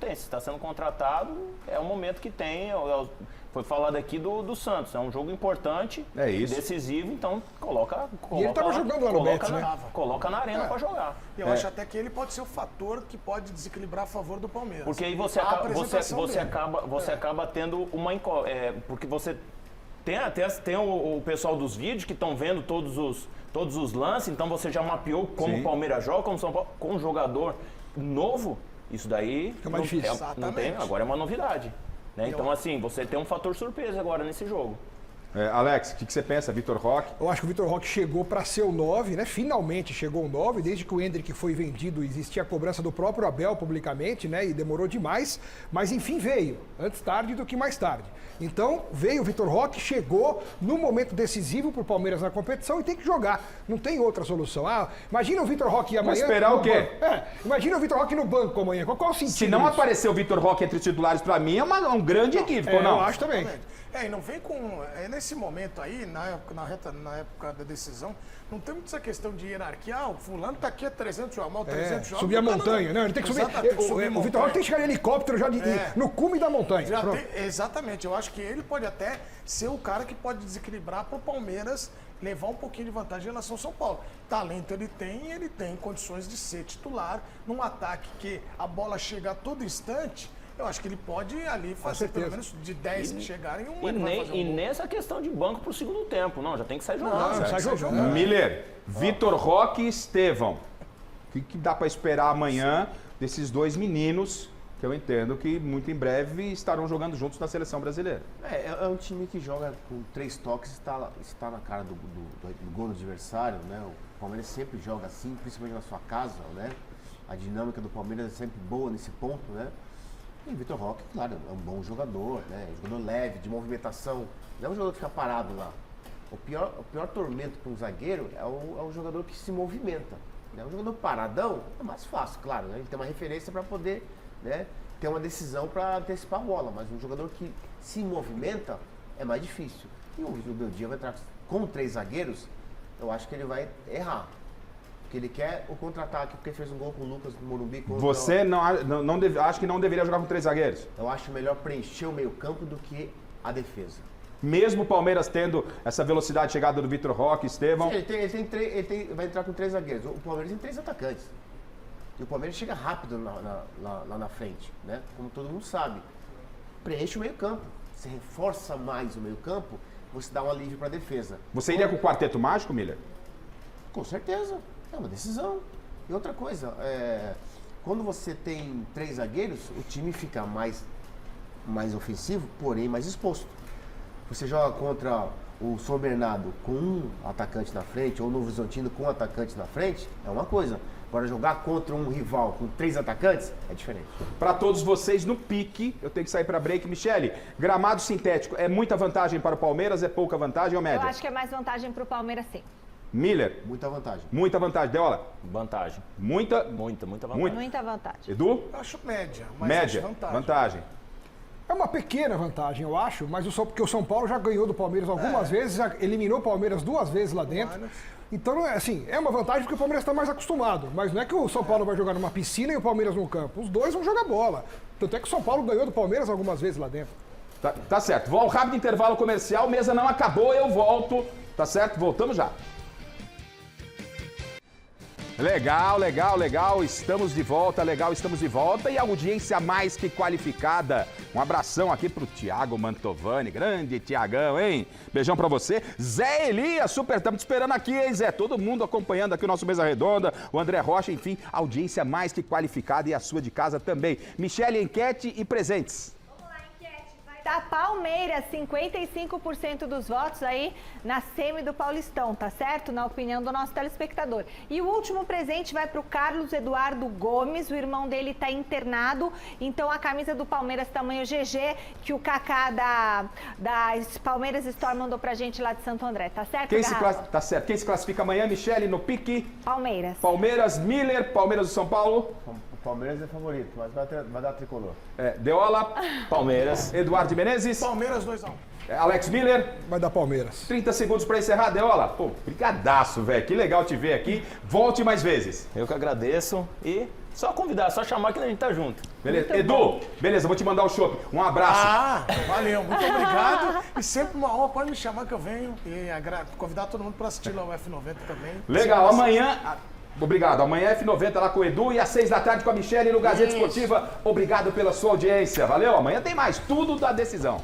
Se está sendo contratado, é o momento que tem. Foi falado aqui do Santos, é um jogo importante, decisivo, então coloca e ele estava jogando lá no Betis, né? Coloca na arena para jogar. Eu acho até que ele pode ser o fator que pode desequilibrar a favor do Palmeiras. Porque aí você acaba tendo uma... porque você... Tem o pessoal dos vídeos que estão vendo todos os lances, então você já mapeou como o Palmeiras joga, como São Paulo, com um jogador novo, isso daí fica mais difícil. Não tem, agora é uma novidade. Né? Então, assim, você tem um fator surpresa agora nesse jogo. Alex, o que você pensa, Vitor Roque? Eu acho que o Vitor Roque chegou para ser o 9, né? Finalmente chegou o 9, desde que o Endrick foi vendido, existia a cobrança do próprio Abel publicamente, né? E demorou demais, mas enfim veio, antes tarde do que mais tarde. Então veio o Vitor Roque, chegou no momento decisivo para o Palmeiras na competição e tem que jogar, não tem outra solução. Imagina o Vitor Roque amanhã... Vai esperar o quê? Imagina o Vitor Roque no banco amanhã, qual o sentido? Se não aparecer o Vitor Roque entre os titulares, para mim é um grande equívoco, não? Eu acho também. E não vem com... nesse momento aí, na época da decisão, não tem muito essa questão de hierarquia. O fulano tá aqui há 300 jogos, 300 jogos. Subir a montanha. Não, ele tem que subir. O Vitor Roque tem que chegar em helicóptero já no cume da montanha. Exatamente. Eu acho que ele pode até ser o cara que pode desequilibrar para o Palmeiras levar um pouquinho de vantagem em relação ao São Paulo. Talento ele tem condições de ser titular num ataque que a bola chega a todo instante. Eu acho que ele pode ali fazer pelo menos de 10 que chegarem, nessa questão de banco pro segundo tempo. Não, já tem que sair jogando. Miller, Vitor Roque e Estevão. O que dá para esperar amanhã desses 2 meninos, que eu entendo que muito em breve estarão jogando juntos na seleção brasileira? É um time que joga com 3 toques, está na cara do gol do adversário, né? O Palmeiras sempre joga assim, principalmente na sua casa, né? A dinâmica do Palmeiras é sempre boa nesse ponto, né? E o Vitor Roque, claro, é um bom jogador, né? Jogador leve, de movimentação. Não é um jogador que fica parado lá. O pior tormento para um zagueiro é o jogador que se movimenta. Né? Um jogador paradão é mais fácil, claro, né? Ele tem uma referência para poder, né, ter uma decisão para antecipar a bola, mas um jogador que se movimenta é mais difícil. E o Beldia vai entrar com 3 zagueiros, eu acho que ele vai errar. Porque ele quer o contra-ataque, porque fez um gol com o Lucas no Morumbi. Você acha que não deveria jogar com 3 zagueiros? Eu acho melhor preencher o meio-campo do que a defesa. Mesmo o Palmeiras tendo essa velocidade de chegada do Vitor Roque, Estevão... Sim, ele vai entrar com 3 zagueiros. O Palmeiras tem 3 atacantes. E o Palmeiras chega rápido lá na frente, né? Como todo mundo sabe. Preenche o meio-campo. Você reforça mais o meio-campo, você dá um alívio para a defesa. Você iria com o quarteto mágico, Miller? Com certeza. É uma decisão. E outra coisa, quando você tem 3 zagueiros, o time fica mais ofensivo, porém mais exposto. Você joga contra o São Bernardo com um atacante na frente, ou no Novo Horizontino com um atacante na frente, é uma coisa. Agora, jogar contra um rival com 3 atacantes é diferente. Para todos vocês, no pique, eu tenho que sair para break. Michele, gramado sintético, é muita vantagem para o Palmeiras, é pouca vantagem ou média? Eu acho que é mais vantagem para o Palmeiras, sim. Miller? Muita vantagem. Muita vantagem. Deola? Vantagem. Muita vantagem. Muita vantagem. Edu? Eu acho média, mas média. acho Vantagem. É uma pequena vantagem, eu acho, mas porque o São Paulo já ganhou do Palmeiras algumas vezes, já eliminou o Palmeiras 2 vezes lá dentro. Então, assim, é uma vantagem porque o Palmeiras está mais acostumado. Mas não é que o São Paulo vai jogar numa piscina e o Palmeiras no campo. Os dois vão jogar bola. Tanto é que o São Paulo ganhou do Palmeiras algumas vezes lá dentro. Tá certo. Vou ao rápido intervalo comercial. Mesa não acabou, eu volto. Tá certo? Voltamos já. Legal. Estamos de volta, E a audiência mais que qualificada. Um abração aqui pro Thiago Mantovani, grande Thiagão, hein? Beijão pra você. Zé Elias, super, estamos te esperando aqui, hein, Zé? Todo mundo acompanhando aqui o nosso Mesa Redonda, o André Rocha, enfim, audiência mais que qualificada e a sua de casa também. Michele, enquete e presentes. Da Palmeiras, 55% dos votos aí na semi do Paulistão, tá certo? Na opinião do nosso telespectador. E o último presente vai para o Carlos Eduardo Gomes, o irmão dele está internado, então a camisa do Palmeiras tamanho GG, que o Kaká da Palmeiras Store mandou pra gente lá de Santo André, tá certo? Tá certo. Quem se classifica amanhã, Michele, no pique? Palmeiras. Palmeiras, Miller, Palmeiras do São Paulo. Palmeiras é favorito, mas vai dar tricolor. Deola. Palmeiras. Eduardo de Menezes. Palmeiras 2-1. Alex Miller. Vai dar Palmeiras. 30 segundos para encerrar, Deola. Pô, brigadaço, velho. Que legal te ver aqui. Volte mais vezes. Eu que agradeço e só convidar, só chamar que a gente tá junto. Beleza. Muito Edu, bom. Beleza, vou te mandar o chopp. Um abraço. Valeu, muito obrigado. E sempre uma honra, pode me chamar que eu venho. E convidar todo mundo para assistir lá o F90 também. Legal, amanhã... Obrigado. Amanhã é F90 lá com o Edu e às 6 da tarde com a Michele no Gazeta Esportiva. Obrigado pela sua audiência. Valeu. Amanhã tem mais. Tudo da decisão.